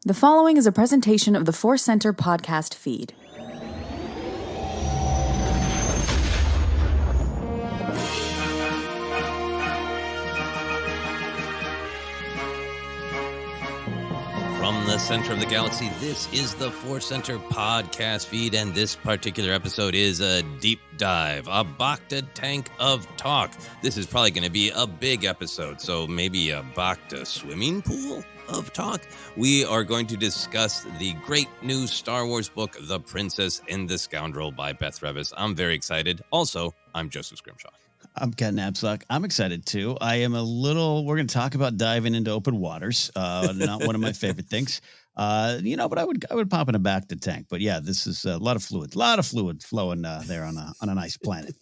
The following is a presentation of the ForceCenter podcast feed. From the center of the galaxy, this is the ForceCenter podcast feed, and this particular episode is a deep dive, a Bacta tank of talk. This is probably going to be a big episode, so maybe a Bacta swimming pool of talk. We are going to discuss the great new Star Wars book, The Princess and The Scoundrel by Beth Revis. I'm very excited. Also, I'm Joseph Scrimshaw. I'm Ken Napzok. I'm excited too. We're going to talk about diving into open waters. Not one of my favorite things. But I would pop in a back to tank. But yeah, this is a lot of fluid flowing there on a nice planet.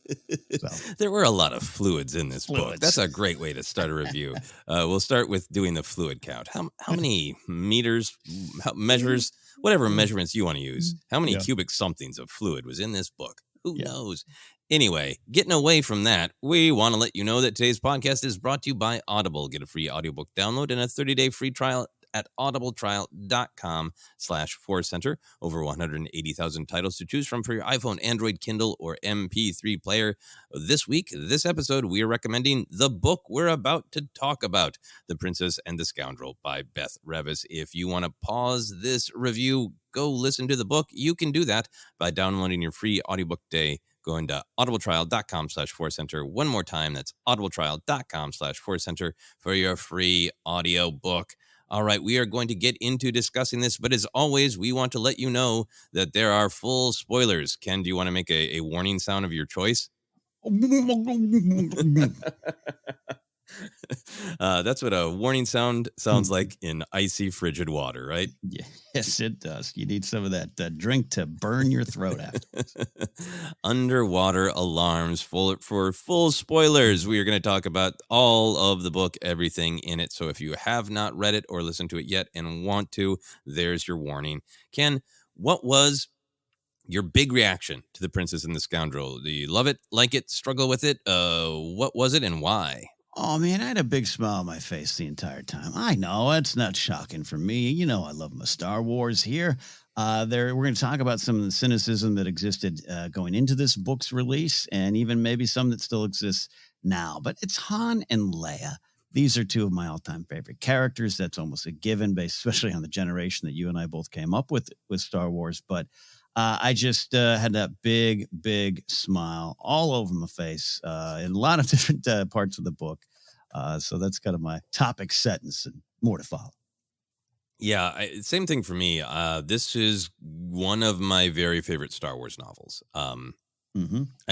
So. There were a lot of fluids in this book. That's a great way to start a review. We'll start with doing the fluid count. How many meters, measures, whatever measurements you want to use, how many cubic somethings of fluid was in this book? Who knows? Anyway, getting away from that, we want to let you know that today's podcast is brought to you by Audible. Get a free audiobook download and a 30-day free trial at audibletrial.com/ForceCenter. Over 180,000 titles to choose from for your iPhone, Android, Kindle, or MP3 player. This episode, we are recommending the book we're about to talk about, The Princess and The Scoundrel by Beth Revis. If you want to pause this review, go listen to the book. You can do that by downloading your free audiobook day, going to audibletrial.com/ForceCenter. One more time, that's audibletrial.com/ForceCenter for your free audio book. All right, we are going to get into discussing this, but as always, we want to let you know that there are full spoilers. Ken, do you want to make a warning sound of your choice? That's what a warning sound sounds like in icy, frigid water, right? Yes, it does. You need some of that drink to burn your throat after. Underwater alarms for full spoilers. We are going to talk about all of the book, everything in it. So if you have not read it or listened to it yet and want to, there's your warning. Ken, what was your big reaction to The Princess and the Scoundrel? Do you love it, like it, struggle with it? What was it and why? Oh, man, I had a big smile on my face the entire time. I know, it's not shocking for me. You know, I love my Star Wars here. We're going to talk about some of the cynicism that existed going into this book's release, and even maybe some that still exists now. But it's Han and Leia. These are two of my all-time favorite characters. That's almost a given, based especially on the generation that you and I both came up with Star Wars. But I just had that big, big smile all over my face in a lot of different parts of the book. So that's kind of my topic sentence, and more to follow. Yeah, same thing for me. This is one of my very favorite Star Wars novels. I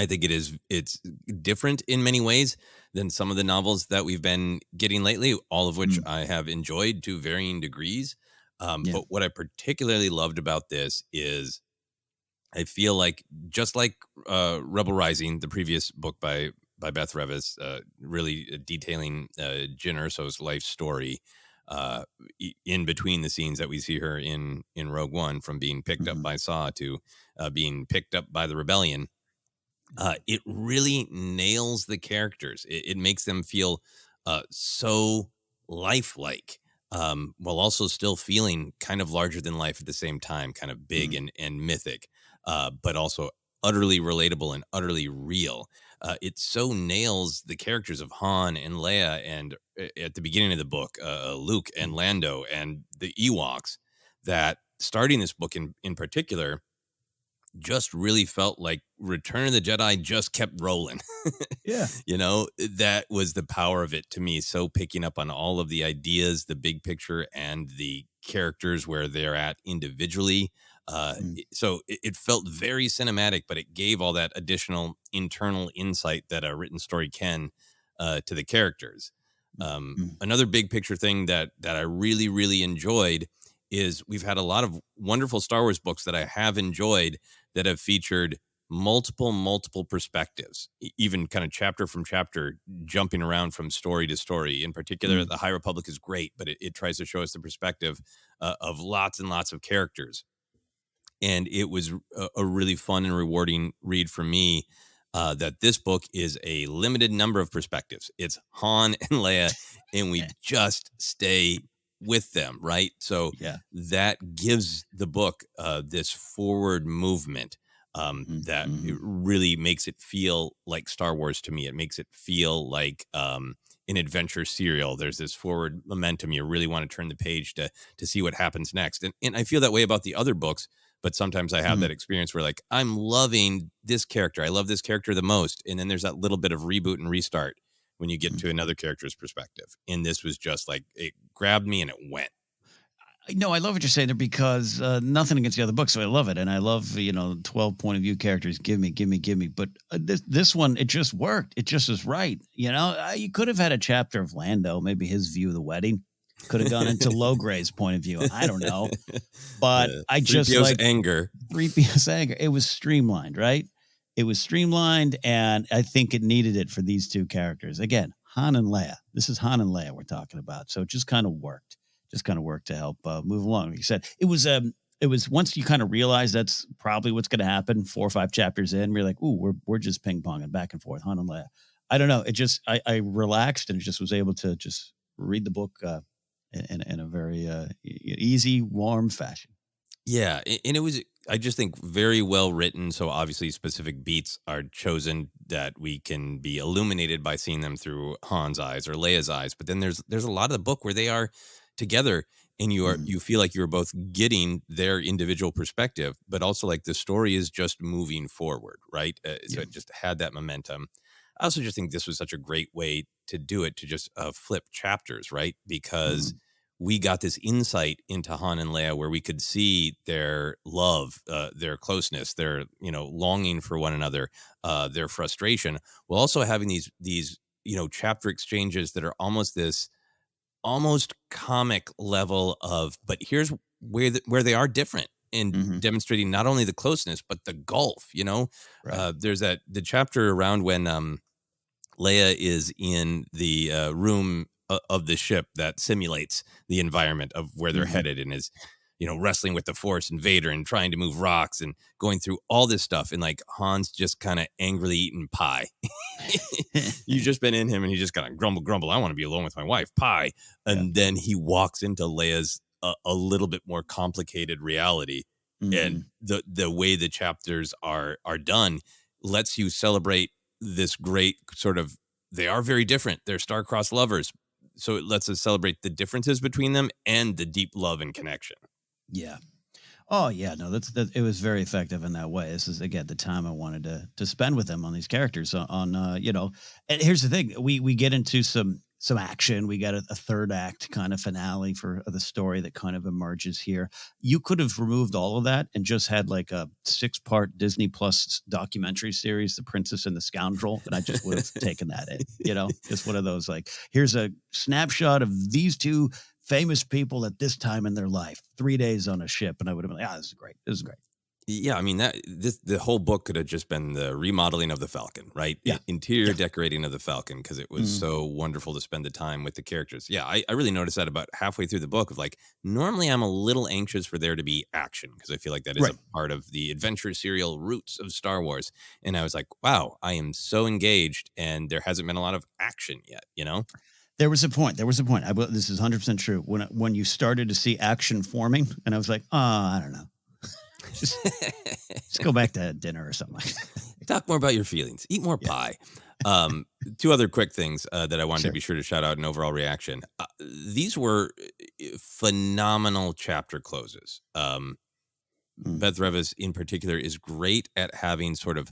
think it's different in many ways than some of the novels that we've been getting lately, all of which I have enjoyed to varying degrees. But what I particularly loved about this is I feel like, just like Rebel Rising, the previous book by Beth Revis, really detailing Jyn Erso's life story in between the scenes that we see her in Rogue One, from being picked up by Saw to being picked up by the rebellion. It really nails the characters. It makes them feel so lifelike, while also still feeling kind of larger than life at the same time, kind of big and mythic. But also utterly relatable and utterly real. It so nails the characters of Han and Leia, and at the beginning of the book, Luke and Lando and the Ewoks, that starting this book in particular just really felt like Return of the Jedi just kept rolling. Yeah. You know, that was the power of it to me. So picking up on all of the ideas, the big picture, and the characters where they're at individually. So it felt very cinematic, but it gave all that additional internal insight that a written story can to the characters. Another big picture thing that I really, really enjoyed is we've had a lot of wonderful Star Wars books that I have enjoyed that have featured multiple perspectives, even kind of chapter from chapter, jumping around from story to story. In particular, The High Republic is great, but it tries to show us the perspective of lots and lots of characters. And it was a really fun and rewarding read for me, that this book is a limited number of perspectives. It's Han and Leia, and we just stay with them, right? So Yeah. that gives the book this forward movement that it really makes it feel like Star Wars to me. It makes it feel like an adventure serial. There's this forward momentum. You really want to turn the page to see what happens next. And I feel that way about the other books, but sometimes I have that experience where like, I'm loving this character. I love this character the most. And then there's that little bit of reboot and restart when you get to another character's perspective. And this was just like, it grabbed me and it went. No, I love what you're saying there because nothing against the other books. So I love it. And I love, 12 point of view characters. Give me. But this one, it just worked. It just is right. You could have had a chapter of Lando, maybe his view of the wedding. Could have gone into Logray's point of view. I don't know. But I just 3PO's like anger. 3PO's anger. It was streamlined, right? It was streamlined. And I think it needed it for these two characters. Again, Han and Leia. This is Han and Leia we're talking about. So it just kind of worked. To help move along. Like you said, it was once you kind of realize that's probably what's going to happen 4 or 5 chapters in, we're like, ooh, we're just ping ponging back and forth. Han and Leia. I don't know. It just, I relaxed and just was able to just read the book in a very easy, warm fashion. Yeah. And it was, I just think, very well written. So obviously specific beats are chosen that we can be illuminated by seeing them through Han's eyes or Leia's eyes. But then there's a lot of the book where they are together and you feel like you're both getting their individual perspective, but also like the story is just moving forward, right? So it just had that momentum. I also just think this was such a great way to do it, to just flip chapters, right? Because we got this insight into Han and Leia where we could see their love, their closeness, their, longing for one another, their frustration, while also having these, chapter exchanges that are almost comic level of, but here's where they are different in demonstrating not only the closeness, but the gulf, Right. There's the chapter around when Leia is in the room of the ship that simulates the environment of where they're headed and is, wrestling with the Force and Vader and trying to move rocks and going through all this stuff. And like Han's just kind of angrily eating pie. You've just been in him and he just kind of grumble. I want to be alone with my wife, pie. And then he walks into Leia's a little bit more complicated reality. And the way the chapters are done lets you celebrate this great sort of, they are very different. They're star-crossed lovers. So it lets us celebrate the differences between them and the deep love and connection. Yeah. Oh yeah. No, it was very effective in that way. This is again the time I wanted to spend with them on these characters and here's the thing. We get into some action. We got a third act kind of finale for the story that kind of emerges here. You could have removed all of that and just had like a 6-part Disney Plus documentary series, The Princess and The Scoundrel. And I just would have taken that in, just one of those, like, here's a snapshot of these two famous people at this time in their life, 3 days on a ship. And I would have been like, this is great. This is great. Yeah, I mean, the whole book could have just been the remodeling of the Falcon, right? Yeah. Interior decorating of the Falcon, because it was so wonderful to spend the time with the characters. Yeah, I really noticed that about halfway through the book of like, normally I'm a little anxious for there to be action because I feel like that is a part of the adventure serial roots of Star Wars. And I was like, wow, I am so engaged and there hasn't been a lot of action yet, There was a point. This is 100% true. When you started to see action forming, and I was like, I don't know. Just go back to dinner or something like that. Talk more about your feelings. Eat more pie. 2 other quick things that I wanted to be sure to shout out in overall reaction. These were phenomenal chapter closes. Beth Revis in particular is great at having sort of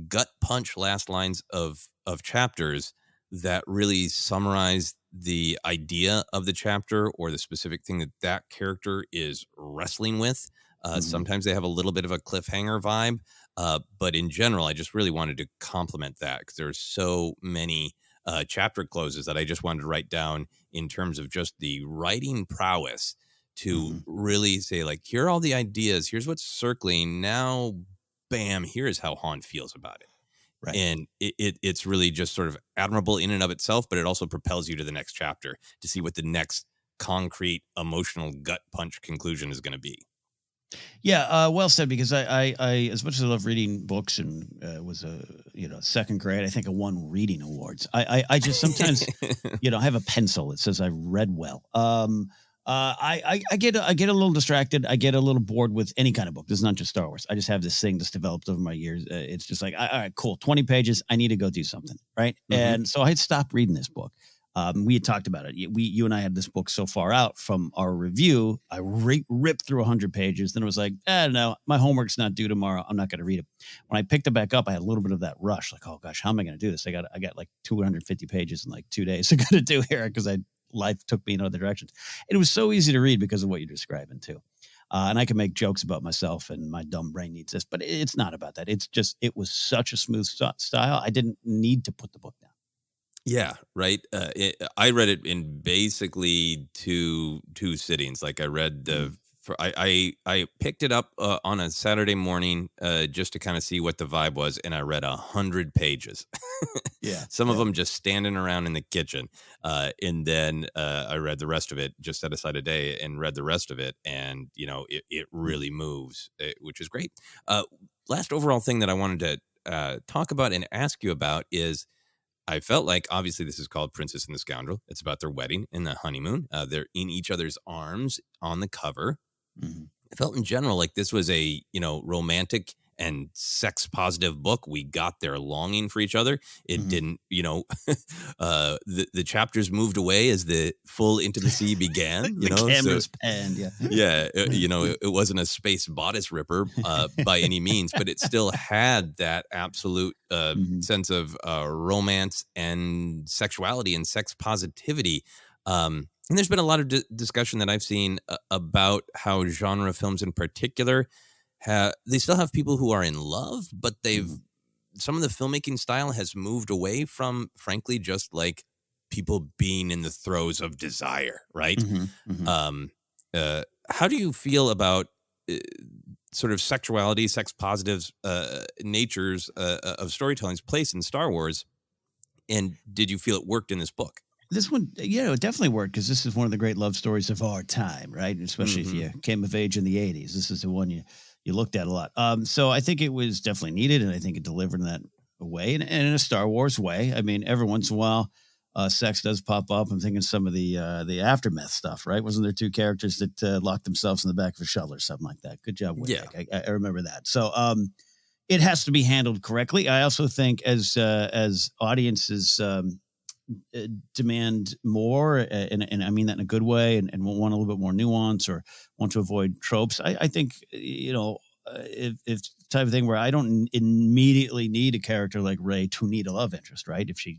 gut punch last lines of chapters that really summarize the idea of the chapter or the specific thing that character is wrestling with. Sometimes they have a little bit of a cliffhanger vibe, but in general, I just really wanted to compliment that because there's so many chapter closes that I just wanted to write down in terms of just the writing prowess to really say, like, here are all the ideas. Here's what's circling. Now, bam, here's how Han feels about it. Right. And it's really just sort of admirable in and of itself, but it also propels you to the next chapter to see what the next concrete, emotional gut punch conclusion is going to be. Yeah, well said. Because I as much as I love reading books and was a second grade, I think I won reading awards. I just sometimes I have a pencil that says I read well. I get a little distracted. I get a little bored with any kind of book. This is not just Star Wars. I just have this thing that's developed over my years. It's just like, all right, cool. 20 pages. I need to go do something. Right. Mm-hmm. And so I had stopped reading this book. We had talked about it. You and I had this book so far out from our review. I ripped through 100 pages. Then it was like, no, my homework's not due tomorrow. I'm not going to read it. When I picked it back up, I had a little bit of that rush. Like, oh gosh, how am I going to do this? I got like 250 pages in like 2 days I got to do here because life took me in other directions. It was so easy to read because of what you're describing too. And I can make jokes about myself and my dumb brain needs this, but it's not about that. It's just, it was such a smooth style. I didn't need to put the book down. Yeah, right. I read it in basically two sittings. Like I read I picked it up on a Saturday morning just to kind of see what the vibe was, and I read 100 pages. Yeah, some of them just standing around in the kitchen, and then I read the rest of it. Just set aside a day and read the rest of it, and it really moves, which is great. Last overall thing that I wanted to talk about and ask you about is, I felt like, obviously, this is called Princess and the Scoundrel. It's about their wedding and the honeymoon. They're in each other's arms on the cover. Mm-hmm. I felt in general like this was a, romantic and sex positive book. We got their longing for each other. It didn't, the chapters moved away as the full intimacy began. The cameras panned. Yeah. Yeah. It wasn't a space bodice ripper by any means, but it still had that absolute sense of romance and sexuality and sex positivity. And there's been a lot of discussion that I've seen about how genre films in particular they still have people who are in love, but some of the filmmaking style has moved away from, frankly, just like people being in the throes of desire, right? How do you feel about sort of sexuality, sex positives, natures of storytelling's place in Star Wars? And did you feel it worked in this book? This one, it definitely worked because this is one of the great love stories of our time, right? Especially if you came of age in the 80s. This is the one you looked at a lot. So I think it was definitely needed, and I think it delivered in that way, and in a Star Wars way. I mean, every once in a while, sex does pop up. I'm thinking some of the aftermath stuff, right? Wasn't there two characters that locked themselves in the back of a shuttle or something like that? Good job, Wick. Yeah. I remember that. So it has to be handled correctly. I also think as audiences demand more, and I mean that in a good way, and want a little bit more nuance or want to avoid tropes. I think, if it's the type of thing where I don't immediately need a character like Rey to need a love interest, right? If she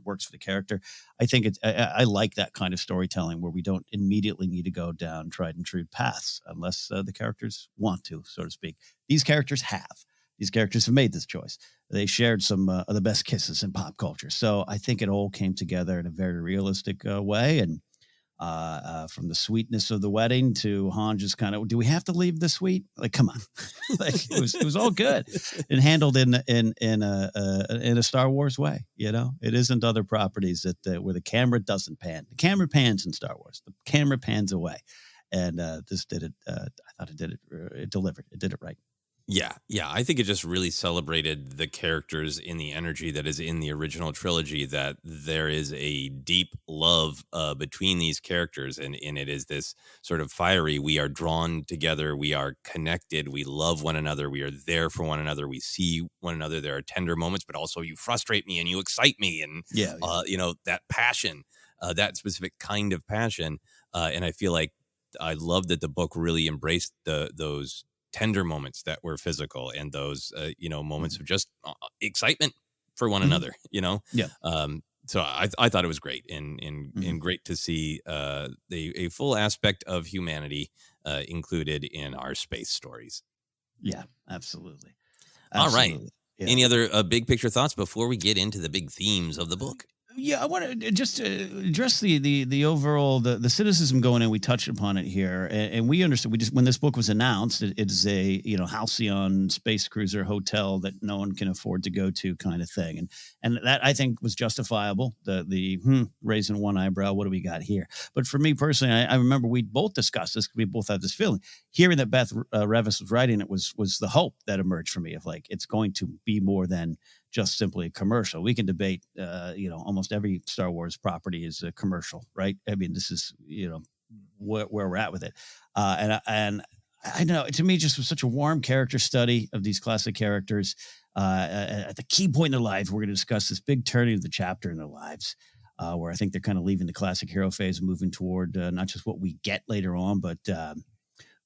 works for the character, I think I like that kind of storytelling where we don't immediately need to go down tried and true paths unless the characters want to, so to speak. These characters have made this choice. They shared some of the best kisses in pop culture. So I think it all came together in a very realistic way. And from the sweetness of the wedding to Han just kind of, do we have to leave the suite? Like, come on. Like it was all good and handled in a Star Wars way. It isn't other properties that where the camera doesn't pan. The camera pans in Star Wars. The camera pans away. And this did it. I thought it did it. It delivered. It did it right. Yeah. I think it just really celebrated the characters in the energy that is in the original trilogy, that there is a deep love between these characters, and it is this sort of fiery, we are drawn together, we are connected, we love one another, we are there for one another, we see one another, there are tender moments, but also you frustrate me and you excite me, and that passion, that specific kind of passion, and I feel like I love that the book really embraced those tender moments that were physical, and those moments of just excitement for one another. So I thought it was great, and great to see a full aspect of humanity included in our space stories. Yeah, absolutely. All right. Yeah. Any other big picture thoughts before we get into the big themes of the book? Yeah, I want to just address the overall the cynicism going in. We touched upon it here, and we understood. We just, when this book was announced, it's a halcyon space cruiser hotel that no one can afford to go to, kind of thing, and that I think was justifiable. The raising one eyebrow. What do we got here? But for me personally, I remember we both discussed this. We both had this feeling. Hearing that Beth Revis was writing it was the hope that emerged for me of like it's going to be more than just simply a commercial. We can debate, almost every Star Wars property is a commercial, right? I mean, this is, where we're at with it. And I know, to me, just was such a warm character study of these classic characters. At the key point in their lives, we're going to discuss this big turning of the chapter in their lives, where I think they're kind of leaving the classic hero phase and moving toward not just what we get later on, but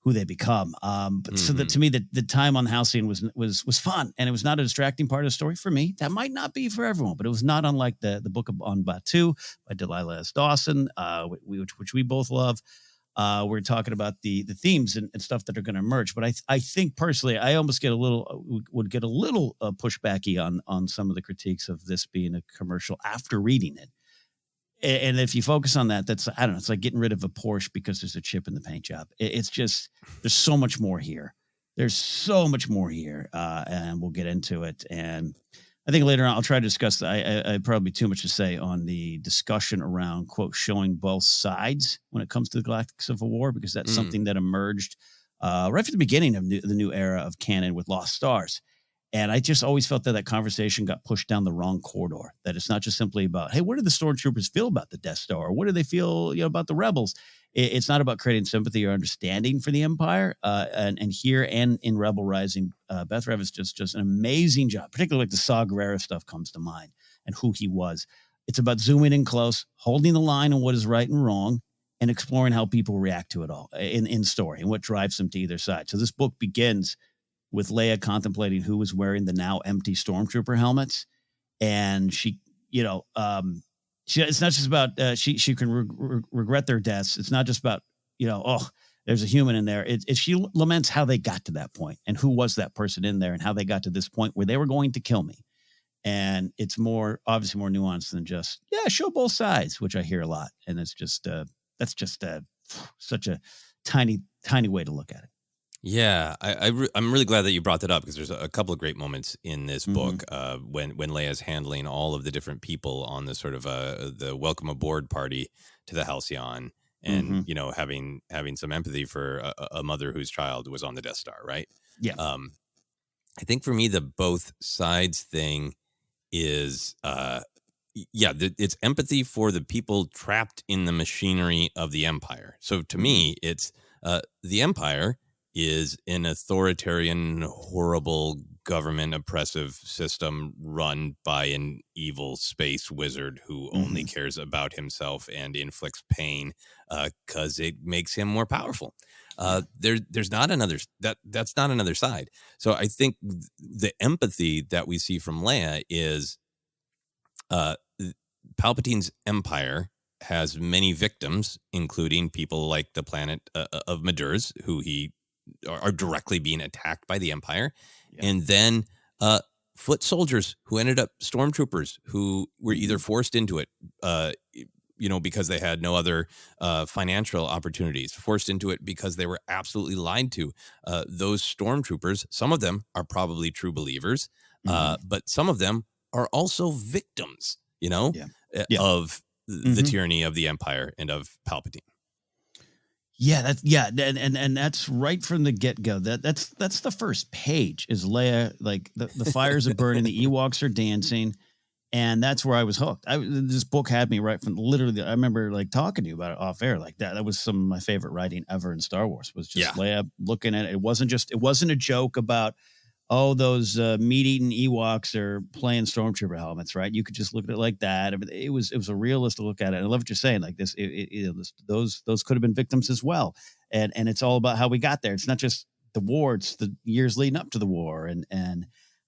who they become. But so that, to me, the time on the Halcyon was fun, and it was not a distracting part of the story for me. That might not be for everyone, but it was not unlike the book on Batuu by Delilah S. Dawson, which we both love. We're talking about the themes and stuff that are going to emerge. But I think personally, I almost would get a little pushbacky on some of the critiques of this being a commercial after reading it. And if you focus on that, I don't know, it's like getting rid of a Porsche because there's a chip in the paint job. It's just, there's so much more here. There's so much more here. And we'll get into it. And I think later on, I'll try to discuss I probably too much to say on the discussion around, quote, showing both sides when it comes to the Galactic Civil War, because that's something that emerged right from the beginning of the new era of canon with Lost Stars. And I just always felt that conversation got pushed down the wrong corridor, that it's not just simply about, hey, what do the stormtroopers feel about the Death Star? Or what do they feel about the rebels? It's not about creating sympathy or understanding for the Empire. And here and in Rebel Rising, Beth Revis just an amazing job, particularly like the Saw Gerrera stuff comes to mind and who he was. It's about zooming in close, holding the line on what is right and wrong, and exploring how people react to it all in story and what drives them to either side. So this book begins with Leia contemplating who was wearing the now empty stormtrooper helmets. And she, it's not just about, she can regret their deaths. It's not just about, there's a human in there. She laments how they got to that point and who was that person in there and how they got to this point where they were going to kill me. And it's obviously more nuanced than just, show both sides, which I hear a lot. And it's just, that's just such a tiny, tiny way to look at it. Yeah, I'm really glad that you brought that up, because there's a couple of great moments in this book when Leia's handling all of the different people on the sort of the welcome aboard party to the Halcyon, and having some empathy for a mother whose child was on the Death Star, right? Yeah. I think for me the both sides thing is it's empathy for the people trapped in the machinery of the Empire. So to me, it's the Empire is an authoritarian, horrible government oppressive system run by an evil space wizard who only cares about himself and inflicts pain because it makes him more powerful. There's not another, that's not another side. So I think the empathy that we see from Leia is Palpatine's empire has many victims, including people like the planet of Madurs, who he are directly being attacked by the Empire. Yeah. And then foot soldiers who ended up stormtroopers who were either forced into it, because they had no other financial opportunities, forced into it because they were absolutely lied to. Those stormtroopers, some of them are probably true believers, but some of them are also victims, of the tyranny of the Empire and of Palpatine. Yeah, and that's right from the get-go. That's the first page is Leia, like the fires are burning, the Ewoks are dancing, and that's where I was hooked. This book had me right from literally. I remember like talking to you about it off air like that. That was some of my favorite writing ever in Star Wars. Was just Leia looking at it. It wasn't a joke about, those meat-eating Ewoks are playing stormtrooper helmets, right? You could just look at it like that. It was a realistic look at it. I love what you're saying. Like this, those could have been victims as well. And it's all about how we got there. It's not just the war; it's the years leading up to the war. And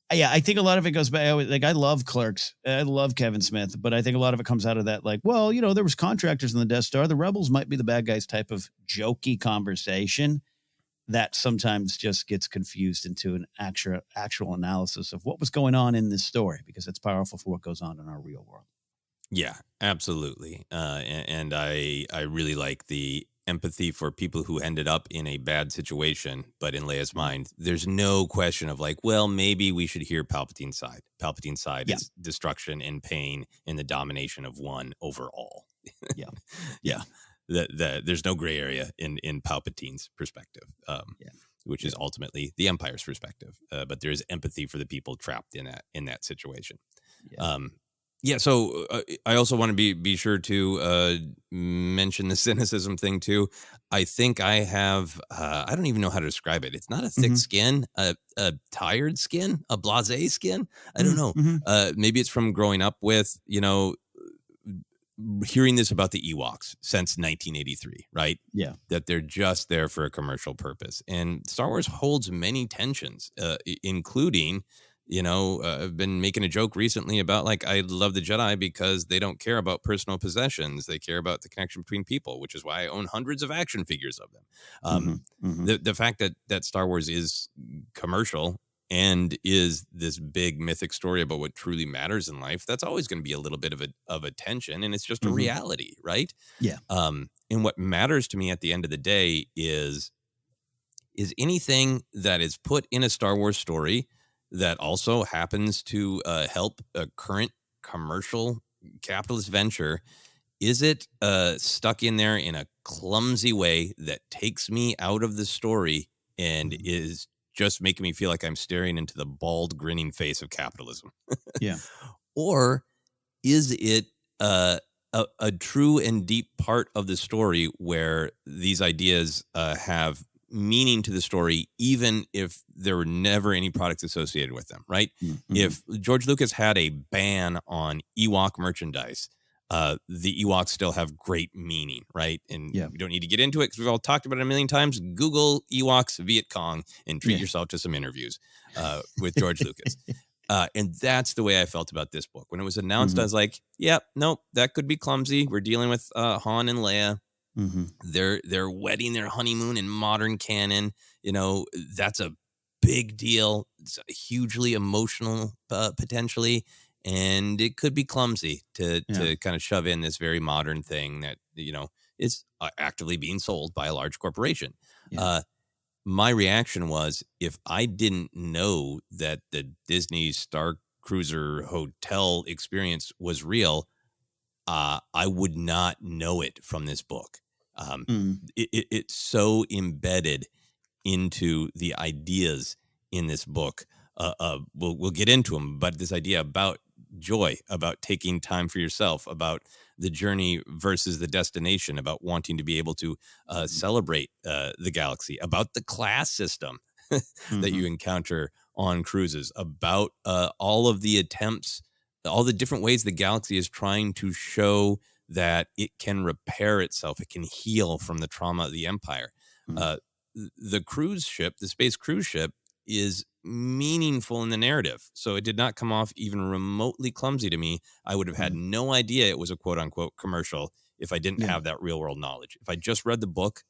I think a lot of it goes back. I love Clerks. I love Kevin Smith, but I think a lot of it comes out of that. Like, there was contractors in the Death Star. The rebels might be the bad guys type of jokey conversation that sometimes just gets confused into an actual analysis of what was going on in this story, because it's powerful for what goes on in our real world. Yeah, absolutely. And I really like the empathy for people who ended up in a bad situation, but in Leia's mind, there's no question of like, well, maybe we should hear Palpatine's side. Palpatine's side is destruction and pain and the domination of one over all. Yeah. There's no gray area in Palpatine's perspective, which is ultimately the Empire's perspective. But there is empathy for the people trapped in that situation. Yeah. Yeah, so I also want to be sure to mention the cynicism thing too. I think I have I don't even know how to describe it. It's not a thick skin, a tired skin, a blasé skin. I don't know. Maybe it's from growing up with hearing this about the Ewoks since 1983, right? Yeah, that they're just there for a commercial purpose. And Star Wars holds many tensions, including. I've been making a joke recently about like, I love the Jedi because they don't care about personal possessions. They care about the connection between people, which is why I own hundreds of action figures of them. The fact that Star Wars is commercial and is this big mythic story about what truly matters in life, that's always going to be a little bit of a tension, and it's just a reality, right? Yeah. And what matters to me at the end of the day is anything that is put in a Star Wars story that also happens to help a current commercial capitalist venture, is it stuck in there in a clumsy way that takes me out of the story and is just making me feel like I'm staring into the bald, grinning face of capitalism? Yeah. Or is it a true and deep part of the story where these ideas have meaning to the story, even if there were never any products associated with them, right? If George Lucas had a ban on Ewok merchandise, the Ewoks still have great meaning, right? And we don't need to get into it because we've all talked about it a million times. Google Ewoks Viet Cong and treat yourself to some interviews with George Lucas. And that's the way I felt about this book. When it was announced, I was like, nope, that could be clumsy. We're dealing with Han and Leia. They're wedding their honeymoon in modern canon. That's a big deal. It's hugely emotional, potentially, and it could be clumsy to kind of shove in this very modern thing that is actively being sold by a large corporation. My reaction was, if I didn't know that the Disney Star Cruiser hotel experience was real, I would not know it from this book. It's so embedded into the ideas in this book. We'll get into them, but this idea about joy, about taking time for yourself, about the journey versus the destination, about wanting to be able to celebrate the galaxy, about the class system that you encounter on cruises, about all of the attempts, all the different ways the galaxy is trying to show that it can repair itself, it can heal from the trauma of the Empire. The cruise ship, the space cruise ship, is meaningful in the narrative. So it did not come off even remotely clumsy to me. I would have had no idea it was a quote unquote commercial if I didn't have that real world knowledge. If I just read the book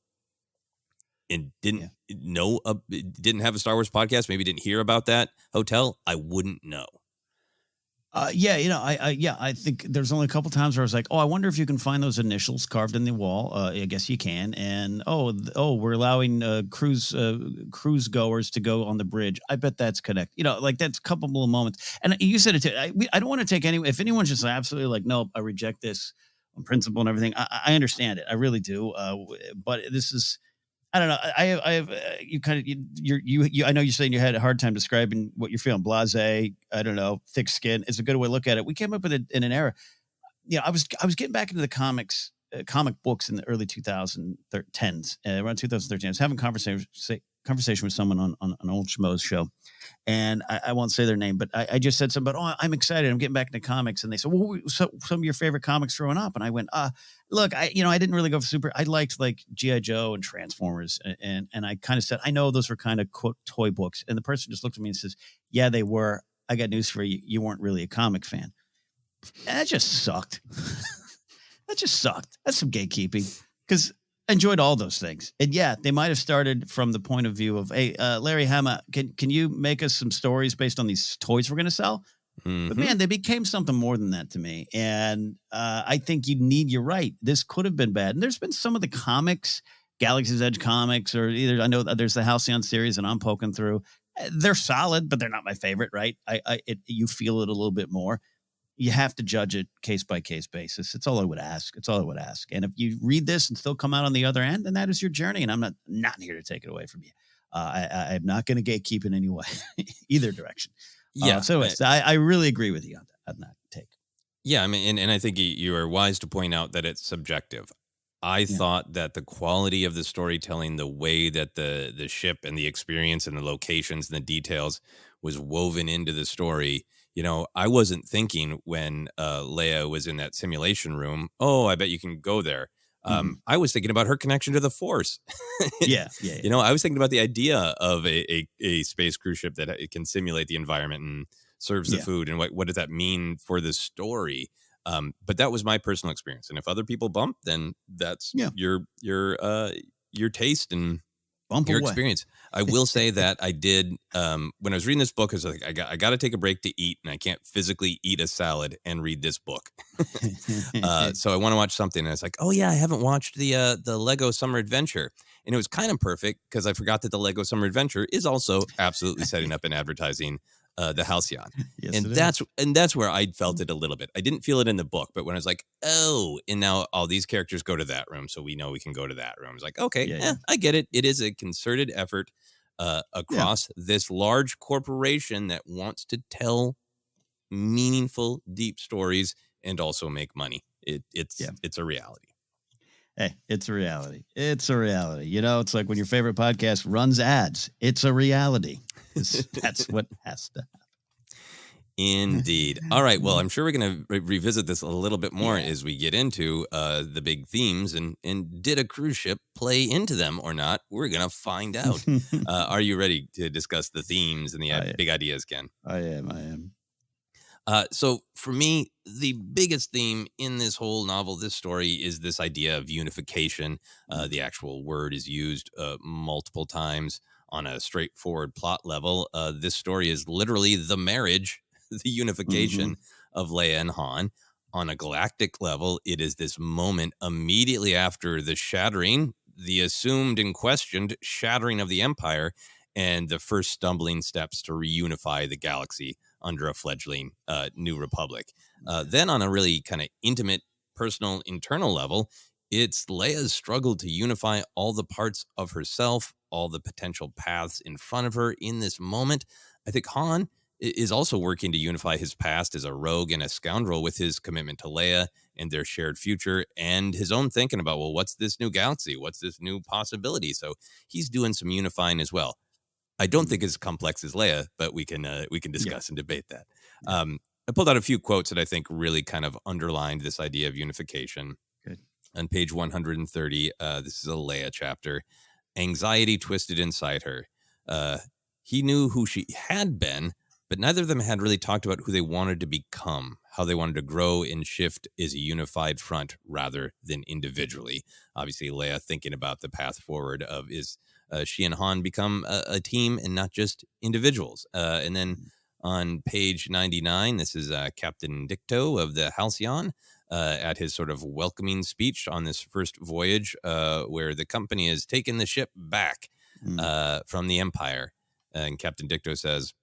and didn't know, didn't have a Star Wars podcast, maybe didn't hear about that hotel, I wouldn't know. I think there's only a couple times where I was like, I wonder if you can find those initials carved in the wall. I guess you can. And we're allowing cruise goers to go on the bridge. I bet that's connect. That's a couple of moments. And you said it too. I don't want to take any. If anyone's just absolutely like, nope, I reject this on principle and everything. I understand it. I really do. But this is. I don't know. I have you kind of you. I know you're saying you had a hard time describing what you're feeling. Blasé. I don't know. Thick skin is a good way to look at it. We came up with it in an era. I was getting back into the comics, comic books in the early 2010s, around 2013. I was having conversation with someone on an old Schmoes show. And I won't say their name, but I just said something about, I'm excited. I'm getting back into comics. And they said, well, so some of your favorite comics growing up? And I went, look, I didn't really go for super. I liked like G.I. Joe and Transformers. And I kind of said, I know those were kind of quote toy books. And the person just looked at me and says, yeah, they were. I got news for you. You weren't really a comic fan. And that just sucked. That's some gatekeeping. Because I enjoyed all those things. And they might have started from the point of view of, hey, Larry Hama, can you make us some stories based on these toys we're going to sell? But man, they became something more than that to me. And I think you're right. This could have been bad. And there's been some of the comics, Galaxy's Edge comics, or I know there's the Halcyon series and I'm poking through. They're solid, but they're not my favorite, right? You feel it a little bit more. You have to judge it case by case basis. It's all I would ask. And if you read this and still come out on the other end, then that is your journey. And I'm not here to take it away from you. I'm not going to gatekeep in any way, either direction. So anyways, I really agree with you on that take. Yeah, I mean, and I think you are wise to point out that it's subjective. I thought that the quality of the storytelling, the way that the ship and the experience and the locations and the details was woven into the story. I wasn't thinking when Leia was in that simulation room, oh, I bet you can go there. I was thinking about her connection to the Force. Yeah. I was thinking about the idea of a space cruise ship that it can simulate the environment and serves the food, and what does that mean for the story? But that was my personal experience, and if other people bump, then that's your taste and bump your away. Experience. I will say that I did when I was reading this book, I was like, I got to take a break to eat, and I can't physically eat a salad and read this book. So I want to watch something, and it's like, oh yeah, I haven't watched the Lego Summer Adventure, and it was kind of perfect because I forgot that the Lego Summer Adventure is also absolutely setting up and advertising the Halcyon. Yes, and that's where I felt it a little bit. I didn't feel it in the book, but when I was like, oh, and now all these characters go to that room, so we know we can go to that room. It's like, okay, I get it. It is a concerted effort across this large corporation that wants to tell meaningful, deep stories and also make money. It's a reality. Hey, it's a reality. It's a reality. It's like when your favorite podcast runs ads. It's a reality. That's what has to happen. Indeed. All right. Well, I'm sure we're going to revisit this a little bit more as we get into the big themes and did a cruise ship play into them or not? We're going to find out. Are you ready to discuss the themes and the big ideas, Ken? I am. So for me, the biggest theme in this whole novel, this story, is this idea of unification. The actual word is used multiple times on a straightforward plot level. This story is literally the marriage, the unification of Leia and Han. On a galactic level, it is this moment immediately after the shattering, the assumed and questioned shattering of the Empire, and the first stumbling steps to reunify the galaxy under a fledgling New Republic. Then on a really kind of intimate, personal, internal level, it's Leia's struggle to unify all the parts of herself, all the potential paths in front of her in this moment. I think Han is also working to unify his past as a rogue and a scoundrel with his commitment to Leia and their shared future, and his own thinking about, well, what's this new galaxy? What's this new possibility? So he's doing some unifying as well. I don't think it's as complex as Leia, but we can discuss and debate that. I pulled out a few quotes that I think really kind of underlined this idea of unification. Good. On page 130, this is a Leia chapter. Anxiety twisted inside her. He knew who she had been, but neither of them had really talked about who they wanted to become, how they wanted to grow and shift as a unified front rather than individually. Obviously, Leia thinking about the path forward of she and Han become a team and not just individuals. And then on page 99, this is Captain Dicto of the Halcyon at his sort of welcoming speech on this first voyage where the company has taken the ship back from the Empire. And Captain Dicto says,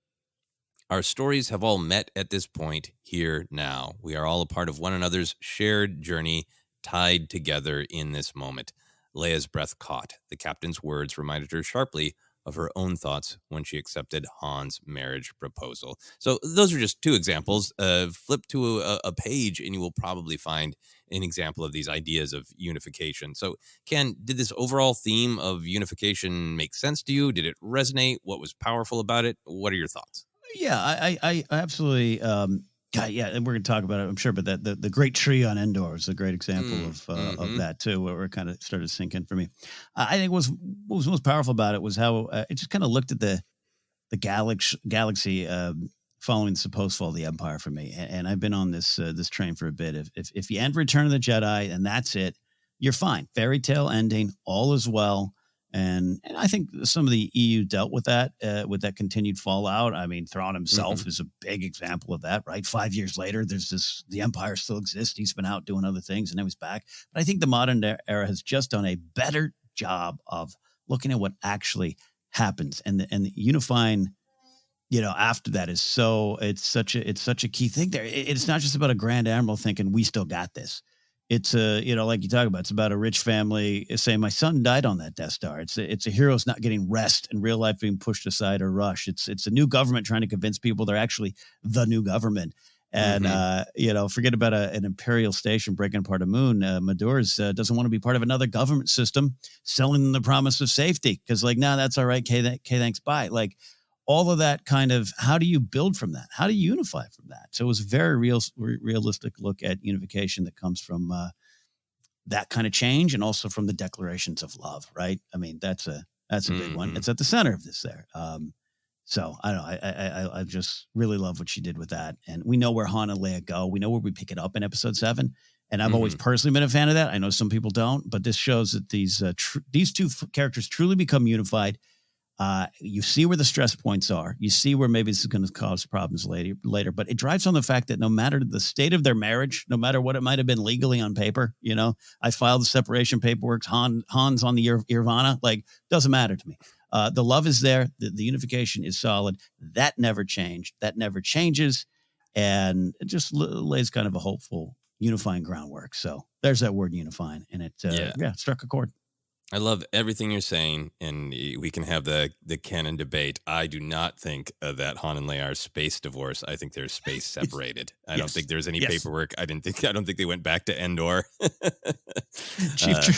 "Our stories have all met at this point here now. We are all a part of one another's shared journey, tied together in this moment." Leia's breath caught. The captain's words reminded her sharply of her own thoughts when she accepted Han's marriage proposal. So those are just two examples. Flip to a page and you will probably find an example of these ideas of unification. So, Ken, did this overall theme of unification make sense to you? Did it resonate? What was powerful about it? What are your thoughts? Yeah, I absolutely. And we're going to talk about it, I'm sure. But the Great Tree on Endor is a great example of that too, where it kind of started sinking for me. I think what was most powerful about it was how it just kind of looked at the galaxy following the supposed fall of the Empire for me. And I've been on this train for a bit. If you end Return of the Jedi and that's it, you're fine. Fairy tale ending, all is well. And I think some of the EU dealt with that continued fallout. I mean, Thrawn himself is a big example of that, right? 5 years later, the Empire still exists. He's been out doing other things and now he's back. But I think the modern era has just done a better job of looking at what actually happens and the unifying, after that is it's such a key thing there. It's not just about a Grand Admiral thinking we still got this. It's like you talk about, it's about a rich family saying my son died on that Death Star. It's a hero's not getting rest and real life being pushed aside or rushed. It's a new government trying to convince people they're actually the new government. And, forget about an imperial station breaking apart a moon. Madurs doesn't want to be part of another government system selling them the promise of safety because, that's all right. Thanks, bye. All of that kind of, how do you build from that? How do you unify from that? So it was a very realistic look at unification that comes from that kind of change and also from the declarations of love, right? I mean, that's a big one. It's at the center of this there. So I don't know. I just really love what she did with that. And we know where Han and Leia go. We know where we pick it up in episode 7. And I've always personally been a fan of that. I know some people don't, but this shows that these two characters truly become unified. You see where the stress points are. You see where maybe this is going to cause problems later. But it drives on the fact that no matter the state of their marriage, no matter what it might have been legally on paper, I filed the separation paperwork. Han's on the Irvana. Doesn't matter to me. The love is there. The unification is solid. That never changed. That never changes. And it just lays kind of a hopeful unifying groundwork. So there's that word unifying. And it struck a chord. I love everything you're saying, and we can have the canon debate. I do not think that Han and Leia are space divorced. I think they're space separated. I don't think there's any paperwork. I don't think they went back to Endor.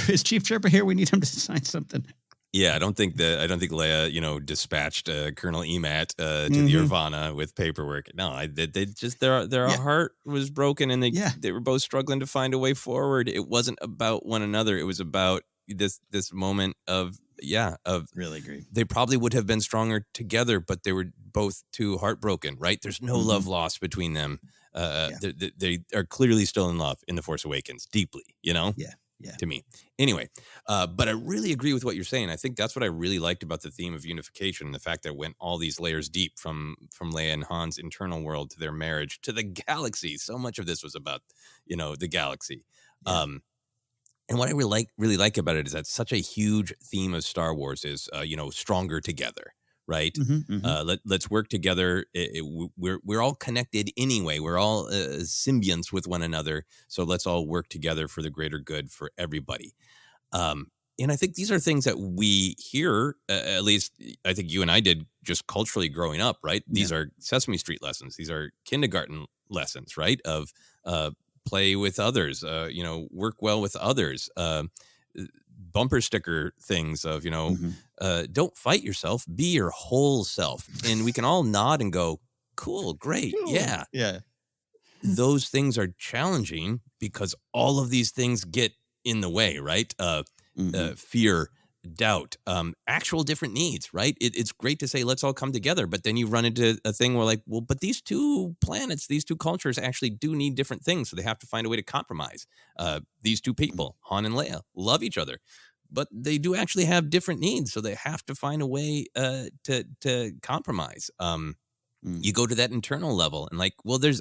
Is Chief Trooper here? We need him to sign something. Yeah, I don't think Leia, dispatched Colonel Emat to the Irvana with paperwork. No, they just their heart was broken, and they were both struggling to find a way forward. It wasn't about one another. It was about this moment of really agree. They probably would have been stronger together, but they were both too heartbroken, right? There's no love lost between them. They are clearly still in love in The Force Awakens, deeply, to me. Anyway, but I really agree with what you're saying. I think that's what I really liked about the theme of unification, the fact that it went all these layers deep from Leia and Han's internal world to their marriage to the galaxy. So much of this was about, the galaxy. Yeah. And what I really like about it is that such a huge theme of Star Wars is, stronger together, right? Let's work together. We're all connected anyway. We're all symbionts with one another. So let's all work together for the greater good for everybody. And I think these are things that we hear, at least I think you and I did just culturally growing up, right? These are Sesame Street lessons. These are kindergarten lessons, right? Of play with others, work well with others, bumper sticker things of, don't fight yourself, be your whole self. And we can all nod and go, cool, great. Yeah. Yeah. Those things are challenging because all of these things get in the way, right? Fear, doubt, actual different needs, right? It's great to say, let's all come together. But then you run into a thing where but these two planets, these two cultures actually do need different things. So they have to find a way to compromise. These two people, Han and Leia, love each other, but they do actually have different needs. So they have to find a way to compromise. You go to that internal level and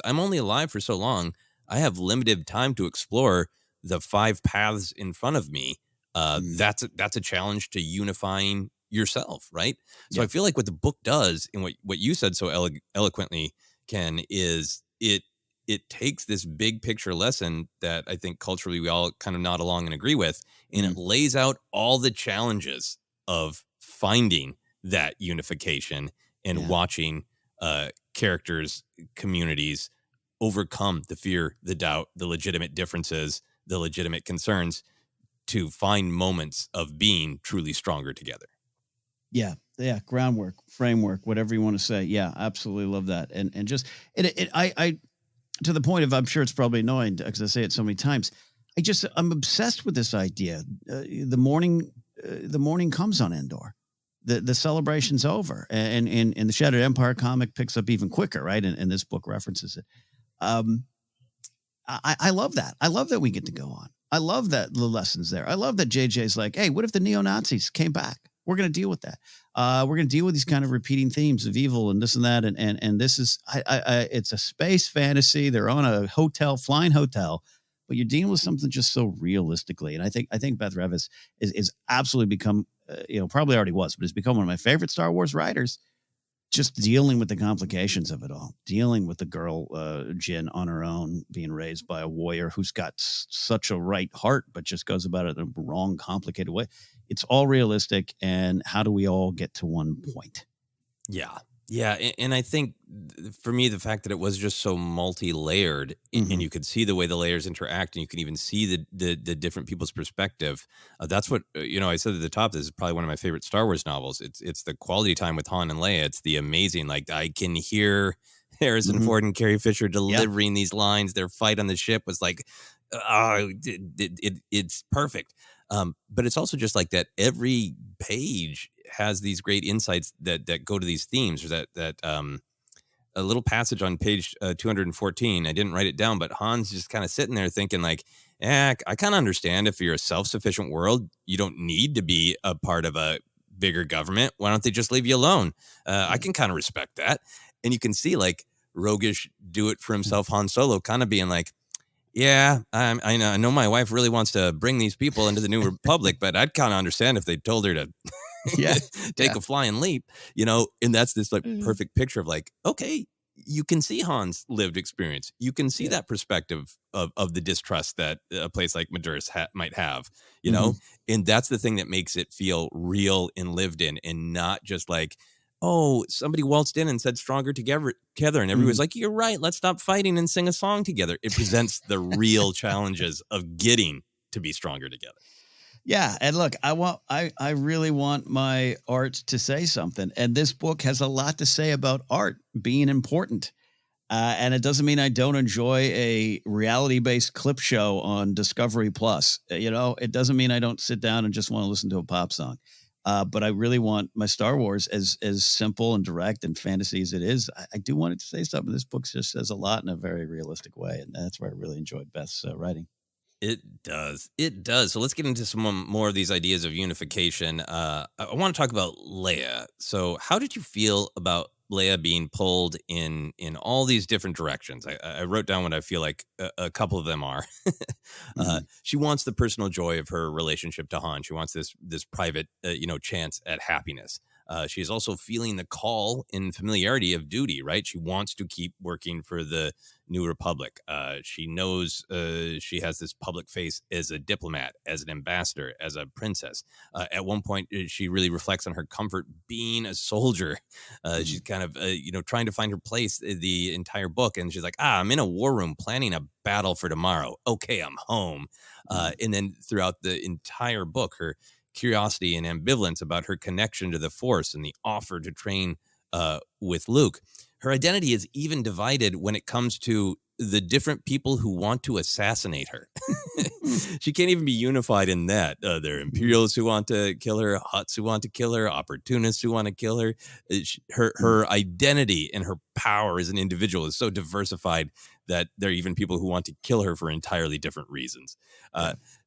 I'm only alive for so long. I have limited time to explore the 5 paths in front of me. That's a challenge to unifying yourself, right? So I feel like what the book does, and what you said so eloquently, Ken, is it takes this big picture lesson that I think culturally we all kind of nod along and agree with, and it lays out all the challenges of finding that unification and watching characters, communities overcome the fear, the doubt, the legitimate differences, the legitimate concerns, to find moments of being truly stronger together. Yeah. Groundwork, framework, whatever you want to say. Yeah, absolutely love that. And just I to the point of, I'm sure it's probably annoying because I say it so many times. I'm obsessed with this idea. The morning comes on Endor. The celebration's over, and the Shattered Empire comic picks up even quicker, right? And this book references it. I love that. I love that we get to go on. I love that the lessons there. I love that JJ's like, hey, what if the neo-Nazis came back? We're going to deal with that. We're going to deal with these kind of repeating themes of evil and this and that. And this is, it's a space fantasy. They're on a flying hotel, but you're dealing with something just so realistically. And I think Beth Revis is absolutely become, probably already was, but has become one of my favorite Star Wars writers. Just dealing with the complications of it all, dealing with the girl, Jin, on her own, being raised by a warrior who's got such a right heart, but just goes about it in a wrong, complicated way. It's all realistic. And how do we all get to one point? Yeah. Yeah, and I think for me, the fact that it was just so multi-layered, and you could see the way the layers interact, and you can even see the different people's perspective. That's what I said at the top. This is probably one of my favorite Star Wars novels. It's the quality time with Han and Leia. It's the amazing. Like I can hear Harrison Ford and Carrie Fisher delivering these lines. Their fight on the ship was like, it's perfect. But it's also just like that. Every page has these great insights that go to these themes, or that a little passage on page 214. I didn't write it down, but Han's just kind of sitting there thinking like, I kind of understand if you're a self-sufficient world, you don't need to be a part of a bigger government. Why don't they just leave you alone? I can kind of respect that. And you can see like roguish do it for himself Han Solo kind of being like, yeah, I know my wife really wants to bring these people into the New Republic, but I'd kind of understand if they told her to take a flying leap, and that's this like perfect picture of like, okay, you can see Han's lived experience. You can see that perspective of the distrust that a place like Maduris might have, and that's the thing that makes it feel real and lived in, and not just like, oh, somebody waltzed in and said stronger together. And everyone's like, you're right. Let's stop fighting and sing a song together. It presents the real challenges of getting to be stronger together. Yeah. And look, I really want my art to say something. And this book has a lot to say about art being important. And it doesn't mean I don't enjoy a reality-based clip show on Discovery Plus. It doesn't mean I don't sit down and just want to listen to a pop song. But I really want my Star Wars as simple and direct and fantasy as it is. I do want it to say something. This book just says a lot in a very realistic way. And that's where I really enjoyed Beth's writing. It does. It does. So let's get into some more of these ideas of unification. I want to talk about Leia. So how did you feel about Leia being pulled in all these different directions? I wrote down what I feel like a couple of them are. She wants the personal joy of her relationship to Han. She wants this private, chance at happiness. She is also feeling the call and familiarity of duty, right? She wants to keep working for the New Republic. She knows she has this public face as a diplomat, as an ambassador, as a princess. At one point, she really reflects on her comfort being a soldier. She's kind of, trying to find her place the entire book. And she's like, I'm in a war room planning a battle for tomorrow. Okay, I'm home. And then throughout the entire book, her curiosity and ambivalence about her connection to the Force and the offer to train with Luke. Her identity is even divided when it comes to the different people who want to assassinate her. She can't even be unified in that. There are Imperials who want to kill her, Hutts who want to kill her, opportunists who want to kill her. Her identity and her power as an individual is so diversified that there are even people who want to kill her for entirely different reasons.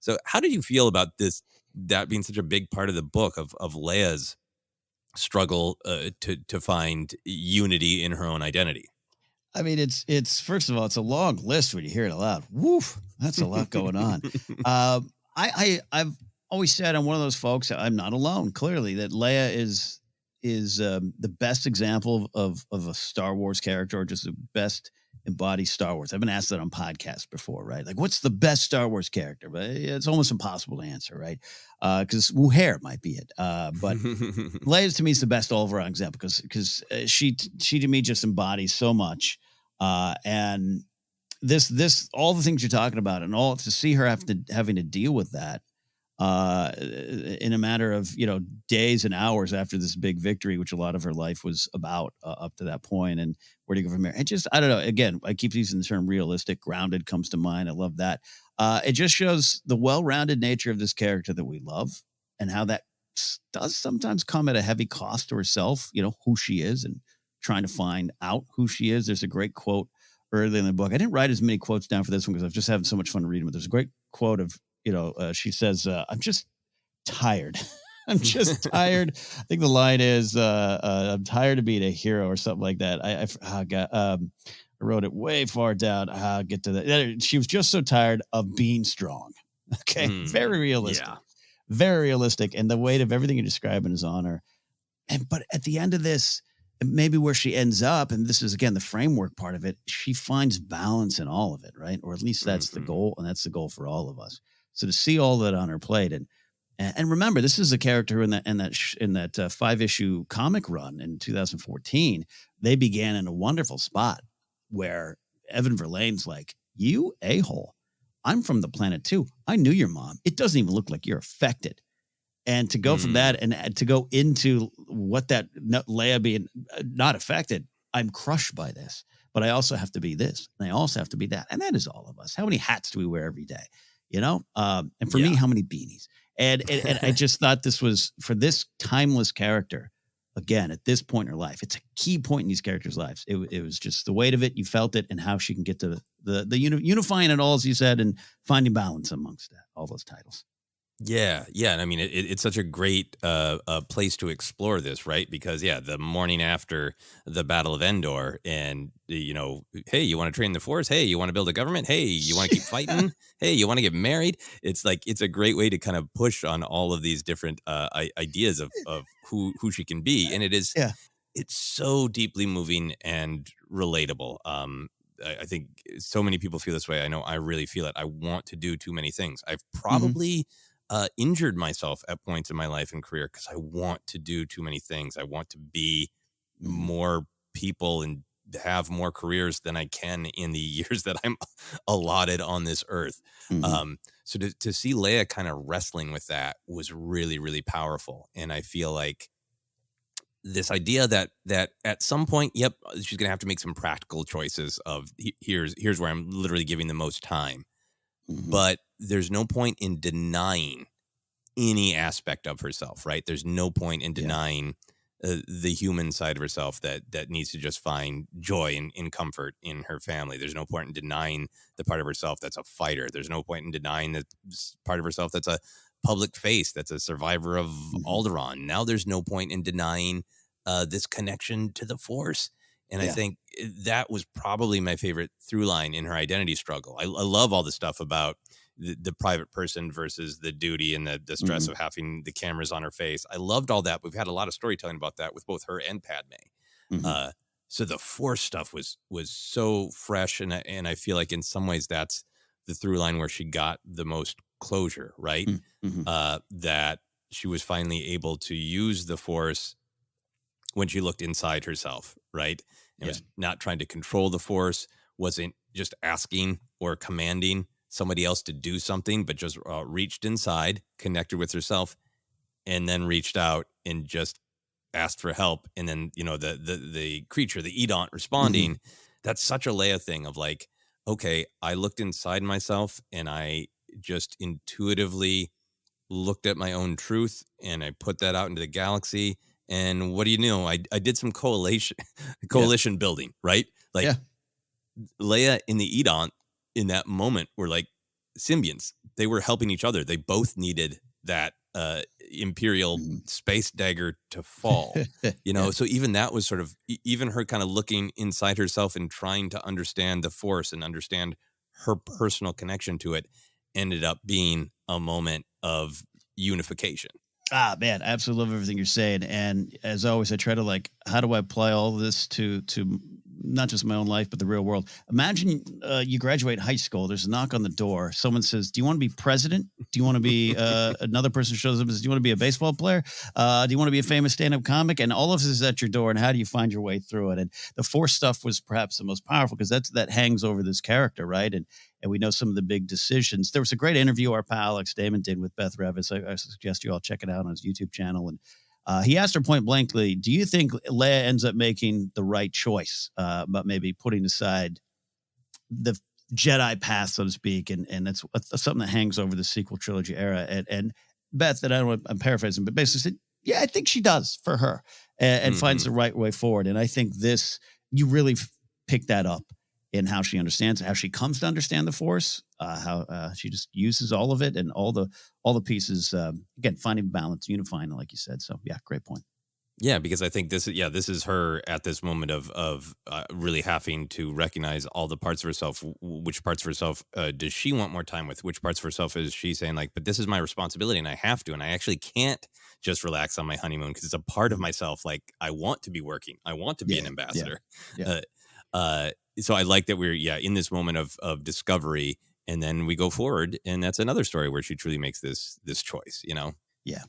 So how did you feel about this, that being such a big part of the book of Leia's struggle to find unity in her own identity? I mean, it's first of all, it's a long list when you hear it aloud. Woof, that's a lot going on. I've always said I'm one of those folks. I'm not alone. Clearly, that Leia is the best example of a Star Wars character, or just the best embodies Star Wars. I've been asked that on podcasts before, right? Like, what's the best Star Wars character? But it's almost impossible to answer, right? Because Wuher might be it. But Leia to me is the best all-around example because she to me just embodies so much. And this all the things you're talking about, and all to see her having to deal with that in a matter of days and hours after this big victory, which a lot of her life was about up to that point, and where do you go from there? It just, I don't know. Again, I keep using the term realistic. Grounded comes to mind. I love that. It just shows the well-rounded nature of this character that we love, and how that does sometimes come at a heavy cost to herself. Who she is, and trying to find out who she is. There's a great quote early in the book. I didn't write as many quotes down for this one because I've just having so much fun reading. But there's a great quote of she says, I'm just tired. I'm just tired. I think the line is, I'm tired of being a hero or something like that. I wrote it way far down. I'll get to that. She was just so tired of being strong. Okay. Very realistic. Yeah. Very realistic. And the weight of everything you're describing is on her. But at the end of this, maybe where she ends up, and this is, again, the framework part of it, she finds balance in all of it, right? Or at least that's the goal. And that's the goal for all of us. So to see all that on her plate, and And remember, this is a character in that 5-issue comic run in 2014. They began in a wonderful spot where Evan Verlaine's like, "You a-hole. I'm from the planet too. I knew your mom. It doesn't even look like you're affected." And to go from that and to go into what that Leia being not affected, I'm crushed by this, but I also have to be this, and I also have to be that, and that is all of us. How many hats do we wear every day? And for me, how many beanies? And I just thought this was, for this timeless character, again, at this point in her life, it's a key point in these characters' lives. It was just the weight of it. You felt it, and how she can get to the unifying it all, as you said, and finding balance amongst that, all those titles. Yeah. And I mean, it's such a great place to explore this, right? Because, the morning after the Battle of Endor, and, hey, you want to train the Force? Hey, you want to build a government? Hey, you want to keep fighting? Hey, you want to get married? It's like, it's a great way to kind of push on all of these different ideas of who she can be. And it is, it's so deeply moving and relatable. I think so many people feel this way. I know I really feel it. I want to do too many things. I've probably injured myself at points in my life and career because I want to do too many things. I want to be more people and have more careers than I can in the years that I'm allotted on this earth. So to see Leia kind of wrestling with that was really, really powerful. And I feel like this idea that at some point, she's going to have to make some practical choices of here's where I'm literally giving the most time. But there's no point in denying any aspect of herself, right? There's no point in denying the human side of herself that needs to just find joy and comfort in her family. There's no point in denying the part of herself that's a fighter. There's no point in denying the part of herself that's a public face, that's a survivor of Alderaan. Now there's no point in denying this connection to the Force. And I think that was probably my favorite through line in her identity struggle. I love all the stuff about the private person versus the duty and the stress of having the cameras on her face. I loved all that. We've had a lot of storytelling about that with both her and Padme. So the Force stuff was so fresh. And I feel like in some ways that's the through line where she got the most closure, right? That she was finally able to use the Force when she looked inside herself, right? And was not trying to control the Force, wasn't just asking or commanding somebody else to do something, but just reached inside, connected with herself, and then reached out and just asked for help. And then, the creature, the Edont responding, that's such a Leia thing of like, okay, I looked inside myself and I just intuitively looked at my own truth and I put that out into the galaxy. And what do you know? I did some coalition building, right? Like Leia and the Edont in that moment were like symbionts. They were helping each other. They both needed that Imperial space dagger to fall, So even that was sort of, even her kind of looking inside herself and trying to understand the Force and understand her personal connection to it ended up being a moment of unification. Ah, man, I absolutely love everything you're saying. And as always, I try to how do I apply all this to not just my own life, but the real world? Imagine you graduate high school. There's a knock on the door. Someone says, do you want to be president? Do you want to be another person shows up and says, do you want to be a baseball player? Do you want to be a famous stand-up comic? And all of this is at your door. And how do you find your way through it? And the Force stuff was perhaps the most powerful because that hangs over this character, right? And we know some of the big decisions. There was a great interview our pal Alex Damon did with Beth Revis. I suggest you all check it out on his YouTube channel. And he asked her point blankly, do you think Leia ends up making the right choice, but maybe putting aside the Jedi path, so to speak? And that's something that hangs over the sequel trilogy era. And Beth, and I don't know, I'm paraphrasing, but basically said, yeah, I think she does for her and finds the right way forward. And I think you really pick that up in how she understands, how she comes to understand the Force, how she just uses all of it and all the pieces, again, finding balance, unifying, like you said. So yeah, great point. Yeah, because I think this is her at this moment of really having to recognize all the parts of herself. Which parts of herself does she want more time with? Which parts of herself is she saying like, but this is my responsibility and I have to, and I actually can't just relax on my honeymoon because it's a part of myself. Like I want to be working. I want to be an ambassador. So I like that we're in this moment of discovery, and then we go forward, and that's another story where she truly makes this choice. Yeah.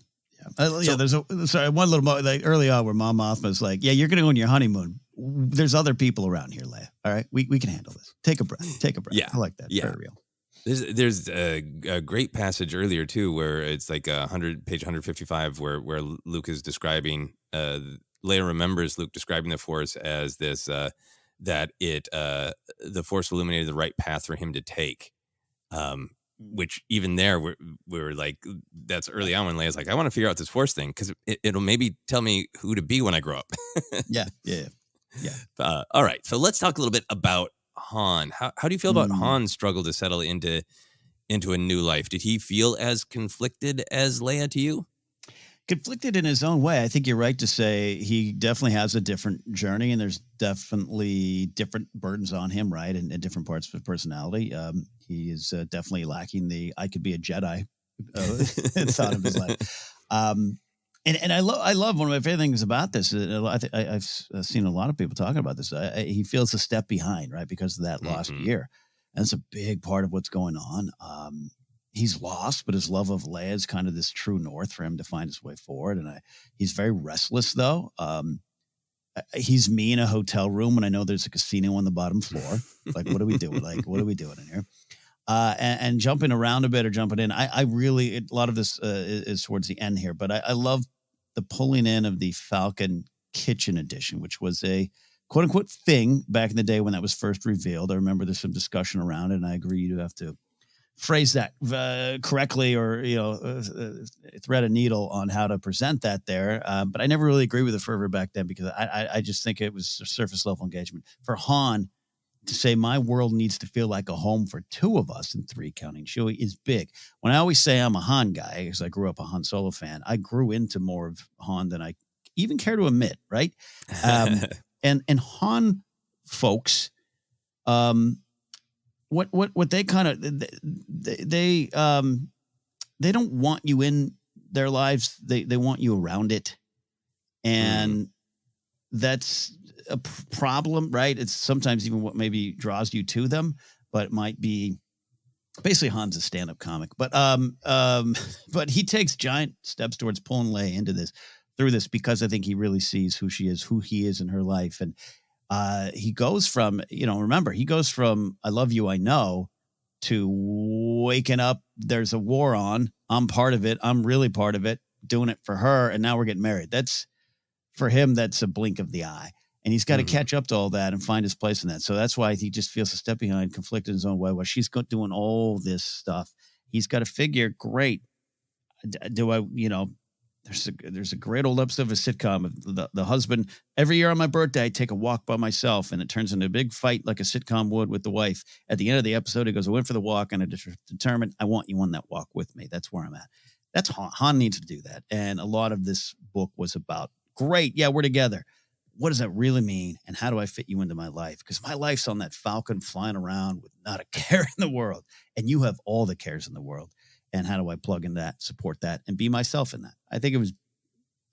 There's one little like early on where Mom Mothma's like, yeah, you're going to go on your honeymoon. There's other people around here, Leia. All right, we can handle this. Take a breath. Yeah, I like that. Yeah. Very real. There's a great passage earlier too where it's like page 155 where Luke is describing Leia remembers Luke describing the Force as this that the Force illuminated the right path for him to take. Which even there we're like, that's early on when Leia's like, I want to figure out this Force thing because it'll maybe tell me who to be when I grow up. Yeah. All right, so let's talk a little bit about Han. How do you feel about Han's struggle to settle into a new life? Did he feel as conflicted as Leia to you? Conflicted in his own way. I think you're right to say he definitely has a different journey, and there's definitely different burdens on him, right? And different parts of his personality. He is definitely lacking the "I could be a Jedi" thought of his life. And I love one of my favorite things about this. I've seen a lot of people talking about this. He feels a step behind, right, because of that lost year. And it's a big part of what's going on. He's lost, but his love of Leia is kind of this true north for him to find his way forward. And he's very restless, though. He's me in a hotel room when I know there's a casino on the bottom floor. Like, what are we doing? What are we doing in here? And jumping around a bit or jumping in. I really, a lot of this is towards the end here, but I love the pulling in of the Falcon Kitchen Edition, which was a quote unquote thing back in the day when that was first revealed. I remember there's some discussion around it, and I agree you have to phrase that correctly or, thread a needle on how to present that there. But I never really agree with the fervor back then because I just think it was surface level engagement. For Han to say my world needs to feel like a home for two of us and three counting Chewie is big. When I always say I'm a Han guy, because I grew up a Han Solo fan, I grew into more of Han than I even care to admit, right? And Han folks, what they kind of they don't want you in their lives. They want you around it, and that's a problem, right? It's sometimes even what maybe draws you to them, but it might be basically Han's a stand-up comic, but he takes giant steps towards pulling Leia through this because I think he really sees who she is, who he is in her life, and he goes from, remember, he goes from I love you, I know, to waking up, there's a war on, I'm part of it, I'm really part of it, doing it for her, and now we're getting married. That's, for him, that's a blink of the eye. And he's got to catch up to all that and find his place in that. So that's why he just feels a step behind, conflicted in his own way. While she's doing all this stuff, he's got to figure, great, do I, there's a great old episode of a sitcom of the husband, every year on my birthday, I take a walk by myself, and it turns into a big fight like a sitcom would with the wife. At the end of the episode, he goes, I went for the walk, and I just determined I want you on that walk with me. That's where I'm at. That's Han needs to do that. And a lot of this book was about, great, yeah, we're together. What does that really mean? And how do I fit you into my life? Because my life's on that Falcon flying around with not a care in the world. And you have all the cares in the world. And how do I plug in that, support that, and be myself in that? I think it was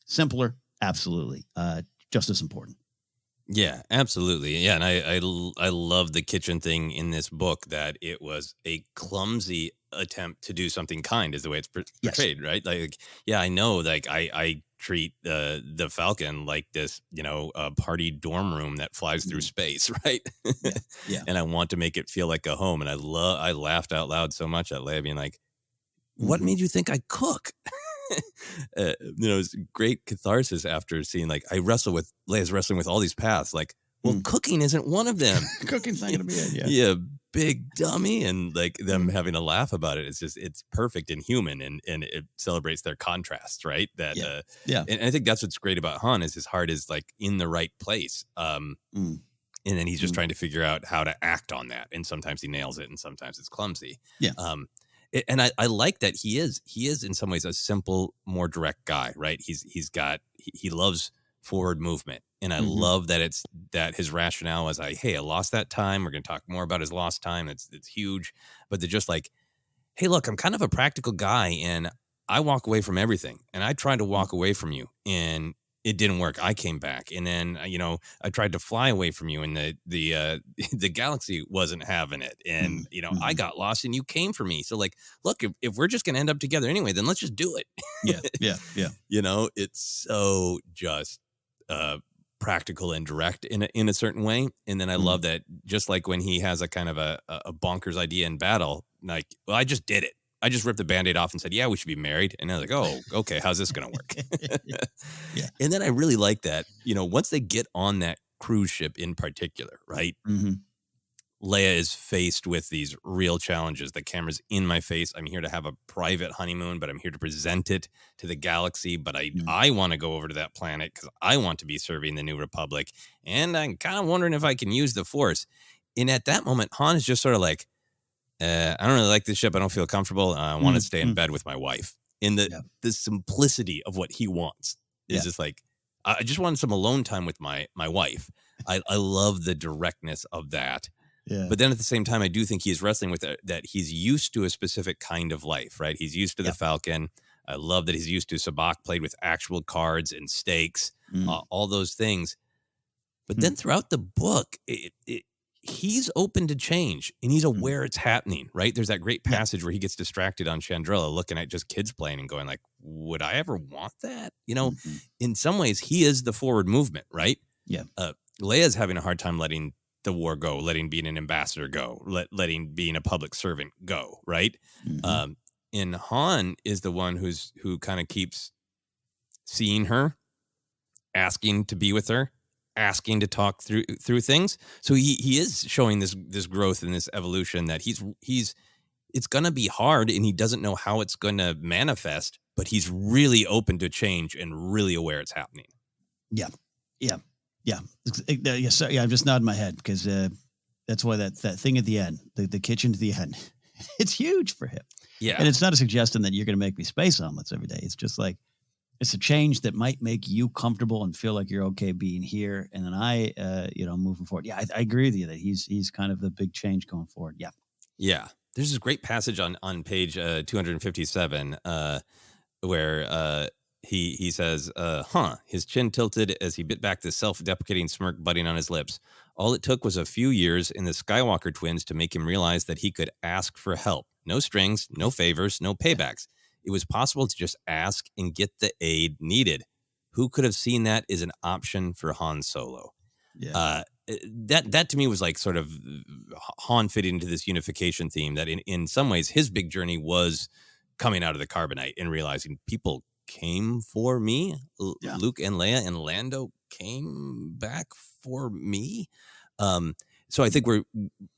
simpler. Absolutely. Just as important. Yeah, absolutely. Yeah. And I love the kitchen thing in this book, that it was a clumsy attempt to do something kind, is the way it's portrayed, yes. Right? Like, yeah, I know, like I treat the Falcon like this, party dorm room that flies through space, right? Yeah. And I want to make it feel like a home. And I laughed out loud so much at Leia being like, what made you think I cook? It's great catharsis after seeing, like, Leia's wrestling with all these paths. Like, well, cooking isn't one of them. Cooking's not going to be it. Yeah. Yeah. Big dummy. And like them having a laugh about it. It's perfect and human, and it celebrates their contrasts, right? That, and I think that's what's great about Han, is his heart is like in the right place. And then he's just trying to figure out how to act on that. And sometimes he nails it, and sometimes it's clumsy. Yeah. And I like that he is in some ways a simple, more direct guy, right? He loves forward movement. And I love that his rationale was I lost that time. We're going to talk more about his lost time. It's huge. But they're just like, hey, look, I'm kind of a practical guy, and I walk away from everything, and I try to walk away from you. And it didn't work. I came back, and then I tried to fly away from you, and the the galaxy wasn't having it, and I got lost, and you came for me. So like, look, if we're just gonna end up together anyway, then let's just do it. Yeah. It's so just practical and direct in a certain way. And then I love that, just like when he has a kind of a bonkers idea in battle, like, well, I just did it. I just ripped the Band-Aid off and said, yeah, we should be married. And I was like, oh, okay, how's this going to work? Yeah. And then I really like that, once they get on that cruise ship in particular, right? Mm-hmm. Leia is faced with these real challenges. The camera's in my face. I'm here to have a private honeymoon, but I'm here to present it to the galaxy. But I want to go over to that planet because I want to be serving the New Republic. And I'm kind of wondering if I can use the Force. And at that moment, Han is just sort of like, I don't really like this ship. I don't feel comfortable. I want to stay in bed with my wife. And the simplicity of what he wants is just like, I just want some alone time with my wife. I love the directness of that. Yeah. But then at the same time, I do think he's wrestling with that he's used to a specific kind of life, right? He's used to the Falcon. I love that he's used to Sabacc played with actual cards and stakes, all those things. But then throughout the book, he's open to change, and he's aware it's happening, right? There's that great passage where he gets distracted on Chandrila looking at just kids playing and going like, would I ever want that? In some ways, he is the forward movement, right? Yeah. Leia's having a hard time letting the war go, letting being an ambassador go, letting being a public servant go, right? And Han is the one who kind of keeps seeing her, asking to be with her, asking to talk through things. So he is showing this growth and this evolution that he's it's going to be hard, and he doesn't know how it's going to manifest, but he's really open to change and really aware it's happening. Yeah. I'm just nodding my head because that's why that thing at the end, the kitchen to the end, it's huge for him. Yeah. And it's not a suggestion that you're going to make me space omelets every day. It's just like, it's a change that might make you comfortable and feel like you're okay being here. And then moving forward. Yeah, I agree with you that he's kind of the big change going forward. Yeah. Yeah. There's this great passage on page 257 where he says, his chin tilted as he bit back the self-deprecating smirk budding on his lips. All it took was a few years in the Skywalker twins to make him realize that he could ask for help. No strings, no favors, no paybacks. It was possible to just ask and get the aid needed. Who could have seen that as an option for Han Solo? Yeah. That to me was like sort of Han fitting into this unification theme that in some ways his big journey was coming out of the carbonite and realizing people came for me. Luke and Leia and Lando came back for me. So I think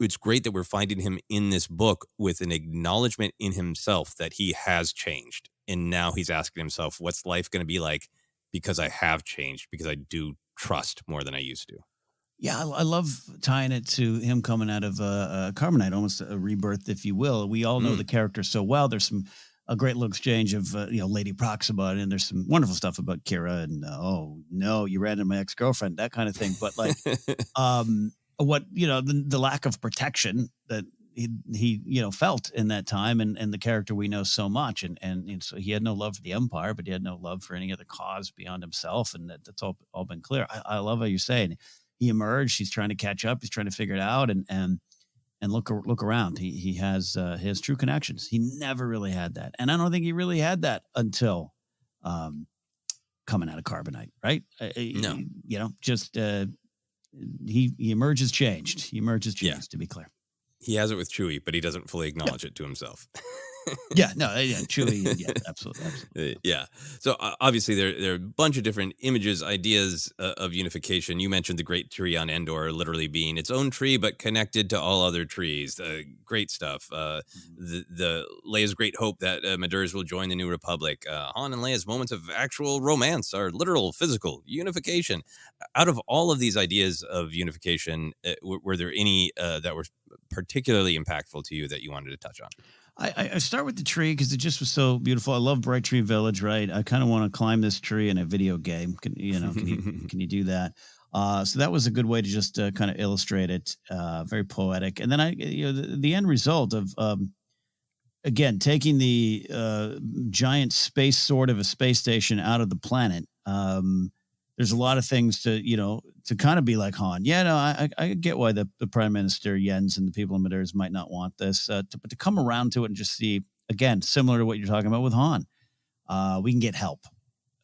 it's great that we're finding him in this book with an acknowledgement in himself that he has changed. And now he's asking himself, what's life going to be like because I have changed, because I do trust more than I used to. Yeah, I love tying it to him coming out of carbonite, almost a rebirth, if you will. We all know the character so well. There's a great little exchange of Lady Proxima, and there's some wonderful stuff about Kira and oh no, you ran into my ex-girlfriend, that kind of thing. But like, what the lack of protection that he felt in that time, and the character we know so much, and so he had no love for the Empire, but he had no love for any other cause beyond himself, and that's all been clear. I love how you're saying he emerged. He's trying to catch up. He's trying to figure it out, and look around. He has his true connections. He never really had that, and I don't think he really had that until coming out of carbonite, right? No, he emerges changed. He emerges changed, to be clear. He has it with Chewie, but he doesn't fully acknowledge it to himself. Chewie, absolutely. Yeah. So obviously there are a bunch of different images, ideas of unification. You mentioned the great tree on Endor literally being its own tree, but connected to all other trees. Great stuff. The Leia's great hope that Madurs will join the New Republic. Han and Leia's moments of actual romance are literal, physical unification. Out of all of these ideas of unification, were there any that were particularly impactful to you that you wanted to touch on? I start with the tree because it just was so beautiful. I love Bright Tree Village, right? I kind of want to climb this tree in a video game. Can you do that? So that was a good way to just kind of illustrate it. Very poetic. And then the end result of again taking the giant space sword of a space station out of the planet. there's a lot of things to kind of be like Han. Yeah, no, I get why the Prime Minister Jens and the people in Madurs might not want this, but to come around to it and just see, again, similar to what you're talking about with Han, we can get help.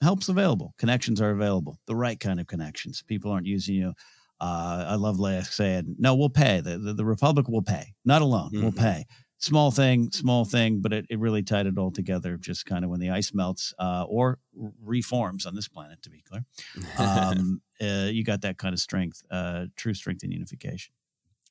Help's available. Connections are available. The right kind of connections. People aren't using you. I love Leia saying, no, we'll pay. The Republic will pay. Not alone. We'll pay. Small thing, but it really tied it all together just kind of when the ice melts or reforms on this planet, to be clear. You got that kind of strength, true strength and unification.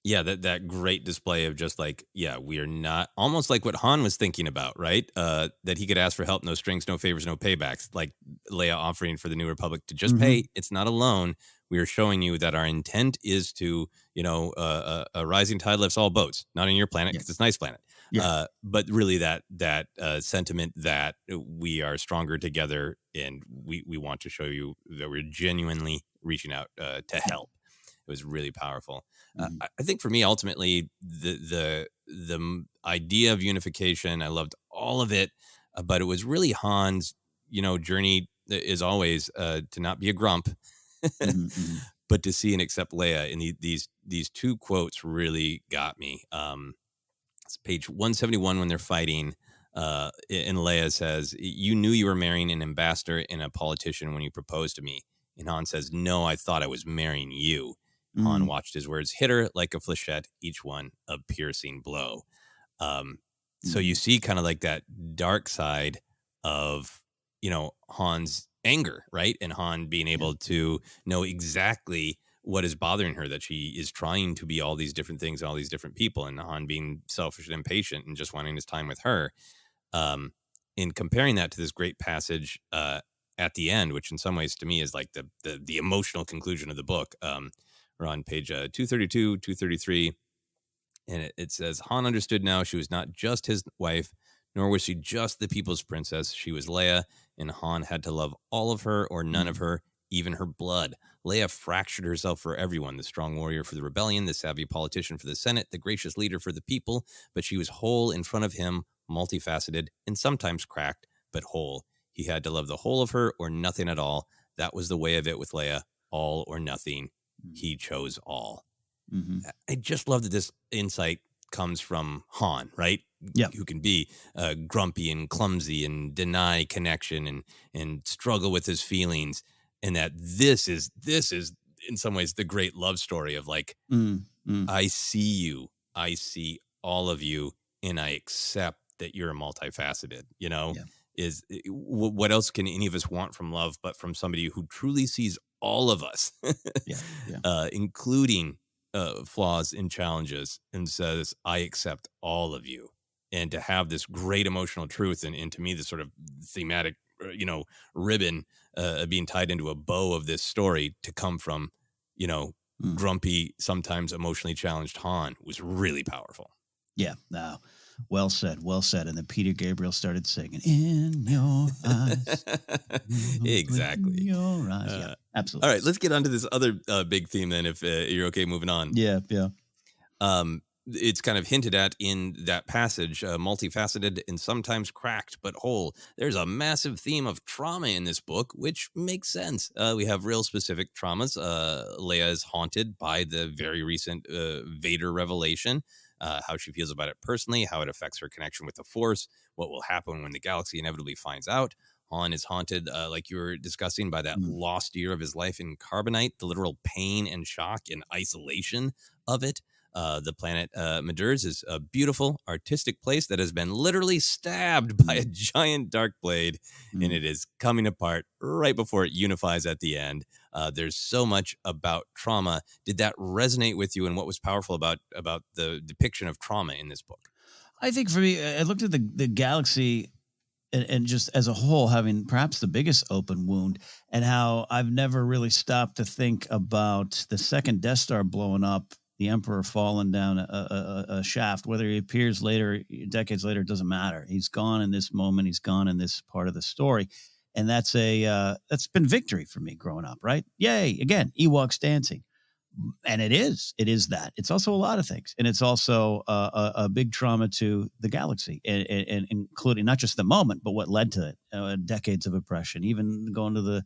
Yeah, that great display of just like, we are not, almost like what Han was thinking about, right? That he could ask for help, no strings, no favors, no paybacks, like Leia offering for the New Republic to just pay. It's not a loan. We are showing you that our intent is to, a rising tide lifts all boats, not on your planet because it's a nice planet. Yeah. But really that sentiment that we are stronger together and we want to show you that we're genuinely reaching out to help. It was really powerful. I think for me, ultimately, the idea of unification, I loved all of it, but it was really Han's, journey is always to not be a grump, but to see and accept Leia. And these two quotes really got me. It's page 171 when they're fighting. And Leia says, "You knew you were marrying an ambassador and a politician when you proposed to me." And Han says, "No, I thought I was marrying you." Han watched his words hit her like a flechette, each one a piercing blow. So you see kind of like that dark side of, Han's anger, right? And Han being able to know exactly what is bothering her, that she is trying to be all these different things, all these different people, and Han being selfish and impatient and just wanting his time with her. In comparing that to this great passage at the end, which in some ways to me is like the emotional conclusion of the book. We're on page 232, 233, and it says, Han understood now she was not just his wife, nor was she just the people's princess. She was Leia, and Han had to love all of her or none of her, even her blood. Leia fractured herself for everyone, the strong warrior for the rebellion, the savvy politician for the Senate, the gracious leader for the people, but she was whole in front of him, multifaceted, and sometimes cracked, but whole. He had to love the whole of her or nothing at all. That was the way of it with Leia, all or nothing. He chose all. I just love that this insight comes from Han, right? Yeah, who can be grumpy and clumsy and deny connection and struggle with his feelings, and that this is in some ways the great love story of like, I see you, I see all of you, and I accept that you're multifaceted. Is what else can any of us want from love but from somebody who truly sees all of us, including flaws and challenges, and says, I accept all of you. And to have this great emotional truth and to me, this sort of thematic, ribbon being tied into a bow of this story to come from, grumpy, sometimes emotionally challenged Han was really powerful. Yeah, no. Well said, well said. And then Peter Gabriel started singing, "In your eyes." Exactly. In your eyes. Yeah, absolutely. All right, let's get on to this other big theme then, if you're okay moving on. Yeah. It's kind of hinted at in that passage, multifaceted and sometimes cracked but whole. There's a massive theme of trauma in this book, which makes sense. We have real specific traumas. Leia is haunted by the very recent Vader revelation. How she feels about it personally, how it affects her connection with the Force, what will happen when the galaxy inevitably finds out. Han is haunted, like you were discussing, by that lost year of his life in carbonite, the literal pain and shock and isolation of it. The planet Madurs is a beautiful, artistic place that has been literally stabbed by a giant dark blade, and it is coming apart right before it unifies at the end. There's so much about trauma. Did that resonate with you, and what was powerful about the depiction of trauma in this book? I think for me, I looked at the galaxy and just as a whole having perhaps the biggest open wound, and how I've never really stopped to think about the second Death Star blowing up, the Emperor falling down a shaft. Whether he appears later, decades later, it doesn't matter. He's gone in this moment. He's gone in this part of the story. And that's been victory for me growing up, right? Yay. Again, Ewoks dancing. And it is that. It's also a lot of things. And it's also a big trauma to the galaxy, and including not just the moment, but what led to it. Decades of oppression, even going to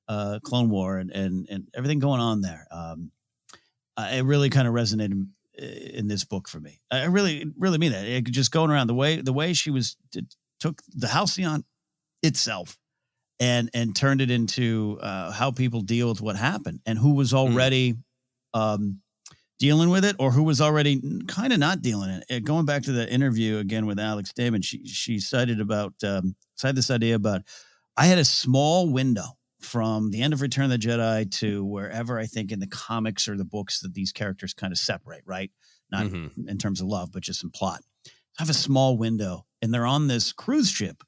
Clone War and everything going on there. It really kind of resonated in this book for me. I really mean that. It just going around the way she took the Halcyon itself and turned it into how people deal with what happened and who was already dealing with it or who was already kind of not dealing it. Going back to the interview again with Alex Damon, she cited this idea about I had a small window from the end of Return of the Jedi to wherever I think in the comics or the books that these characters kind of separate, right? Not in terms of love, but just in plot. I have a small window and they're on this cruise ship.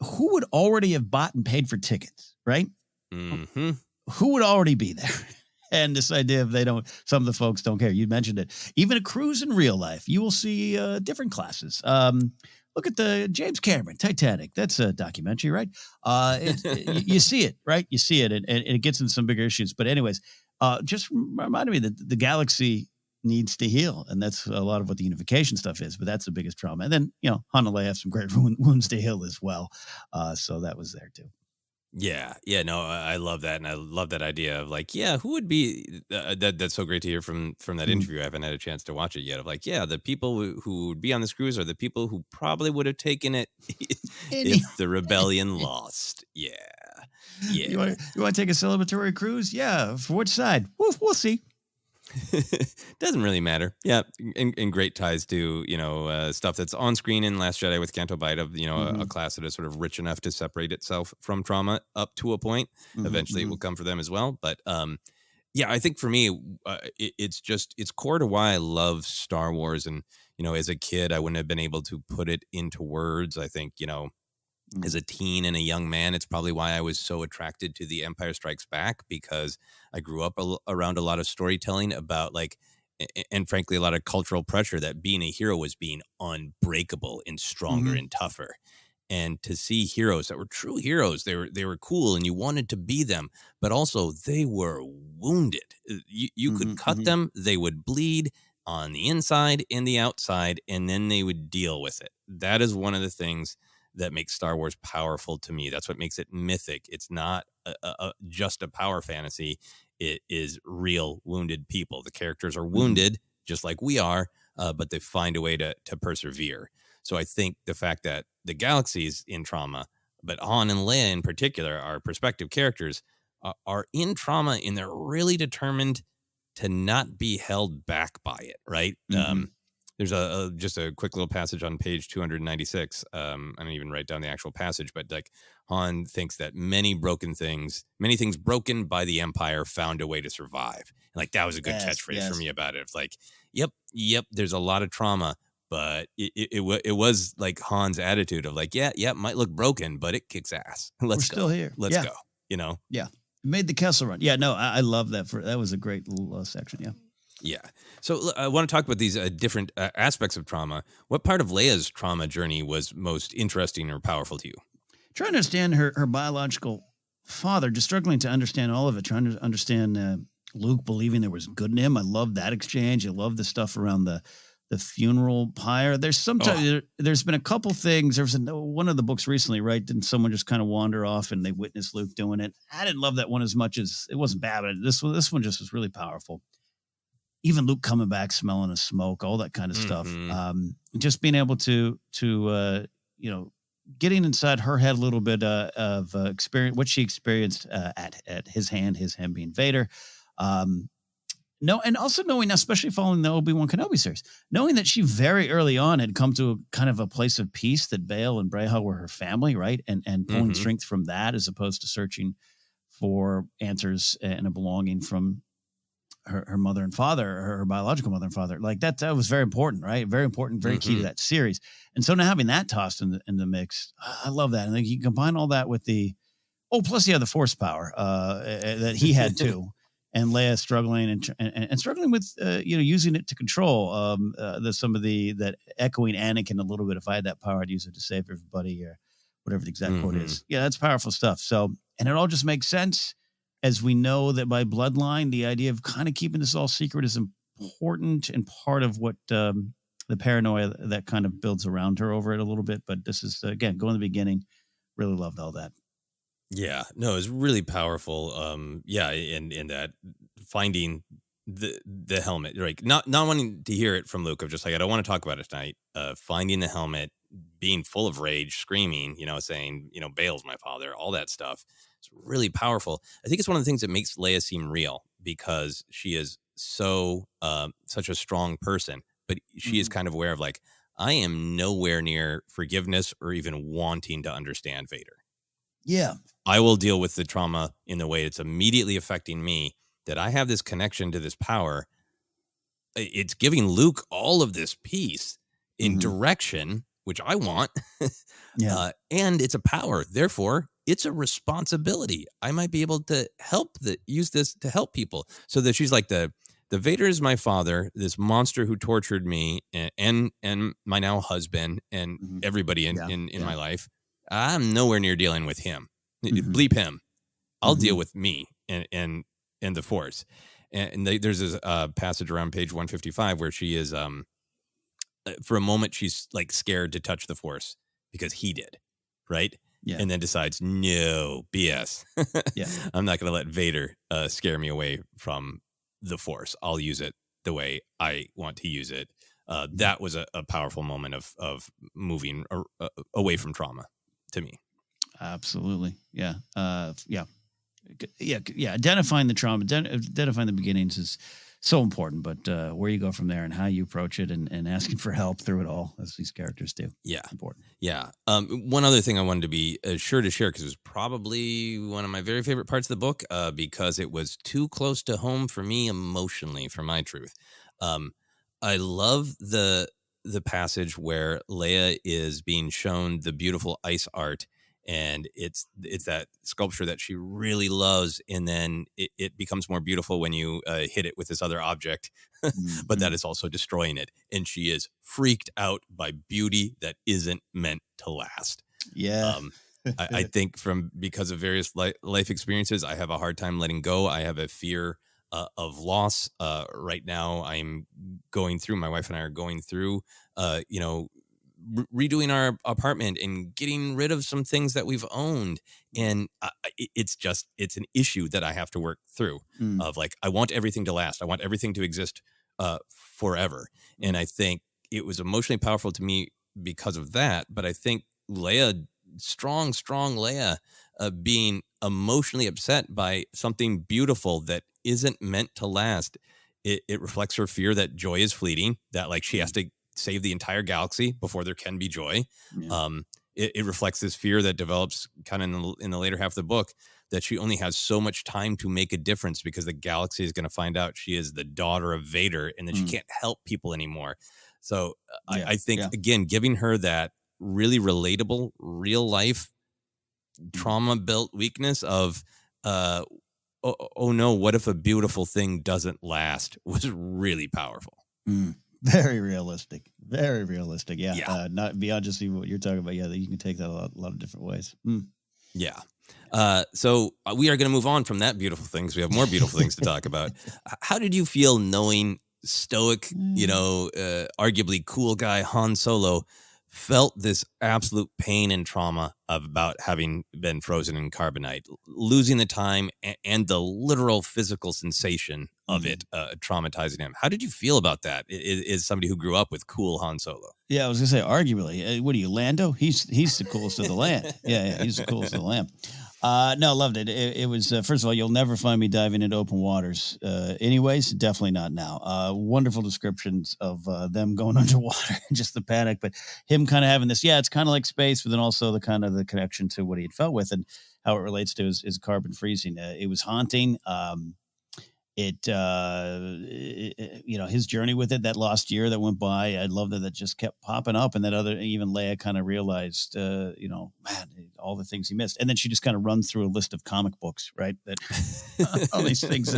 Who would already have bought and paid for tickets, right? Mm-hmm. Who would already be there? And this idea of some of the folks don't care. You mentioned it. Even a cruise in real life, you will see different classes. Look at the James Cameron Titanic. That's a documentary, right? You see it, right? You see it, and it gets into some bigger issues. But anyways, just reminded me that the galaxy needs to heal, and that's a lot of what the unification stuff is. But that's the biggest trauma. And then Han and Leia have some great wounds to heal as well. So that was there too. Yeah. No, I love that. And I love that idea of like, who would be that's so great to hear from that interview. I haven't had a chance to watch it yet of like, the people who would be on this cruise are the people who probably would have taken it if the rebellion lost. Yeah. You want to take a celebratory cruise? Yeah. For which side? We'll see. Doesn't really matter. Yeah, and great ties to stuff that's on screen in Last Jedi with Canto Bight of a class that is sort of rich enough to separate itself from trauma up to a point. Eventually, it will come for them as well. But I think for me, it's core to why I love Star Wars. And as a kid, I wouldn't have been able to put it into words. I think as a teen and a young man, it's probably why I was so attracted to The Empire Strikes Back, because I grew up around a lot of storytelling about and frankly, a lot of cultural pressure that being a hero was being unbreakable and stronger and tougher. And to see heroes that were true heroes, they were cool and you wanted to be them, but also they were wounded. You could cut them, they would bleed on the inside and the outside, and then they would deal with it. That is one of the things that makes Star Wars powerful to me. That's what makes it mythic. It's not just a power fantasy. It is real wounded people. The characters are wounded just like we are, but they find a way to persevere. So I think the fact that the galaxy's in trauma, but Han and Leia in particular, our perspective characters, are in trauma, and they're really determined to not be held back by it, right? There's just a quick little passage on page 296. I don't even write down the actual passage, but like Han thinks that many things broken by the Empire found a way to survive. And like that was a good catchphrase for me about it. It's like, yep. There's a lot of trauma, but it was like Han's attitude of like, might look broken, but it kicks ass. We're still here. Let's go. Yeah. Made the Kessel Run. Yeah. No, I love that. That was a great little section. Yeah. Yeah. So I want to talk about these different aspects of trauma. What part of Leia's trauma journey was most interesting or powerful to you? Trying to understand her biological father, just struggling to understand all of it, trying to understand Luke believing there was good in him. I love that exchange. I love the stuff around the funeral pyre. There's been a couple things. There was one of the books recently, right? Didn't someone just kind of wander off and they witnessed Luke doing it? I didn't love that one as much as it wasn't bad, but this one just was really powerful. Even Luke coming back, smelling of smoke, all that kind of stuff. Just being able to getting inside her head a little bit of experience, what she experienced at him being Vader. And also knowing, especially following the Obi-Wan Kenobi series, knowing that she very early on had come to a kind of a place of peace, that Bail and Breha were her family, right? And pulling strength from that as opposed to searching for answers and a belonging from her mother and father, her biological mother and father. Like that was very important, right? Very important, very key to that series. And so now having that tossed in the mix, I love that. And then you combine all that with plus the Force power that he had too. And Leia struggling and struggling with using it to control that echoing Anakin a little bit. If I had that power, I'd use it to save everybody, or whatever the exact quote is. Yeah, that's powerful stuff. So, and it all just makes sense, as we know that by bloodline, the idea of kind of keeping this all secret is important and part of what the paranoia that kind of builds around her over it a little bit. But this is, again, going to the beginning. Really loved all that. Yeah, no, it's really powerful. Yeah, and that finding the helmet, like not wanting to hear it from Luke of just like I don't want to talk about it tonight. Finding the helmet, being full of rage, screaming, saying, Bail's my father, all that stuff. It's really powerful. I think it's one of the things that makes Leia seem real because she is so such a strong person, but she is kind of aware of like I am nowhere near forgiveness or even wanting to understand Vader. Yeah. I will deal with the trauma in the way it's immediately affecting me, that I have this connection to this power. It's giving Luke all of this peace in direction, which I want. And it's a power. Therefore, it's a responsibility. I might be able to use this to help people. So that she's like the Vader is my father, this monster who tortured me and my now husband and everybody in my life. I'm nowhere near dealing with him. Bleep him. I'll deal with me and the Force. And there's this passage around page 155 where she is, for a moment, she's like scared to touch the Force because he did, right? Yeah. And then decides, no, BS. I'm not going to let Vader scare me away from the Force. I'll use it the way I want to use it. That was a powerful moment of moving away from trauma to me. Absolutely. Yeah. Identifying the trauma, identifying the beginnings is so important, but where you go from there and how you approach it and asking for help through it all, as these characters do. Yeah. Important. Yeah. One other thing I wanted to be sure to share, because it was probably one of my very favorite parts of the book, because it was too close to home for me emotionally, for my truth. I love the passage where Leia is being shown the beautiful ice art, and it's that sculpture that she really loves, and then it becomes more beautiful when you hit it with this other object, but that is also destroying it, and she is freaked out by beauty that isn't meant to last. Yeah. I think because of various life experiences, I have a hard time letting go. I have a fear of loss. Right now, my wife and I are going through, redoing our apartment and getting rid of some things that we've owned. And it's an issue that I have to work through of like, I want everything to last. I want everything to exist forever. And I think it was emotionally powerful to me because of that. But I think Leia, strong Leia, being emotionally upset by something beautiful that isn't meant to last. It reflects her fear that joy is fleeting, that like she has to save the entire galaxy before there can be joy. Yeah. It reflects this fear that develops kind of in the later half of the book, that she only has so much time to make a difference because the galaxy is going to find out she is the daughter of Vader, and then she can't help people anymore. So I think, again, giving her that really relatable, real life trauma built weakness of, oh no, what if a beautiful thing doesn't last, was really powerful. Very realistic. Very realistic. Yeah. Not beyond just what you're talking about. Yeah, that you can take that a lot of different ways. Yeah. So we are going to move on from that beautiful thing because we have more beautiful things to talk about. How did you feel knowing stoic, arguably cool guy Han Solo felt this absolute pain and trauma about having been frozen in carbonite, losing the time and the literal physical sensation of it traumatizing him? How did you feel about that? Is somebody who grew up with cool Han Solo? Yeah, I was gonna say, arguably, what are you, Lando? He's the coolest of the land. Yeah, he's the coolest of the land. No, loved it. It was, first of all, you'll never find me diving into open waters. Anyways, definitely not now. Wonderful descriptions of them going underwater, just the panic, but him kind of having this, it's kind of like space, but then also the kind of the connection to what he had felt with and how it relates to his carbon freezing. It was haunting. His journey with it, that lost year that went by, I love that just kept popping up, and that even Leia kind of realized, man, all the things he missed. And then she just kind of runs through a list of comic books, right? That all these things.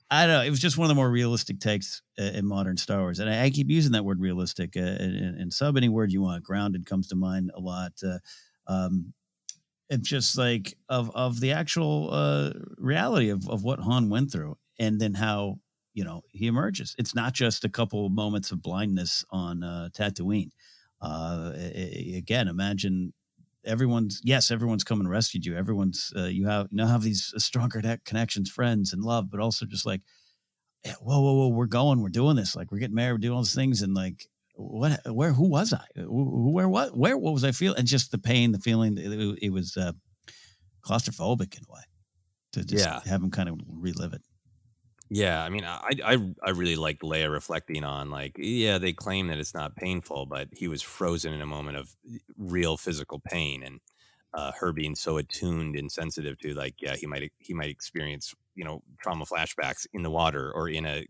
I don't know. It was just one of the more realistic takes in modern Star Wars. And I keep using that word realistic and sub any word you want. Grounded comes to mind a lot. It's just like of the actual reality of what Han went through. And then how, he emerges. It's not just a couple of moments of blindness on Tatooine. Again, imagine everyone's come and rescued you. Everyone's you have these stronger connections, friends, and love, but also just like, whoa, we're doing this. Like, we're getting married, we're doing all these things, and like, who was I? What was I feeling? And just the pain, the feeling. It was claustrophobic in a way to just have him kind of relive it. Yeah, I mean, I really liked Leia reflecting on, like, yeah, they claim that it's not painful, but he was frozen in a moment of real physical pain, and her being so attuned and sensitive to, like, yeah, he might experience, trauma flashbacks in the water or in a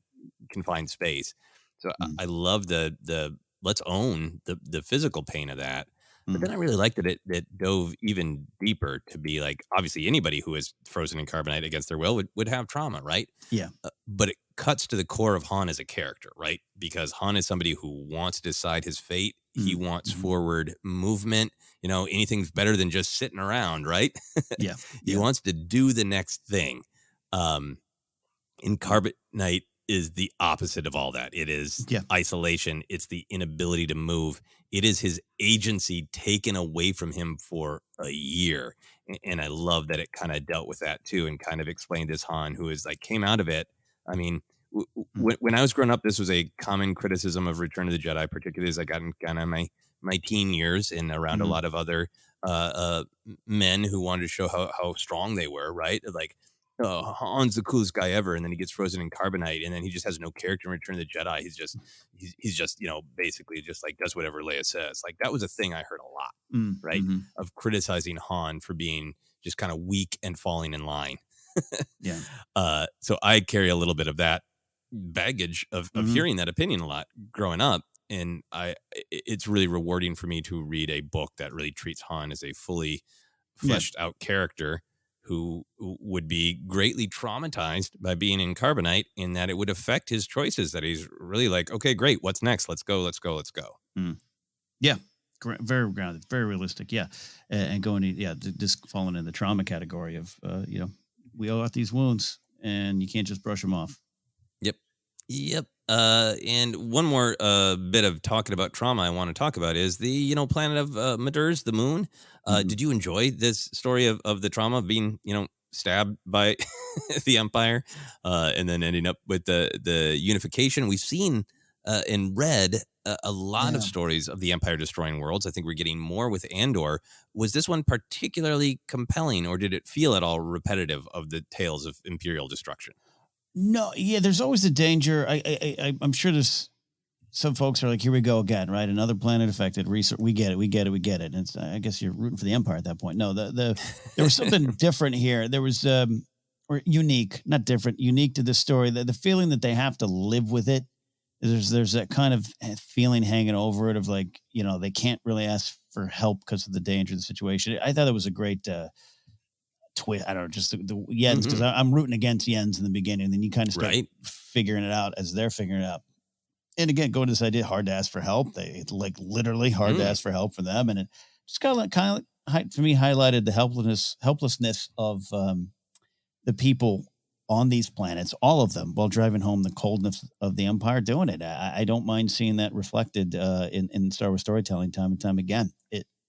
confined space. So I love the let's own the physical pain of that. But then I really liked that it dove even deeper to be like, obviously anybody who is frozen in carbonite against their will would have trauma, right? Yeah. But it cuts to the core of Han as a character, right? Because Han is somebody who wants to decide his fate. He wants forward movement. Anything's better than just sitting around, right? Yeah. He wants to do the next thing. In carbonite is the opposite of all that. It is isolation. It's the inability to move. It is his agency taken away from him for a year. And I love that it kind of dealt with that too, and kind of explained this Han who is like, came out of it. I mean, when I was growing up, this was a common criticism of Return of the Jedi, particularly as I got in kind of my teen years and around a lot of other men who wanted to show how strong they were, right? Like, Han's the coolest guy ever, and then he gets frozen in carbonite, and then he just has no character in Return of the Jedi. He's just basically just like does whatever Leia says. Like, that was a thing I heard a lot, right? Of criticizing Han for being just kind of weak and falling in line. So I carry a little bit of that baggage of hearing that opinion a lot growing up, and it's really rewarding for me to read a book that really treats Han as a fully fleshed out character who would be greatly traumatized by being in carbonite, in that it would affect his choices, that he's really like, okay, great, what's next? Let's go. Yeah. Very grounded, very realistic. Yeah. And going, just falling in the trauma category of, we all got these wounds and you can't just brush them off. Yep. And one more bit of talking about trauma I want to talk about is the, planet of Madurs, the moon. Did you enjoy this story of the trauma of being, stabbed by the Empire and then ending up with the unification? We've seen and read a lot of stories of the Empire destroying worlds. I think we're getting more with Andor. Was this one particularly compelling, or did it feel at all repetitive of the tales of Imperial destruction? No, there's always a danger. I'm sure there's some folks are like, here we go again, right? Another planet affected. Research, we get it. And it's, I guess you're rooting for the Empire at that point. No, there was something different here. There was or unique, not different, unique to this story. The feeling that they have to live with it. There's that kind of feeling hanging over it of like, they can't really ask for help because of the danger of the situation. I thought it was a great twist. I don't know, just the Yens, because I'm rooting against Yens in the beginning, and then you kind of start figuring it out as they're figuring it out. And again, going to this idea, hard to ask for help. It's like literally hard to ask for help for them, and it just kind of for me highlighted the helplessness of the people on these planets, all of them, while driving home the coldness of the Empire doing it. I don't mind seeing that reflected in Star Wars storytelling time and time again.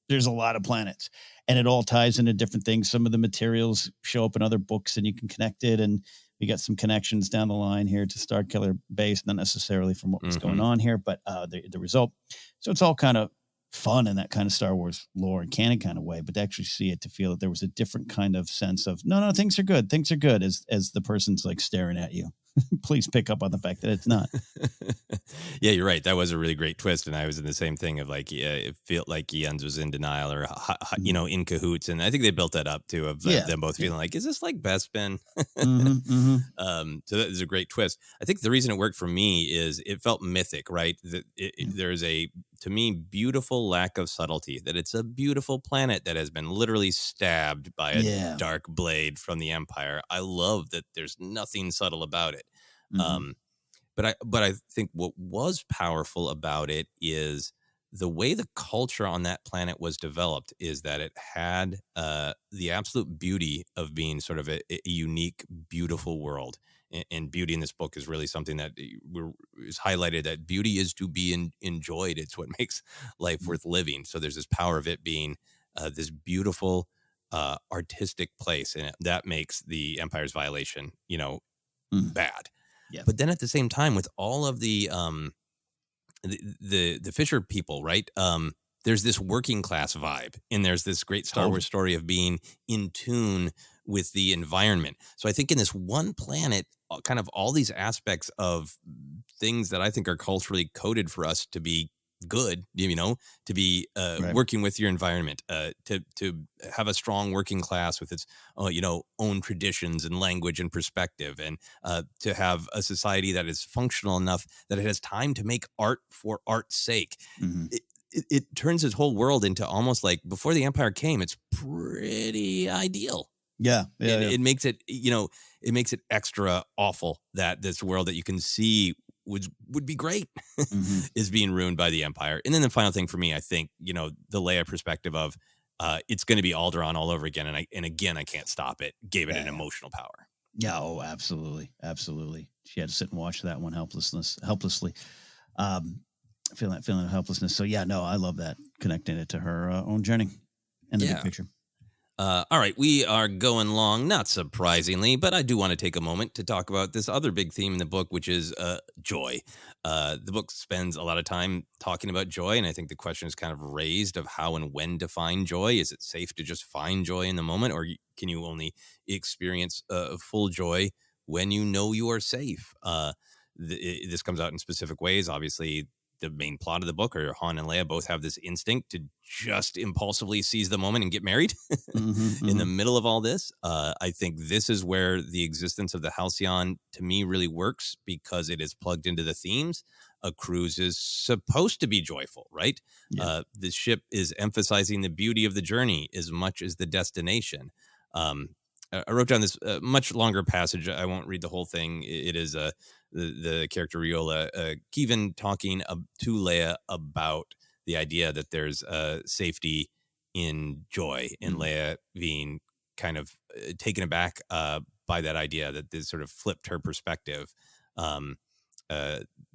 There's a lot of planets, and it all ties into different things. Some of the materials show up in other books, and you can connect it. And we got some connections down the line here to Starkiller Base, not necessarily from what was going on here, but the result. So it's all kind of fun in that kind of Star Wars lore and canon kind of way, but to actually see it, to feel that there was a different kind of sense of, no, things are good, as the person's like staring at you. Please pick up on the fact that it's not. Yeah, you're right. That was a really great twist. And I was in the same thing of like, it felt like Jens was in denial or, in cahoots. And I think they built that up too, of them both feeling like, is this like Bespin? So that is a great twist. I think the reason it worked for me is it felt mythic, right? There's a, to me, beautiful lack of subtlety, that it's a beautiful planet that has been literally stabbed by a dark blade from the Empire. I love that there's nothing subtle about it. But I think what was powerful about it is the way the culture on that planet was developed, is that it had the absolute beauty of being sort of a unique, beautiful world. And beauty in this book is really something that is highlighted, that beauty is to be enjoyed. It's what makes life worth living. So there's this power of it being this beautiful artistic place, and that makes the Empire's violation, bad. Yeah. But then at the same time, with all of the Fisher people, right? There's this working class vibe, and there's this great Star Wars story of being in tune with the environment. So I think in this one planet, kind of all these aspects of things that I think are culturally coded for us to be good, to be working with your environment, to have a strong working class with its own traditions and language and perspective, and to have a society that is functional enough that it has time to make art for art's sake. Mm-hmm. It turns his whole world into almost like before the Empire came. It's pretty ideal. Yeah. It makes it, it makes it extra awful that this world that you can see would be great is being ruined by the Empire. And then the final thing for me, I think, the Leia perspective of it's going to be Alderaan all over again. And again, I can't stop it. Gave it an emotional power. Yeah. Oh, absolutely. Absolutely. She had to sit and watch that one helplessly. Feeling helplessness. So yeah, no, I love that, connecting it to her own journey and the big picture. All right, we are going long, not surprisingly, but I do want to take a moment to talk about this other big theme in the book, which is joy. The book spends a lot of time talking about joy, and I think the question is kind of raised of how and when to find joy. Is it safe to just find joy in the moment, or can you only experience full joy when you know you are safe? This comes out in specific ways. Obviously, the main plot of the book, or Han and Leia both have this instinct to just impulsively seize the moment and get married in the middle of all this. I think this is where the existence of the Halcyon to me really works, because it is plugged into the themes. A cruise is supposed to be joyful, right? Yeah. The ship is emphasizing the beauty of the journey as much as the destination. I wrote down this much longer passage. I won't read the whole thing. It is the character Riola Kevin talking to Leia about the idea that there's safety in joy, and Leia being kind of taken aback by that idea, that this sort of flipped her perspective.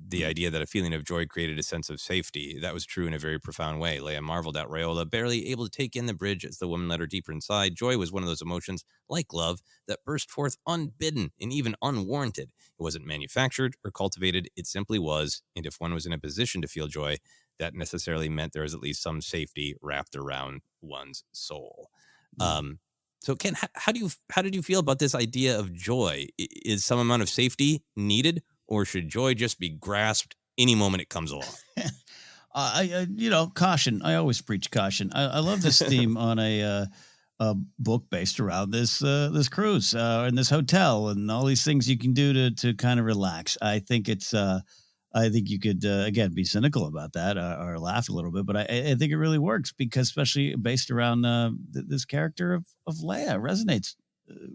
The idea that a feeling of joy created a sense of safety, that was true in a very profound way. Leia marveled at Riola, barely able to take in the bridge as the woman led her deeper inside. Joy was one of those emotions, like love, that burst forth unbidden and even unwarranted. It wasn't manufactured or cultivated. It simply was. And if one was in a position to feel joy, that necessarily meant there was at least some safety wrapped around one's soul. So Ken, how did you feel about this idea of joy? Is some amount of safety needed, or should joy just be grasped any moment it comes along? Caution. I always preach caution. I love this theme on a book based around this cruise and this hotel and all these things you can do to kind of relax. I think it's. I think you could again be cynical about that or laugh a little bit, but I think it really works, because especially based around this character of Leia resonates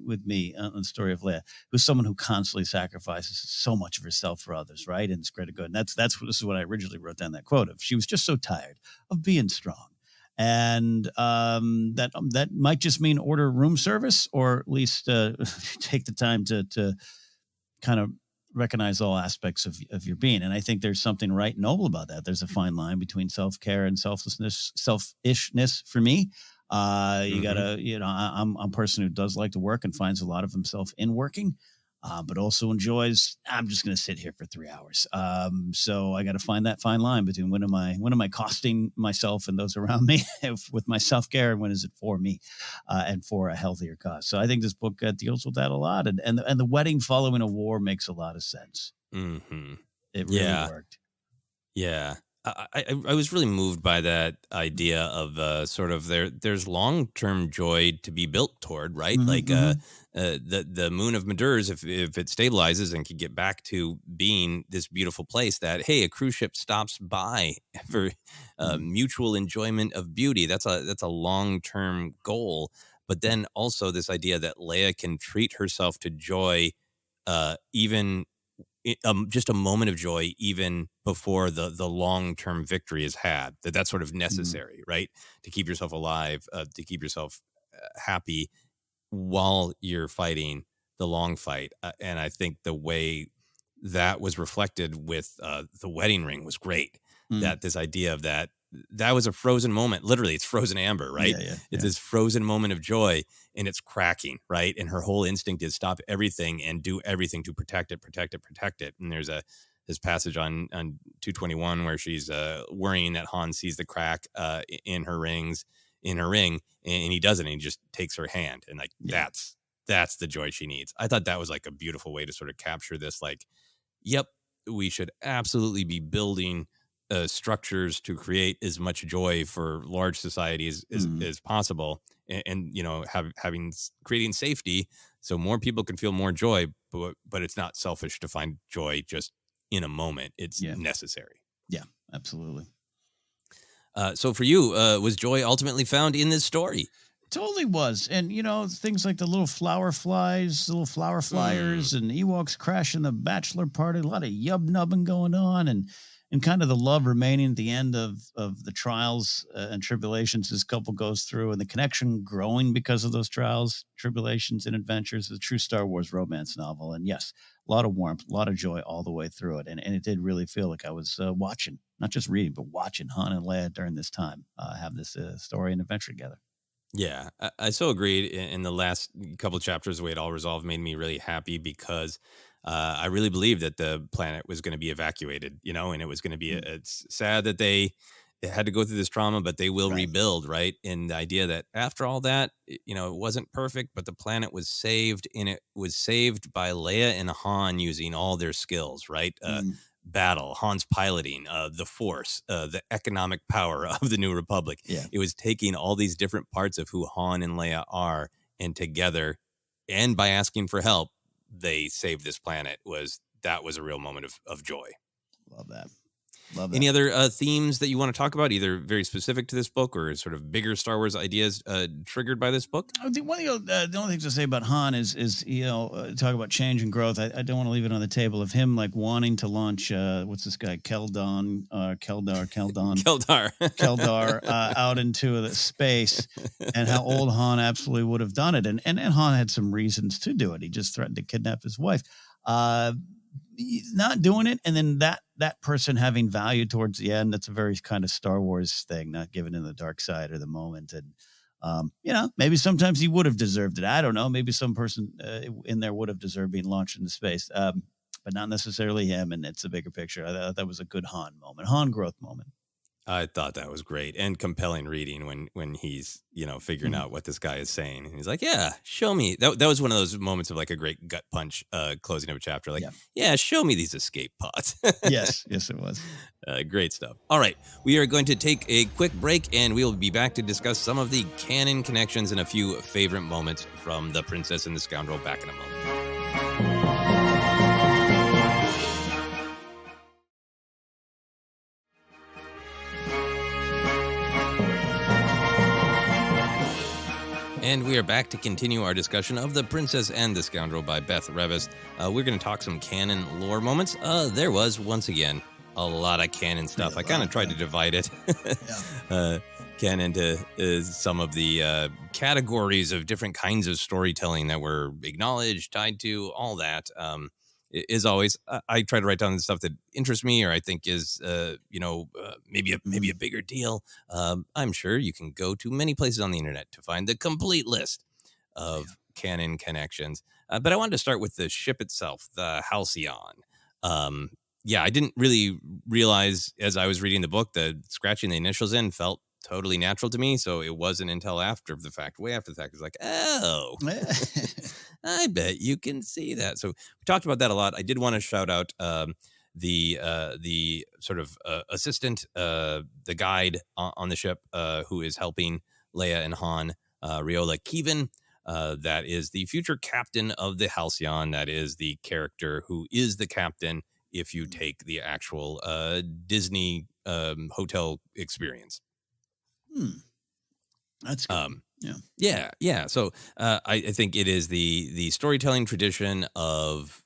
with me on the story of Leia, who's someone who constantly sacrifices so much of herself for others, right? And it's greater good. And this is what I originally wrote down that quote of. She was just so tired of being strong. And that might just mean order room service, or at least take the time to kind of recognize all aspects of your being. And I think there's something right and noble about that. There's a fine line between self-care and selfishness for me. You gotta, I'm a person who does like to work and finds a lot of himself in working, but also enjoys, I'm just going to sit here for 3 hours. So I got to find that fine line between when am I costing myself and those around me with my self-care, and when is it for me and for a healthier cause. So I think this book deals with that a lot. And the wedding following a war makes a lot of sense. Mm-hmm. It really worked. Yeah. I was really moved by that idea of sort of there's long-term joy to be built toward, right? The moon of Madurs, if it stabilizes and can get back to being this beautiful place that, hey, a cruise ship stops by for mutual enjoyment of beauty. That's a long-term goal. But then also this idea that Leia can treat herself to joy, even just a moment of joy, even before the long-term victory is had, that's sort of necessary, right? To keep yourself alive, to keep yourself happy while you're fighting the long fight. And I think the way that was reflected with the wedding ring was great. That this idea of that that was a frozen moment. Literally, it's frozen amber, right? It's this frozen moment of joy, and it's cracking, right? And her whole instinct is stop everything and do everything to protect it. And there's this passage on 221 where she's worrying that Han sees the crack in her ring, and he doesn't, and he just takes her hand, and that's the joy she needs. I thought that was like a beautiful way to sort of capture this, like, yep, we should absolutely be building structures to create as much joy for large societies as possible, and creating safety so more people can feel more joy, but it's not selfish to find joy just in a moment. It's necessary. Yeah, absolutely. So for you, was joy ultimately found in this story? Totally was. And, things like the little flower flies, the little flower flyers, and Ewoks crashing the bachelor party, a lot of yub-nubbing going on, and kind of the love remaining at the end of the trials and tribulations this couple goes through, and the connection growing because of those trials, tribulations, and adventures. A true Star Wars romance novel. And yes, a lot of warmth, a lot of joy all the way through it. And it did really feel like I was watching, not just reading, but watching Han and Leia during this time have this story and adventure together. Yeah, I so agreed. In the last couple of chapters, the way it all resolved made me really happy, because I really believed that the planet was going to be evacuated, and it was going to be, it's sad that they had to go through this trauma, but they will rebuild, right? And the idea that after all that, it wasn't perfect, but the planet was saved, and it was saved by Leia and Han using all their skills, right? Battle, Han's piloting, the Force, the economic power of the New Republic. Yeah. It was taking all these different parts of who Han and Leia are, and together, and by asking for help, they saved this planet. That was a real moment of joy. Love that. Any other themes that you want to talk about, either very specific to this book or sort of bigger Star Wars ideas triggered by this book? I think the only thing to say about Han is talk about change and growth. I don't want to leave it on the table of him like wanting to launch what's this guy Keldar out into the space, and how old Han absolutely would have done it, and Han had some reasons to do it. He just threatened to kidnap his wife. Not doing it, and then that person having value towards the end. That's a very kind of Star Wars thing, not given in the dark side or the moment. And maybe sometimes he would have deserved it. I don't know. Maybe some person in there would have deserved being launched into space, but not necessarily him. And it's a bigger picture. I thought that was a good Han moment, Han growth moment. I thought that was great and compelling reading when he's, figuring out what this guy is saying. And he's like, yeah, show me. That was one of those moments of like a great gut punch closing of a chapter. Like, yeah, show me these escape pods. Yes, it was. Great stuff. All right. We are going to take a quick break, and we will be back to discuss some of the canon connections and a few favorite moments from The Princess and the Scoundrel back in a moment. And we are back to continue our discussion of The Princess and the Scoundrel by Beth Revis. We're going to talk some canon lore moments. There was, once again, a lot of canon stuff. I kind of tried to divide it canon into some of the categories of different kinds of storytelling that were acknowledged, tied to, all that. As always, I try to write down the stuff that interests me or I think is, maybe a bigger deal. I'm sure you can go to many places on the internet to find the complete list of canon connections. But I wanted to start with the ship itself, the Halcyon. I didn't really realize as I was reading the book that scratching the initials in felt totally natural to me. So it wasn't until way after the fact, it's like, oh, I bet you can see that. So we talked about that a lot. I did want to shout out the sort of assistant, the guide on the ship who is helping Leia and Han, Riola Keevan. That is the future captain of the Halcyon. That is the character who is the captain if you take the actual Disney hotel experience. That's good. Yeah. So I think it is the storytelling tradition of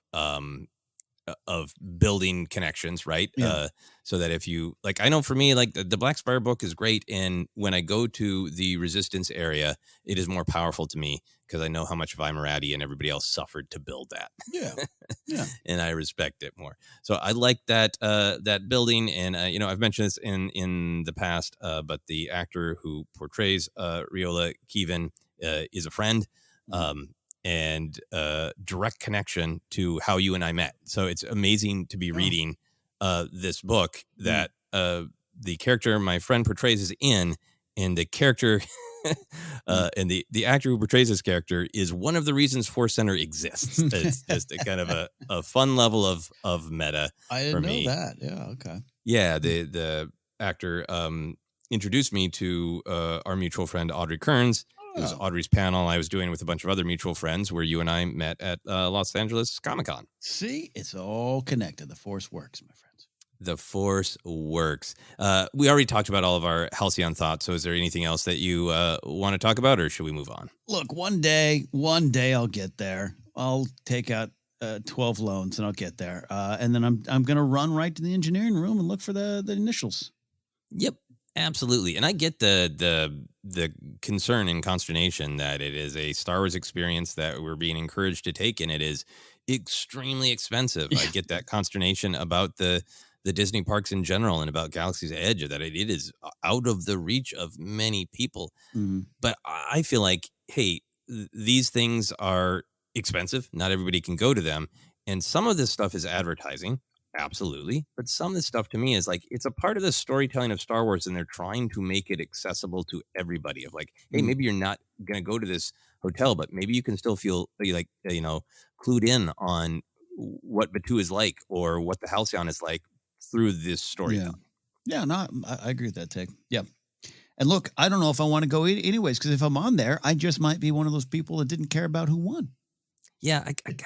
of building connections, right? Yeah. So that if you like, I know for me, like the Black Spire book is great, and when I go to the Resistance area, it is more powerful to me because I know how much Vimerati and everybody else suffered to build that. Yeah. Yeah. And I respect it more. So I like that that building, and I've mentioned this in the past, but the actor who portrays Riola Kevin is a friend. And direct connection to how you and I met. So it's amazing to be reading this book that the character my friend portrays is in, and the character and the actor who portrays this character is one of the reasons ForceCenter exists. It's just a kind of a fun level of meta. I didn't know that. Yeah. Okay. Yeah. The actor introduced me to our mutual friend, Audrey Kearns. It was Audrey's panel I was doing with a bunch of other mutual friends where you and I met at Los Angeles Comic-Con. See, it's all connected. The Force works, my friends. The Force works. We already talked about all of our Halcyon thoughts. So is there anything else that you want to talk about, or should we move on? Look, one day I'll get there. I'll take out 12 loans and I'll get there. And then I'm going to run right to the engineering room and look for the initials. Yep. Absolutely. And I get the concern and consternation that it is a Star Wars experience that we're being encouraged to take, and it is extremely expensive. I get that consternation about the Disney parks in general and about Galaxy's Edge, that it is out of the reach of many people. Mm-hmm. But I feel like, hey, these things are expensive. Not everybody can go to them. And some of this stuff is advertising. Absolutely. But some of this stuff to me is like, it's a part of the storytelling of Star Wars, and they're trying to make it accessible to everybody of like, hey, maybe you're not going to go to this hotel, but maybe you can still feel like, clued in on what Batuu is like or what the Halcyon is like through this storytelling. Yeah, no, I agree with that take. Yeah. And look, I don't know if I want to go anyways, because if I'm on there, I just might be one of those people that didn't care about who won. Yeah,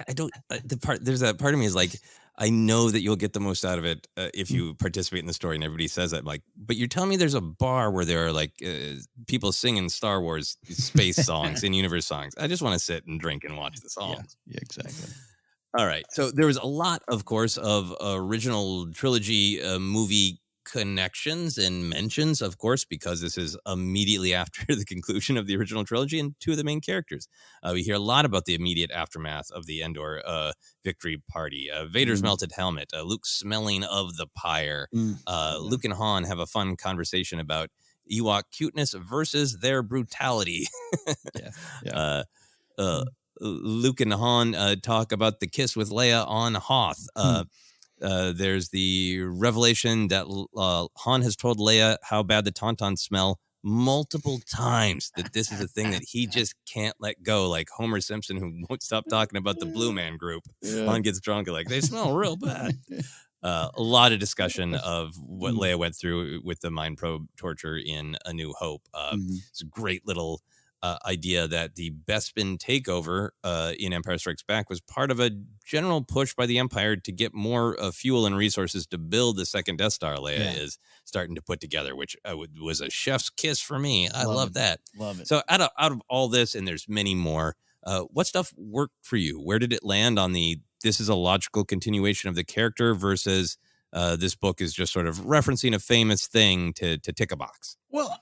I don't. There's that part of me is like, I know that you'll get the most out of it if you participate in the story, and everybody says that. Like, but you're telling me there's a bar where there are like people singing Star Wars space songs and universe songs. I just want to sit and drink and watch the songs. Yeah, exactly. All right. So there was a lot, of course, of original trilogy movie connections and mentions, of course, because this is immediately after the conclusion of the original trilogy and two of the main characters. We hear a lot about the immediate aftermath of the Endor victory party. Vader's melted helmet, Luke smelling of the pyre. Luke and Han have a fun conversation about Ewok cuteness versus their brutality. Luke and Han talk about the kiss with Leia on Hoth. There's the revelation that Han has told Leia how bad the Tauntauns smell multiple times, that this is a thing that he just can't let go, like Homer Simpson, who won't stop talking about the Blue Man Group. Han gets drunk and like, they smell real bad. A lot of discussion of what Leia went through with the mind probe torture in A New Hope. It's a great little idea that the Bespin takeover in Empire Strikes Back was part of a general push by the Empire to get more fuel and resources to build the second Death Star Leia is starting to put together, which was a chef's kiss for me. I love that. Love it. So out of all this, and there's many more, what stuff worked for you? Where did it land on this is a logical continuation of the character versus this book is just sort of referencing a famous thing to tick a box? Well,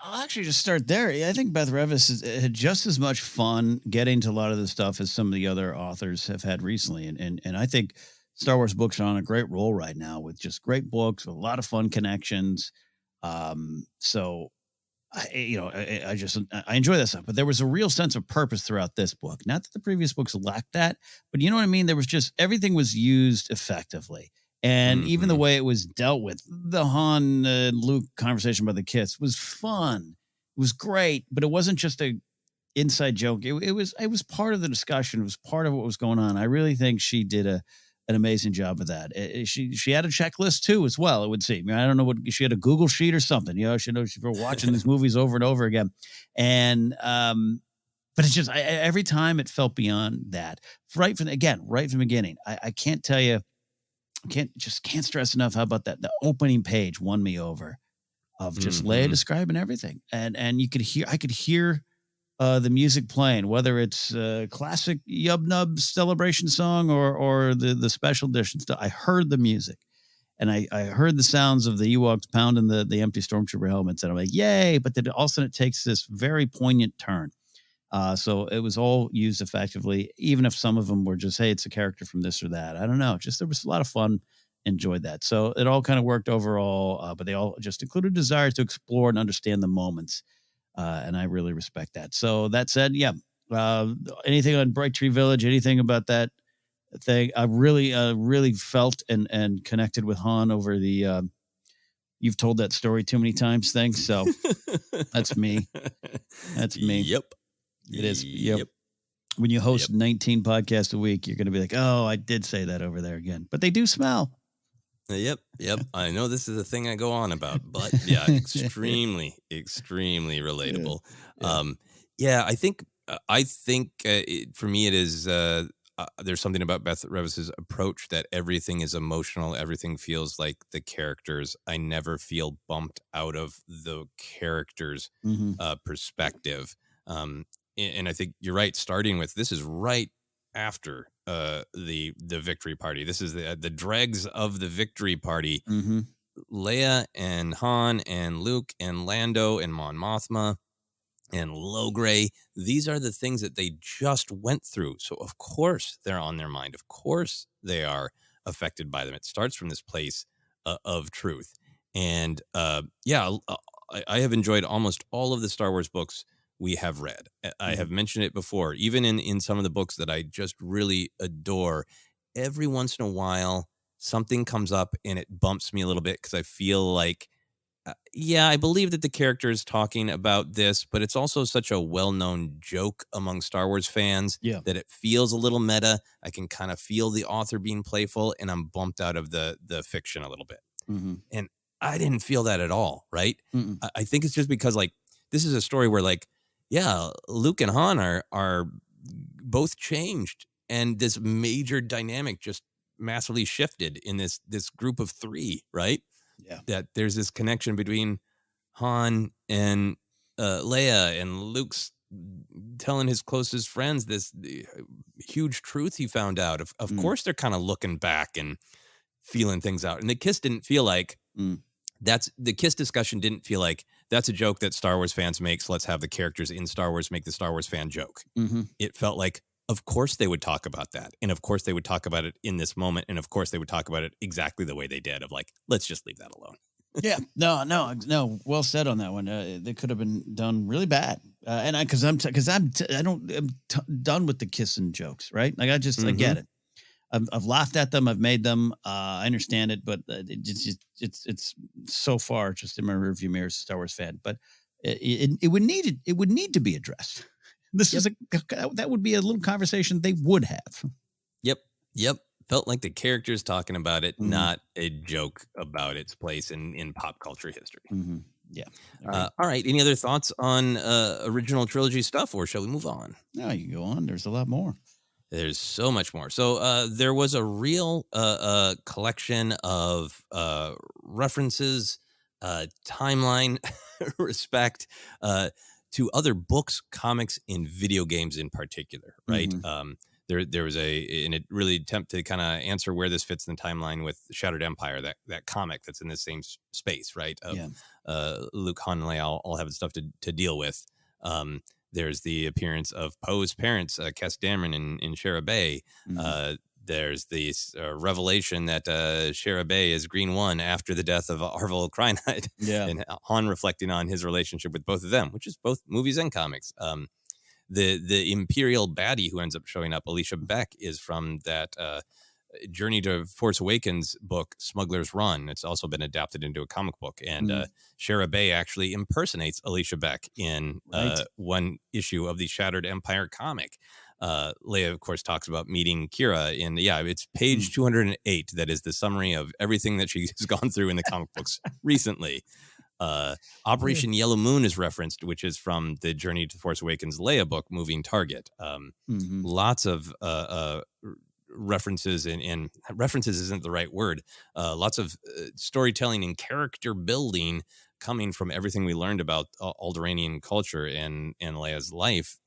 I'll actually just start there. I think Beth Revis had just as much fun getting to a lot of the stuff as some of the other authors have had recently. And I think Star Wars books are on a great roll right now with just great books, with a lot of fun connections. So I enjoy that stuff, but there was a real sense of purpose throughout this book. Not that the previous books lacked that, but you know what I mean? There was just, everything was used effectively. And even the way it was dealt with, the Han Luke conversation about the kiss was fun. It was great, but it wasn't just a inside joke. It was part of the discussion. It was part of what was going on. I really think she did an amazing job of that. She had a checklist too, as well. It would seem. I don't know what she had, a Google sheet or something. She knows she's watching these movies over and over again, and but it's just every time it felt beyond that. Right from the beginning. I can't tell you. Can't stress enough how about that. The opening page won me over, of just Leia describing everything, and I could hear the music playing, whether it's classic Yub Nub celebration song or the special edition stuff. I heard the music, and I heard the sounds of the Ewoks pounding the empty stormtrooper helmets, and I'm like, yay! But then all of a sudden it takes this very poignant turn. So it was all used effectively, even if some of them were just, hey, it's a character from this or that. I don't know. Just there was a lot of fun. Enjoyed that. So it all kind of worked overall, but they all just included desire to explore and understand the moments. And I really respect that. So that said, yeah, anything on Bright Tree Village, anything about that thing, I really felt and connected with Han over the you've told that story too many times thing. So that's me. That's me. Yep. It is. Yep. When you host 19 podcasts a week, you're going to be like, oh, I did say that over there again. But they do smell. Yep. I know this is a thing I go on about, but yeah, extremely relatable. Yeah. I think for me it is there's something about Beth Revis's approach that everything is emotional. Everything feels like the characters. I never feel bumped out of the characters' perspective. And I think you're right. Starting with this is right after the victory party. This is the dregs of the victory party. Leia and Han and Luke and Lando and Mon Mothma and Logray. These are the things that they just went through. So of course they're on their mind. Of course they are affected by them. It starts from this place of truth. And I have enjoyed almost all of the Star Wars books we have read. I have mentioned it before, even in some of the books that I just really adore. Every once in a while, something comes up and it bumps me a little bit because I feel like, I believe that the character is talking about this, but it's also such a well-known joke among Star Wars fans that it feels a little meta. I can kind of feel the author being playful, and I'm bumped out of the fiction a little bit. And I didn't feel that at all, right? I think it's just because, like, this is a story where, like, Luke and Han are both changed, and this major dynamic just massively shifted in this group of three, right? Yeah. That there's this connection between Han and Leia, and Luke's telling his closest friends this huge truth he found out. Of course, they're kind of looking back and feeling things out. And the kiss didn't feel like the kiss discussion didn't feel like that's a joke that Star Wars fans make. So let's have the characters in Star Wars make the Star Wars fan joke. It felt like, of course they would talk about that. And of course they would talk about it in this moment. And of course they would talk about it exactly the way they did, of like, let's just leave that alone. No. Well said on that one. They could have been done really bad. And I'm done with the kissing jokes, right? Like I get it. I've laughed at them. I've made them. I understand it, but it's so far just in my rearview mirror as a Star Wars fan. But it would need to be addressed. This is that would be a little conversation they would have. Yep. Felt like the characters talking about it, not a joke about its place in pop culture history. Yeah. All right. Any other thoughts on original trilogy stuff, or shall we move on? No, you can go on. There's a lot more. There's so much more. So there was a real collection of references, timeline, respect to other books, comics, and video games in particular, right? There was and it really attempted to kind of answer where this fits in the timeline with Shattered Empire, that comic that's in the same space, right? Luke, Han, and Leia all have stuff to deal with. There's the appearance of Poe's parents, Kes Dameron and Shara Bay. There's the revelation that Shara Bay is Green One after the death of Arvel Krynite. And Han reflecting on his relationship with both of them, which is both movies and comics. The Imperial baddie who ends up showing up, Alicia Beck, is from that Journey to Force Awakens book, Smuggler's Run. It's also been adapted into a comic book. And Shara Bay actually impersonates Alicia Beck in one issue of the Shattered Empire comic. Leia, of course, talks about meeting Kira in, it's page 208. That is the summary of everything that she's gone through in the comic books recently. Operation Yellow Moon is referenced, which is from the Journey to Force Awakens Leia book, Moving Target. Lots of references, and references isn't the right word. Lots of storytelling and character building coming from everything we learned about Alderaanian culture and Leia's life,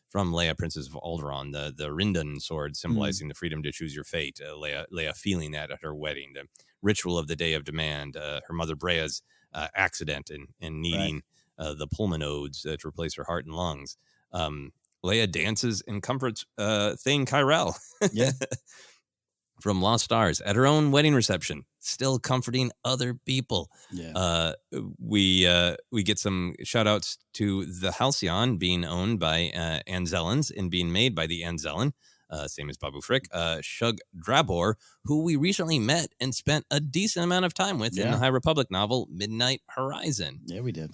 from Leia, Princess of Alderaan, the Rindan sword symbolizing the freedom to choose your fate, Leia feeling that at her wedding, the ritual of the Day of Demand, her mother Brea's accident and needing the pulmonodes to replace her heart and lungs. Leia dances and comforts Thane Kyrell. Yeah. From Lost Stars at her own wedding reception, still comforting other people. Yeah. We get some shout outs to the Halcyon being owned by Anzellans and being made by the Anzellan, same as Babu Frick, Shug Drabor, who we recently met and spent a decent amount of time with in the High Republic novel Midnight Horizon. Yeah, we did.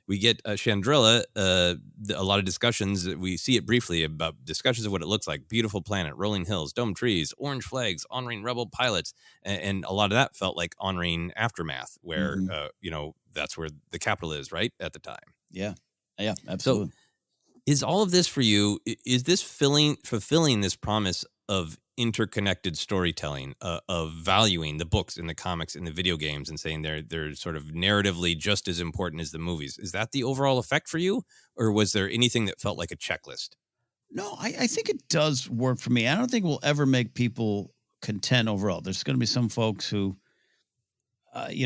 We get Chandrilla, a lot of discussions. We see it briefly about discussions of what it looks like. Beautiful planet, rolling hills, domed trees, orange flags, honoring rebel pilots. And a lot of that felt like honoring Aftermath, where, that's where the capital is, right, at the time. Yeah. Yeah, absolutely. So is all of this for you, is this fulfilling this promise of interconnected storytelling, of valuing the books and the comics and the video games and saying they're sort of narratively just as important as the movies? Is that the overall effect for you? Or was there anything that felt like a checklist? No, I think it does work for me. I don't think we'll ever make people content overall. There's going to be some folks who,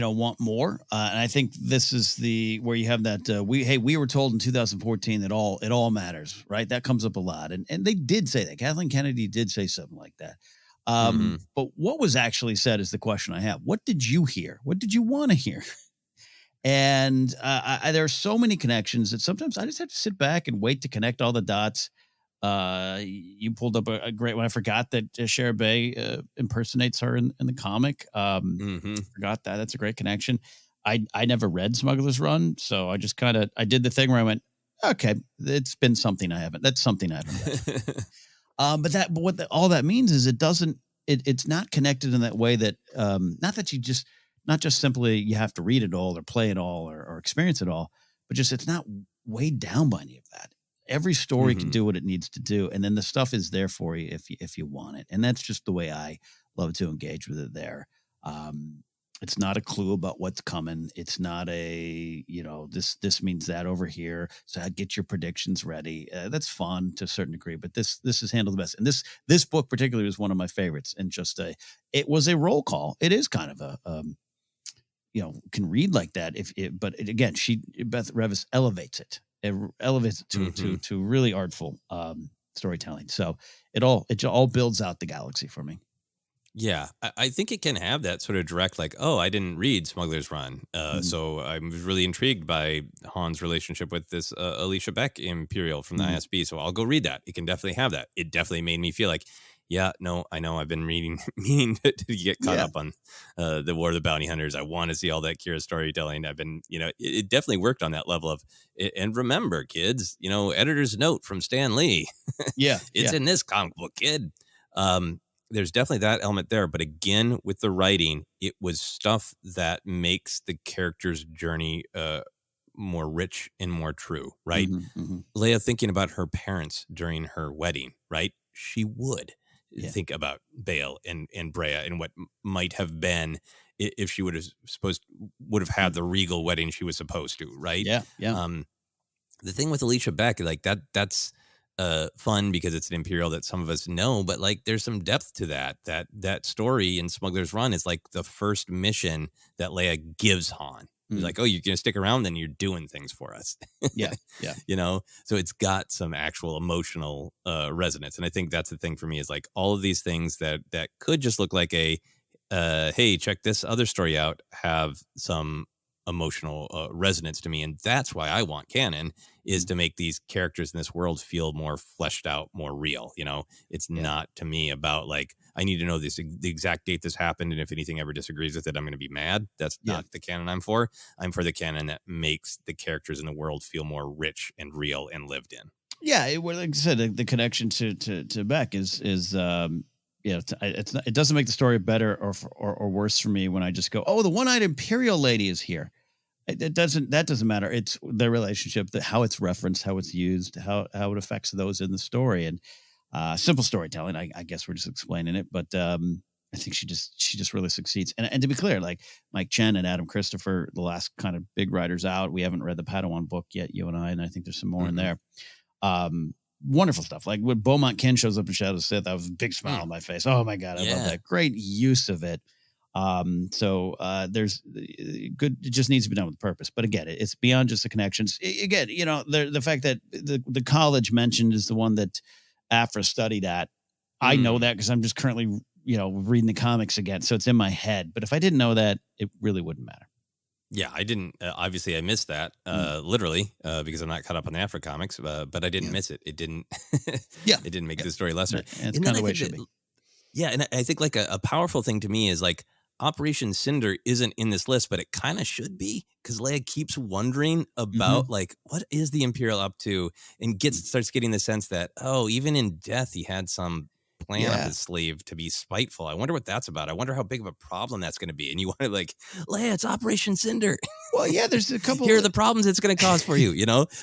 want more. And I think this is where you have that, we were told in 2014 that it all matters, right? That comes up a lot. And they did say that. Kathleen Kennedy did say something like that. But what was actually said is the question I have. What did you hear? What did you want to hear? And there are so many connections that sometimes I just have to sit back and wait to connect all the dots. You pulled up a great one. I forgot that Shara Bay impersonates her in the comic. Forgot that. That's a great connection. I never read Smuggler's Run, so I just I did the thing where I went, okay, it's been something I haven't. That's something I haven't read. But what all that means is it's not connected in that way that not just simply you have to read it all or play it all or experience it all, but just it's not weighed down by any of that. Every story can do what it needs to do, and then the stuff is there for you if you want it. And that's just the way I love to engage with it there. It's not a clue about what's coming. It's not this means that over here. So get your predictions ready. That's fun to a certain degree, but this is handled the best. And this book particularly was one of my favorites. And it was a roll call. It is kind of a can read like that but again, Beth Revis elevates it. It elevates it to really artful storytelling. So it all builds out the galaxy for me. Yeah, I think it can have that sort of direct, like, oh, I didn't read Smuggler's Run, so I'm really intrigued by Han's relationship with this Alicia Beck Imperial from the ISB, so I'll go read that. It can definitely have that. It definitely made me feel like, yeah, no, I know I've been meaning to get caught up on the War of the Bounty Hunters. I want to see all that Kira storytelling. I've been, it definitely worked on that level of, and remember, kids, editor's note from Stan Lee. It's in this comic book, kid. There's definitely that element there. But again, with the writing, it was stuff that makes the character's journey more rich and more true, right? Leia thinking about her parents during her wedding, right? She would think about Bail and Brea and what might have been if she would have had the regal wedding she was supposed to, right? Yeah. The thing with Alicia Beck, like that's fun because it's an Imperial that some of us know, but like there's some depth to that story in Smuggler's Run is like the first mission that Leia gives Han. He's like, oh, you're going to stick around, then you're doing things for us. Yeah. So it's got some actual emotional resonance. And I think that's the thing for me is like all of these things that could just look like hey, check this other story out, have some emotional resonance to me. And that's why I want Canon is to make these characters in this world feel more fleshed out, more real. It's not to me about like, I need to know the exact date this happened. And if anything ever disagrees with it, I'm going to be mad. That's not the canon I'm for. I'm for the canon that makes the characters in the world feel more rich and real and lived in. Yeah. Like I said, the connection to Beck is it doesn't make the story better or worse for me when I just go, oh, the one-eyed Imperial lady is here. That doesn't matter. It's their relationship, how it's referenced, how it's used, how it affects those in the story, and simple storytelling. I guess we're just explaining it, but I think she just really succeeds. And to be clear, like Mike Chen and Adam Christopher, the last kind of big writers out. We haven't read the Padawan book yet, you and I think there's some more in there. Wonderful stuff. Like when Beaumont Ken shows up in Shadow of the Sith, that was a big smile on my face. Oh my God, I love that. Great use of it. There's good. It just needs to be done with purpose. But again, it's beyond just the connections. Again, the fact that the college mentioned is the one that Afra studied at. I know that because I'm just currently reading the comics again, so it's in my head. But if I didn't know that, it really wouldn't matter. Yeah, I didn't. Obviously, I missed that literally because I'm not caught up on the Afra comics. But I didn't miss it. It didn't. It didn't make the story lesser. And it's kind of the way it should be. Yeah, and I think like a powerful thing to me is like Operation Cinder isn't in this list, but it kind of should be because Leia keeps wondering about like what is the Imperial up to, and starts getting the sense that even in death he had some plan up his sleeve to be spiteful. I wonder what that's about. I wonder how big of a problem that's going to be. And you want to like, Leia, it's Operation Cinder. Well, yeah, there's a couple. Here are the problems it's going to cause for you.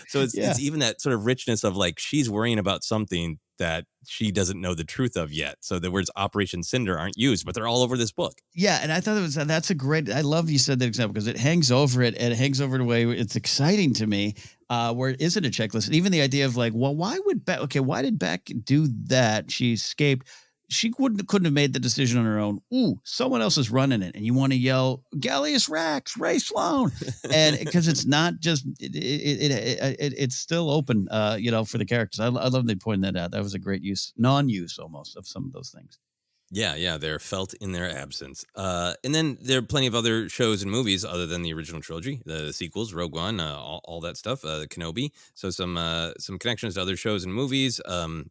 So it's even that sort of richness of like she's worrying about something that she doesn't know the truth of yet. So the words Operation Cinder aren't used, but they're all over this book. Yeah, and I thought that's a great. I love you said that example because it hangs over it, and it hangs over in a way it's exciting to me. Where it isn't a checklist, and even the idea of like, well, why did Beck do that? She escaped. She couldn't have made the decision on her own. Ooh, someone else is running it, and you want to yell, Gallius Rax, Ray Sloan, and because it's not just it's still open, for the characters. I love they pointed that out. That was a great non-use almost of some of those things. Yeah, they're felt in their absence. And then there are plenty of other shows and movies other than the original trilogy, the sequels, Rogue One, all that stuff, Kenobi. So some connections to other shows and movies. I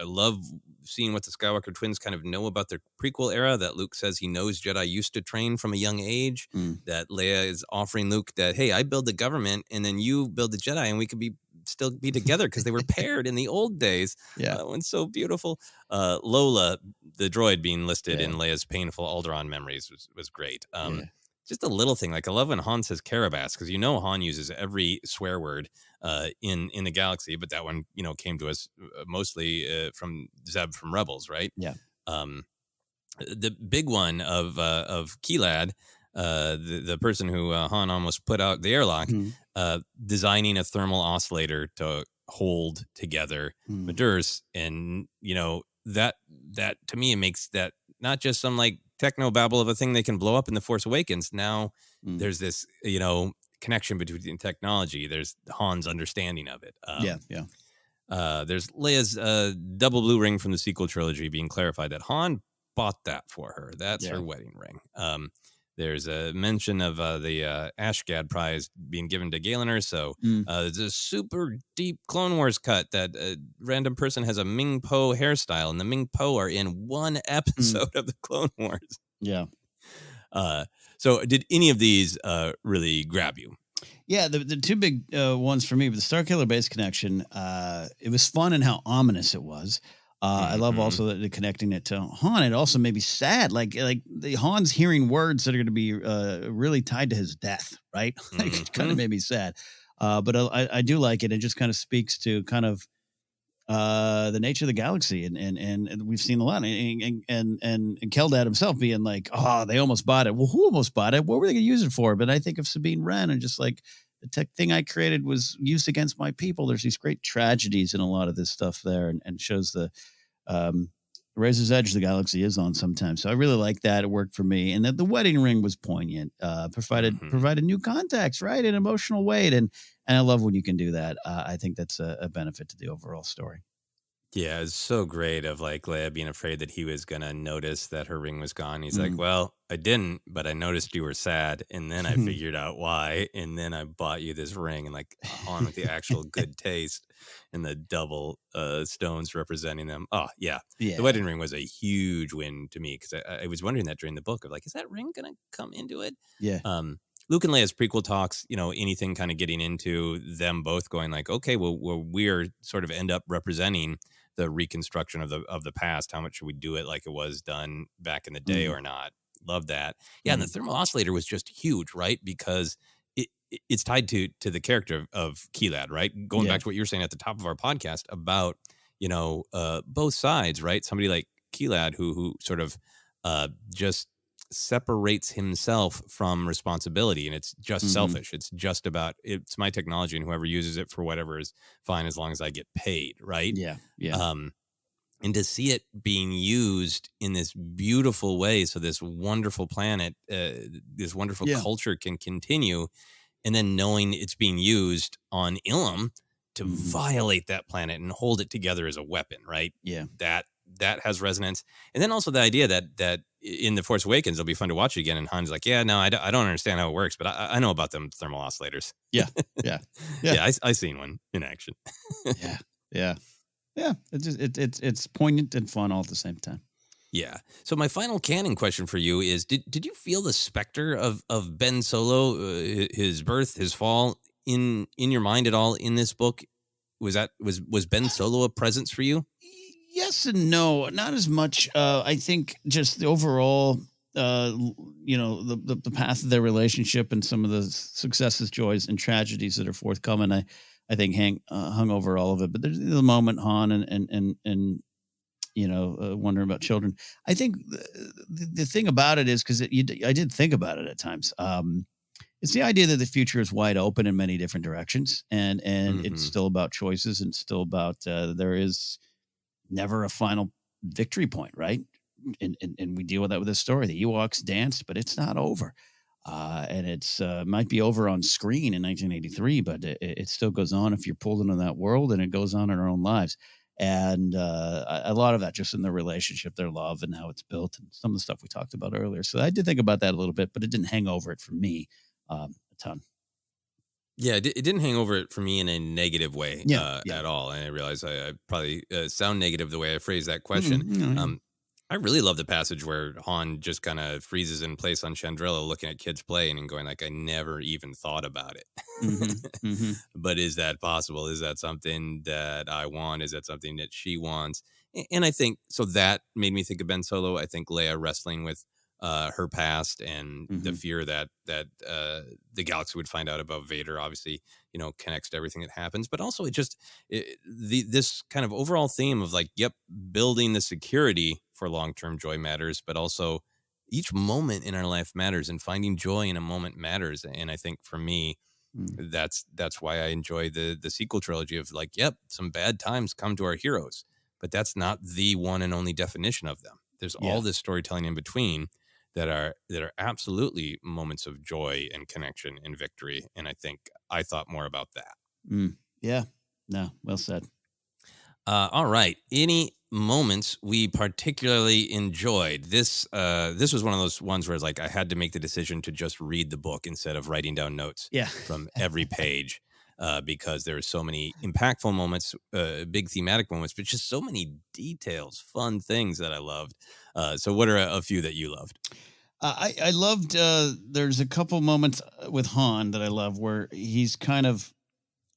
love seeing what the Skywalker twins kind of know about their prequel era, that Luke says he knows Jedi used to train from a young age, that Leia is offering Luke that, hey, I build the government and then you build the Jedi and we could still be together because they were paired in the old days. That one's so beautiful. Lola, the droid being listed in Leia's painful Alderaan memories was great. Just a little thing. Like I love when Han says Carabas because Han uses every swear word in the galaxy, but that one came to us mostly from Zeb from Rebels, right? Yeah. The big one of Kilad, the person who Han almost put out the airlock, designing a thermal oscillator to hold together Madurs, and that to me makes that not just some like techno babble of a thing they can blow up in The Force Awakens. Now there's this connection between technology. There's Han's understanding of it. There's Leia's double blue ring from the sequel trilogy being clarified that Han bought that for her. That's her wedding ring. There's a mention of the Ashgad prize being given to Galener. So there's a super deep Clone Wars cut that a random person has a Ming Po hairstyle, and the Ming Po are in one episode of the Clone Wars. Yeah. So did any of these really grab you? Yeah, the two big ones for me, but the Starkiller base connection, it was fun and how ominous it was. I love also the connecting it to Han. It also made me sad, like the Han's hearing words that are going to be really tied to his death, right? Like, it kind of made me sad. But I do like it. It just kind of speaks to kind of the nature of the galaxy, and we've seen a lot. And Keldad himself being like, "Oh, they almost bought it." Well, who almost bought it? What were they going to use it for? But I think of Sabine Wren and just like the tech thing I created was used against my people. There's these great tragedies in a lot of this stuff there, and shows the razor's edge the galaxy is on sometimes. So I really like that. It worked for me, and that the wedding ring was poignant. Provided new context, right, and emotional weight, and I love when you can do that. I think that's a benefit to the overall story. Yeah, it's so great of like Leia being afraid that he was going to notice that her ring was gone. He's like, well, I didn't, but I noticed you were sad. And then I figured out why. And then I bought you this ring, and like on with the actual good taste and the double stones representing them. Oh, yeah. The wedding ring was a huge win to me because I was wondering that during the book of like, is that ring going to come into it? Yeah. Luke and Leia's prequel talks, anything kind of getting into them both going like, okay, well, we're sort of end up representing the reconstruction of the past. How much should we do it like it was done back in the day or not? Love that. Yeah, and the thermal oscillator was just huge, right? Because it's tied to the character of Kilad, right? Going back to what you were saying at the top of our podcast about, both sides, right? Somebody like Kilad who sort of just separates himself from responsibility, and it's just selfish. It's just about, it's my technology, and whoever uses it for whatever is fine as long as I get paid, right? Yeah, yeah. And to see it being used in this beautiful way, so this wonderful planet, this wonderful culture can continue, and then knowing it's being used on Ilum to violate that planet and hold it together as a weapon, right? Yeah. That has resonance. And then also the idea that in The Force Awakens, it'll be fun to watch it again. And Han's like, yeah, no, I don't understand how it works, but I know about them thermal oscillators. Yeah. I seen one in action. Yeah. It's poignant and fun all at the same time. Yeah. So my final canon question for you is: Did you feel the specter of Ben Solo, his birth, his fall, in your mind at all in this book? Was Ben Solo a presence for you? Yes and no, not as much. I think just the overall, the path of their relationship and some of the successes, joys, and tragedies that are forthcoming. I think hung over all of it. But there's the moment Han and wondering about children. I think the thing about it is, because I did think about it at times. It's the idea that the future is wide open in many different directions, and it's still about choices, and still about there is never a final victory point, right? And we deal with that with this story. The Ewoks danced, but it's not over. And it's might be over on screen in 1983, but it still goes on if you're pulled into that world, and it goes on in our own lives. And a lot of that just in their relationship, their love, and how it's built, and some of the stuff we talked about earlier. So I did think about that a little bit, but it didn't hang over it for me a ton. Yeah, it didn't hang over it for me in a negative way at all. And I realize I probably sound negative the way I phrase that question. I really love the passage where Han just kind of freezes in place on Chandrila, looking at kids playing and going like, I never even thought about it. But is that possible? Is that something that I want? Is that something that she wants? And I think, so that made me think of Ben Solo. I think Leia wrestling with her past and the fear that the galaxy would find out about Vader, obviously, connects to everything that happens. But also this kind of overall theme of like, building the security for long-term joy matters, but also each moment in our life matters, and finding joy in a moment matters. And I think for me, that's why I enjoy the sequel trilogy of like, some bad times come to our heroes, but that's not the one and only definition of them. There's all this storytelling in between that are absolutely moments of joy and connection and victory. And I think I thought more about that. Yeah. No, well said. All right. Any moments we particularly enjoyed? This was one of those ones where it's like I had to make the decision to just read the book instead of writing down notes from every page, because there were so many impactful moments, big thematic moments, but just so many details, fun things that I loved. So what are a few that you loved? I loved, there's a couple moments with Han that I love where he's kind of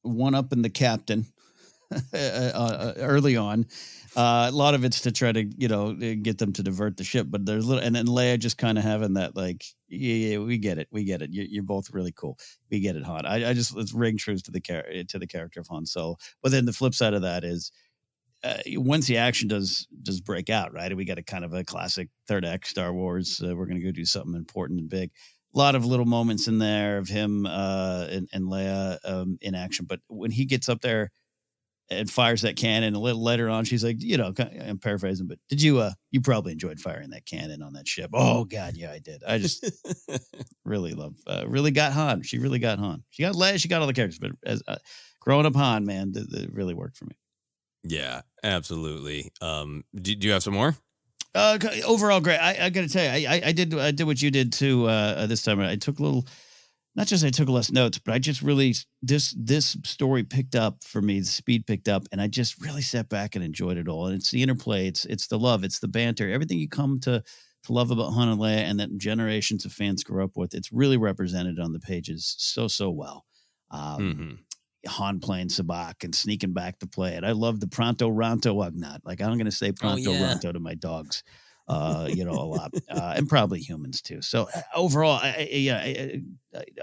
one-upping the captain early on. A lot of it's to try to, get them to divert the ship, but there's and then Leia just kind of having that like, yeah, we get it. You're both really cool. We get it, Han. I just, let's ring true to the character of Han Solo. But then the flip side of that is, once the action does break out, right, and we got a kind of a classic third act Star Wars, we're going to go do something important and big. A lot of little moments in there of him and Leia in action. But when he gets up there and fires that cannon, a little later on, she's like, I'm paraphrasing, but did you probably enjoyed firing that cannon on that ship? Oh God, yeah, I did. I just really got Han. She really got Han. She got Leia. She got all the characters, but as growing up Han, man, that really worked for me. Yeah, absolutely. Do you have some more? Overall, great. I got to tell you, I did what you did too this time. I took not just I took less notes, but I just really, this story picked up for me, the speed picked up, and I just really sat back and enjoyed it all. And it's the interplay, it's the love, it's the banter, everything you come to love about Han and Leia, and that generations of fans grew up with. It's really represented on the pages so well. Han playing Sabak and sneaking back to play it. I love the Pronto Ronto Ugnaught. Like, I'm going to say Pronto Ronto to my dogs, a lot, and probably humans too. So overall, I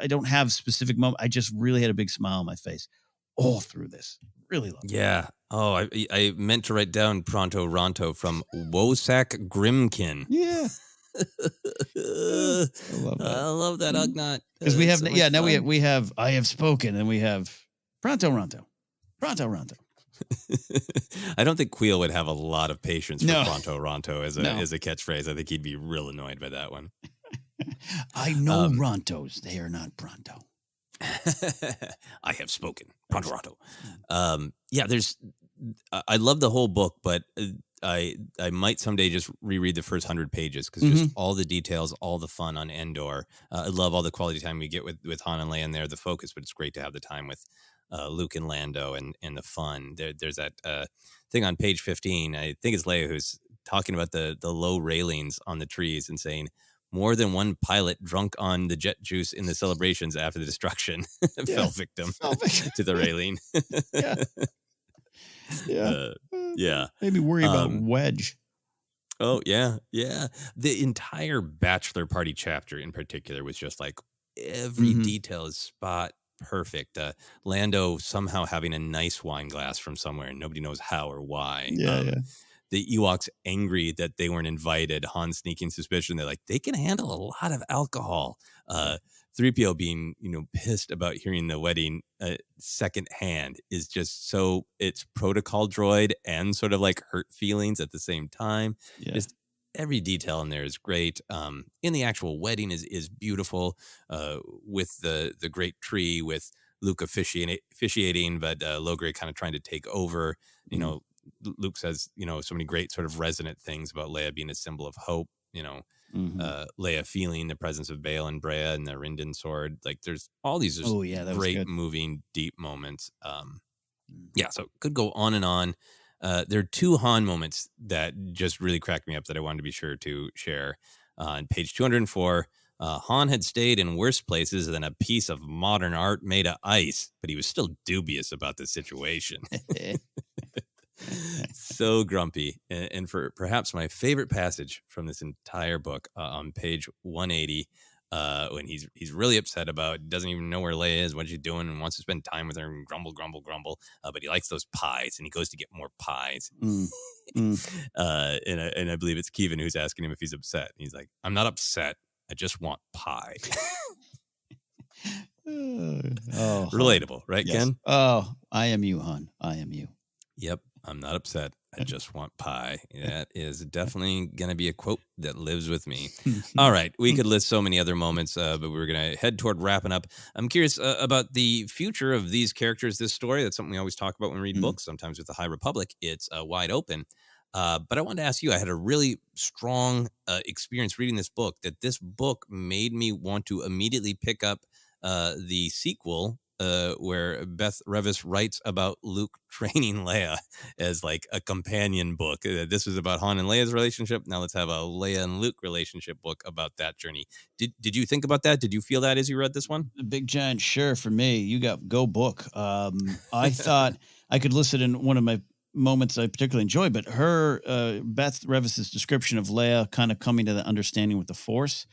don't have specific moment. I just really had a big smile on my face all through this. Really love it. Yeah. Oh, I meant to write down Pronto Ronto from Wosak Grimkin. Yeah. I love that Ugnaught. Because we have, now we have I have spoken, and we have Pronto Ronto. I don't think Queel would have a lot of patience for No. Pronto Ronto as a catchphrase. I think he'd be real annoyed by that one. I know Rontos. They are not Pronto. I have spoken. Pronto Ronto. I love the whole book, but I might someday just reread the first 100 pages because just all the details, all the fun on Endor. I love all the quality time we get with Han and Leia and there, the focus, but it's great to have the time with Luke and Lando and the fun. There's that thing on page 15. I think it's Leia who's talking about the low railings on the trees and saying, more than one pilot drunk on the jet juice in the celebrations after the destruction fell victim to the railing. Maybe worry about Wedge. Oh, yeah. The entire bachelor party chapter in particular was just like every detail is spot perfect. Lando somehow having a nice wine glass from somewhere and nobody knows how or why. The Ewoks angry that they weren't invited. Han sneaking suspicion. They're like, they can handle a lot of alcohol. 3PO being, pissed about hearing the wedding secondhand is just so it's protocol droid and sort of like hurt feelings at the same time. Yeah. Just every detail in there is great. In the actual wedding is beautiful with the great tree with Luke officiating, but Logray kind of trying to take over, Luke says, so many great sort of resonant things about Leia being a symbol of hope, Leia feeling the presence of Bail and Brea and the Rindon sword. Like there's all these just great moving, deep moments. So could go on and on. There are two Han moments that just really cracked me up that I wanted to be sure to share. On page 204, Han had stayed in worse places than a piece of modern art made of ice, but he was still dubious about the situation. So grumpy. And for perhaps my favorite passage from this entire book on page 180, when he's really upset about, doesn't even know where Leia is, what she's doing, and wants to spend time with her and grumble, but he likes those pies and he goes to get more pies. And I believe it's Kevin who's asking him if he's upset. And he's like, I'm not upset. I just want pie. Relatable, right, yes. Ken? Oh, I am you, hon. I am you. Yep. I'm not upset. I just want pie. That is definitely going to be a quote that lives with me. All right. We could list so many other moments, but we're going to head toward wrapping up. I'm curious about the future of these characters, this story. That's something we always talk about when we read books. Sometimes with the High Republic, it's wide open. But I wanted to ask you, I had a really strong experience reading this book, that this book made me want to immediately pick up the sequel where Beth Revis writes about Luke training Leia as like a companion book. This was about Han and Leia's relationship. Now let's have a Leia and Luke relationship book about that journey. Did you think about that? Did you feel that as you read this one? A big giant sure for me. You got go book. I thought I could list it in one of my moments I particularly enjoy, but her Beth Revis's description of Leia kind of coming to the understanding with the Force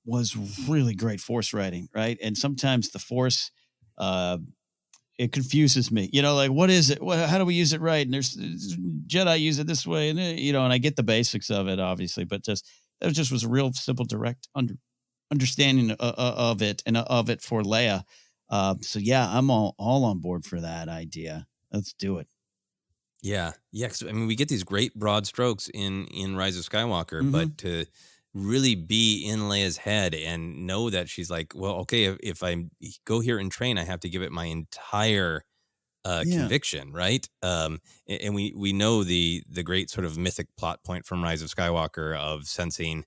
was really great Force writing, right? And sometimes the Force, it confuses me. Like, what is it? How do we use it right? And there's Jedi use it this way, and and I get the basics of it, obviously, but that was a real simple, direct understanding of it and of it for Leia. So yeah, I'm all on board for that idea. Let's do it. Yeah. Cause, we get these great broad strokes in Rise of Skywalker, but to really be in Leia's head and know that she's like, well, okay, if I go here and train, I have to give it my entire conviction, right? And we know the great sort of mythic plot point from Rise of Skywalker of sensing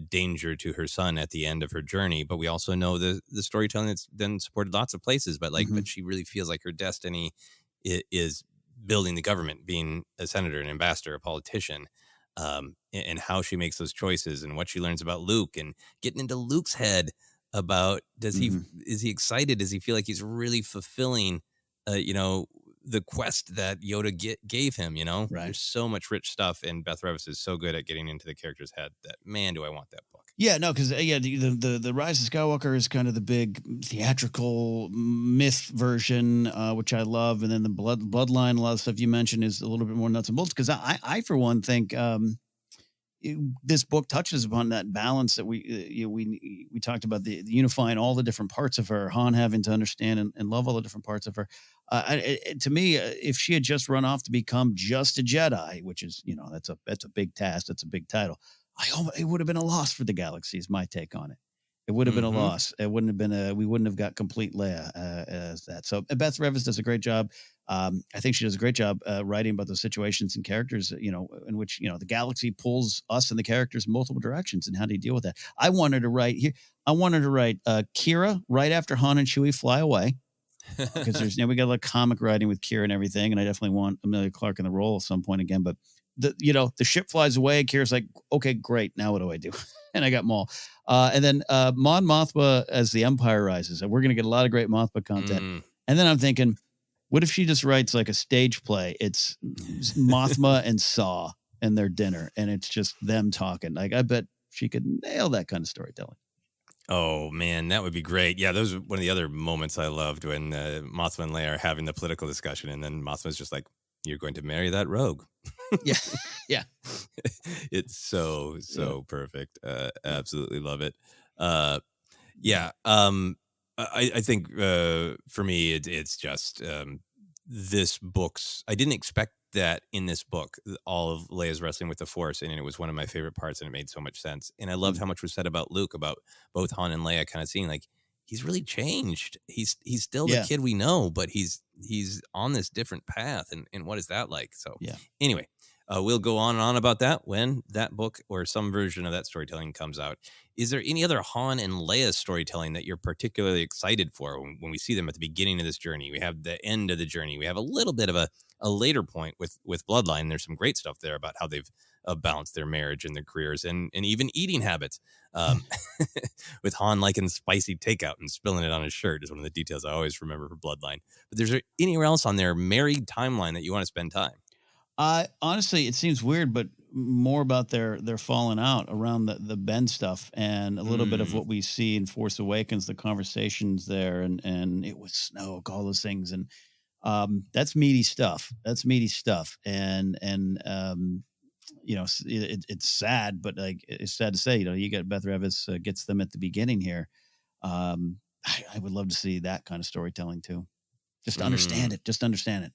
danger to her son at the end of her journey, but we also know the storytelling that's then supported lots of places, but but she really feels like her destiny is building the government, being a senator, an ambassador, a politician. And how she makes those choices and what she learns about Luke and getting into Luke's head about, is he excited? Does he feel like he's really fulfilling, the quest that Yoda gave him, Right. There's so much rich stuff, and Beth Revis is so good at getting into the character's head that, man, do I want that book. Yeah, no, because the Rise of Skywalker is kind of the big theatrical myth version, which I love, and then the bloodline, a lot of stuff you mentioned is a little bit more nuts and bolts. Because I for one think, this book touches upon that balance that we talked about, the unifying all the different parts of her, Han having to understand and love all the different parts of her. To me, if she had just run off to become just a Jedi, which is, that's a big task, that's a big title, it would have been a loss for the galaxy, is my take on it. It would have been a loss. It wouldn't have been we wouldn't have got complete Leia as that. So Beth Revis does a great job. I think she does a great job writing about those situations and characters, in which, the galaxy pulls us and the characters in multiple directions, and how do you deal with that? I wanted to write Kira right after Han and Chewie fly away. Because there's, we got a lot of comic writing with Kira and everything. And I definitely want Amelia Clark in the role at some point again, but the ship flies away. Kira's like, okay, great. Now what do I do? And I got Maul. And then Mon Mothma as the Empire rises. And we're going to get a lot of great Mothma content. And then I'm thinking, what if she just writes like a stage play? It's Mothma and Saw and their dinner, and it's just them talking. Like, I bet she could nail that kind of storytelling. Oh, man, that would be great. Yeah, those are one of the other moments I loved, when Mothma and Leia are having the political discussion, and then Mothma's just like, you're going to marry that rogue. Yeah. Yeah. It's so perfect. Absolutely love it. Yeah. I think for me, it's just this book's, I didn't expect that in this book, all of Leia's wrestling with the Force, and it was one of my favorite parts, and it made so much sense. And I loved how much was said about Luke, about both Han and Leia, kind of seeing like, he's really changed. He's still the kid we know, but he's on this different path. And what is that like? So anyway, we'll go on and on about that when that book or some version of that storytelling comes out. Is there any other Han and Leia storytelling that you're particularly excited for when we see them at the beginning of this journey? We have the end of the journey. We have a little bit of a later point with Bloodline. There's some great stuff there about how they've balanced their marriage and their careers and even eating habits. With Han liking spicy takeout and spilling it on his shirt is one of the details I always remember for Bloodline. But there's anywhere else on their married timeline that you want to spend time? Honestly, it seems weird, but more about their falling out around the Ben stuff, and a little bit of what we see in Force Awakens, the conversations there, and it was Snoke, all those things. And that's meaty stuff. And it's sad, but like, it's sad to say, you got Beth Revis gets them at the beginning here. I would love to see that kind of storytelling too. Just understand it.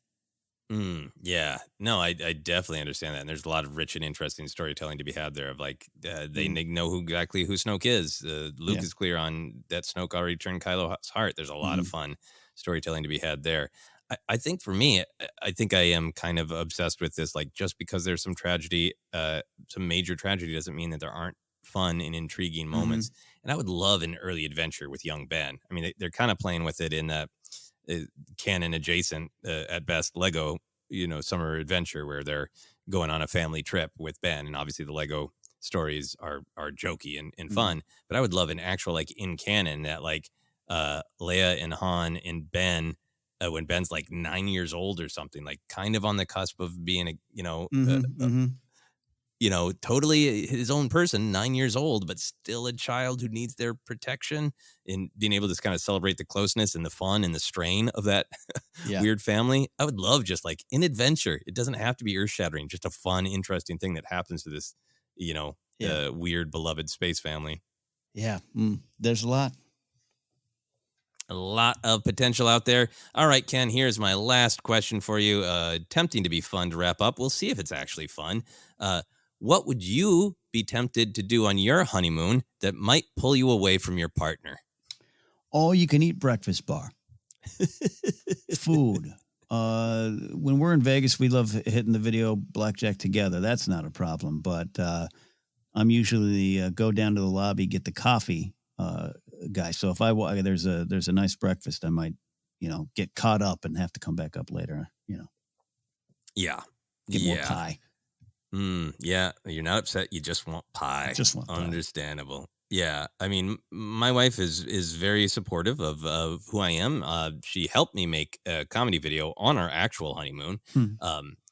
Yeah, no, I definitely understand that. And there's a lot of rich and interesting storytelling to be had there of like, they know exactly who Snoke is. Luke is clear on that Snoke already turned Kylo's heart. There's a lot of fun storytelling to be had there. I think for me, I think I am kind of obsessed with this. Like, just because there's some tragedy, some major tragedy, doesn't mean that there aren't fun and intriguing moments. And I would love an early adventure with young Ben. I mean, they're kind of playing with it in that canon adjacent at best Lego, summer adventure, where they're going on a family trip with Ben. And obviously the Lego stories are jokey and fun, but I would love an actual, like, in canon that like Leia and Han and Ben, when Ben's like 9 years old or something, like kind of on the cusp of being totally his own person, 9 years old, but still a child who needs their protection, and being able to kind of celebrate the closeness and the fun and the strain of that weird family. I would love just like an adventure. It doesn't have to be earth shattering, just a fun, interesting thing that happens to this, weird, beloved space family. Yeah. There's a lot of potential out there. All right, Ken, here's my last question for you. Tempting to be fun to wrap up. We'll see if it's actually fun. What would you be tempted to do on your honeymoon that might pull you away from your partner? All you can eat breakfast bar. Food. When we're in Vegas, we love hitting the video blackjack together. That's not a problem. But I'm usually go down to the lobby, get the coffee guy. So if there's a nice breakfast, I might, get caught up and have to come back up later. Yeah. Get more pie. Yeah, you're not upset. You just want pie. Understandable. Yeah, I mean, my wife is very supportive of who I am. She helped me make a comedy video on our actual honeymoon.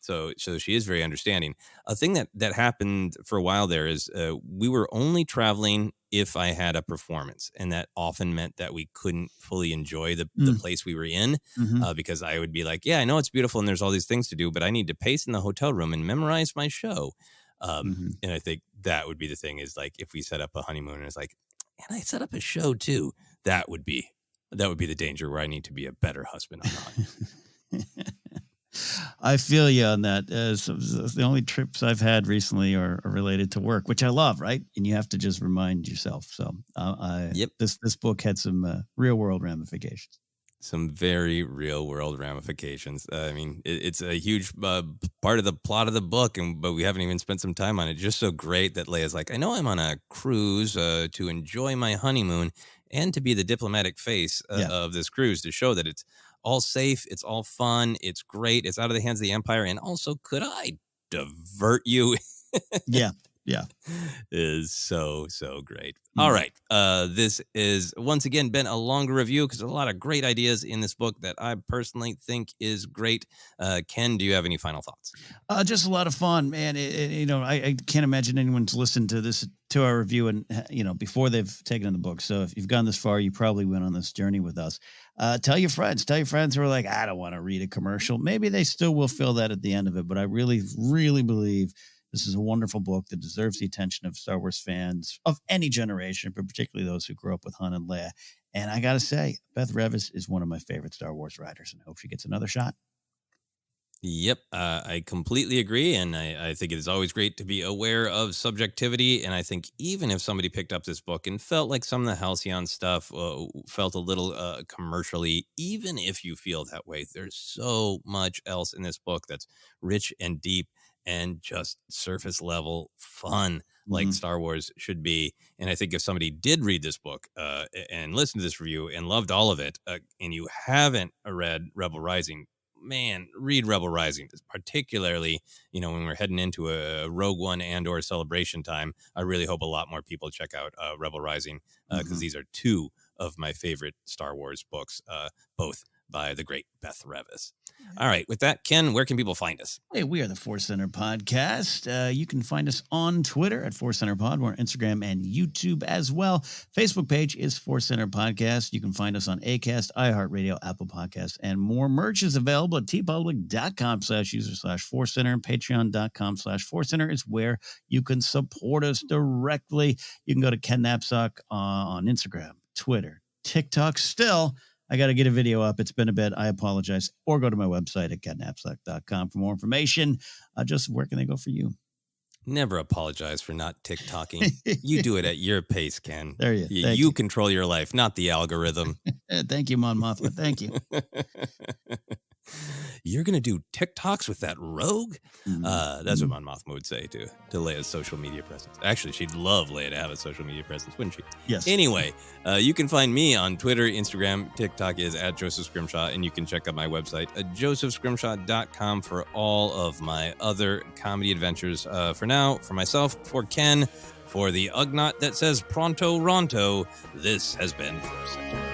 So she is very understanding. A thing that happened for a while there is we were only traveling if I had a performance, and that often meant that we couldn't fully enjoy the place we were in because I would be like, yeah, I know it's beautiful and there's all these things to do, but I need to pace in the hotel room and memorize my show. And I think that would be the thing is like if we set up a honeymoon and it's like, and I set up a show too, that would be the danger where I need to be a better husband on the honeymoon. I feel you on that. So the only trips I've had recently are related to work, which I love, right? And you have to just remind yourself. So this book had some real world ramifications. Some very real world ramifications. I mean, it's a huge part of the plot of the book, but we haven't even spent some time on it. Just so great that Leia's like, I know I'm on a cruise to enjoy my honeymoon and to be the diplomatic face of this cruise to show that it's all safe, it's all fun, it's great, it's out of the hands of the Empire, and also could I divert you? Yeah. Is so great. All right. This is once again been a longer review because there's a lot of great ideas in this book that I personally think is great. Ken, do you have any final thoughts? Just a lot of fun, man. I can't imagine anyone's listened to our review and before they've taken in the book. So if you've gone this far, you probably went on this journey with us. Tell your friends who are like, I don't want to read a commercial. Maybe they still will feel that at the end of it, but I really, really believe this is a wonderful book that deserves the attention of Star Wars fans of any generation, but particularly those who grew up with Han and Leia. And I got to say, Beth Revis is one of my favorite Star Wars writers, and I hope she gets another shot. Yep, I completely agree, and I think it is always great to be aware of subjectivity, and I think even if somebody picked up this book and felt like some of the Halcyon stuff felt a little commercially, even if you feel that way, there's so much else in this book that's rich and deep and just surface level fun like Star Wars should be. And I think if somebody did read this book and listened to this review and loved all of it, and you haven't read Rebel Rising, man, read Rebel Rising, particularly, when we're heading into a Rogue One and or Celebration time. I really hope a lot more people check out Rebel Rising because these are two of my favorite Star Wars books, both by the great Beth Revis. All right. With that, Ken, where can people find us? Hey, we are the ForceCenter Podcast. You can find us on Twitter at ForceCenter Pod. We're on Instagram and YouTube as well. Facebook page is ForceCenter Podcast. You can find us on Acast, iHeartRadio, Apple Podcasts, and more. Merch is available at tpublic.com/user/ForceCenter and patreon.com/ForceCenter is where you can support us directly. You can go to Ken Napzok on Instagram, Twitter, TikTok. Still, I got to get a video up. It's been a bit. I apologize. Or go to my website at getnapzok.com for more information. Just where can they go for you? Never apologize for not TikToking. You do it at your pace, Ken. There you go. You control your life, not the algorithm. Thank you, Mon Mothma. Thank you. You're going to do TikToks with that rogue? That's what Mon Mothma would say to Leia's social media presence. Actually, she'd love Leia to have a social media presence, wouldn't she? Yes. Anyway, you can find me on Twitter, Instagram, TikTok is at Joseph Scrimshaw, and you can check out my website at josephscrimshaw.com for all of my other comedy adventures. For now, for myself, for Ken, for the Ugnaught that says Pronto Ronto, this has been ForceCenter.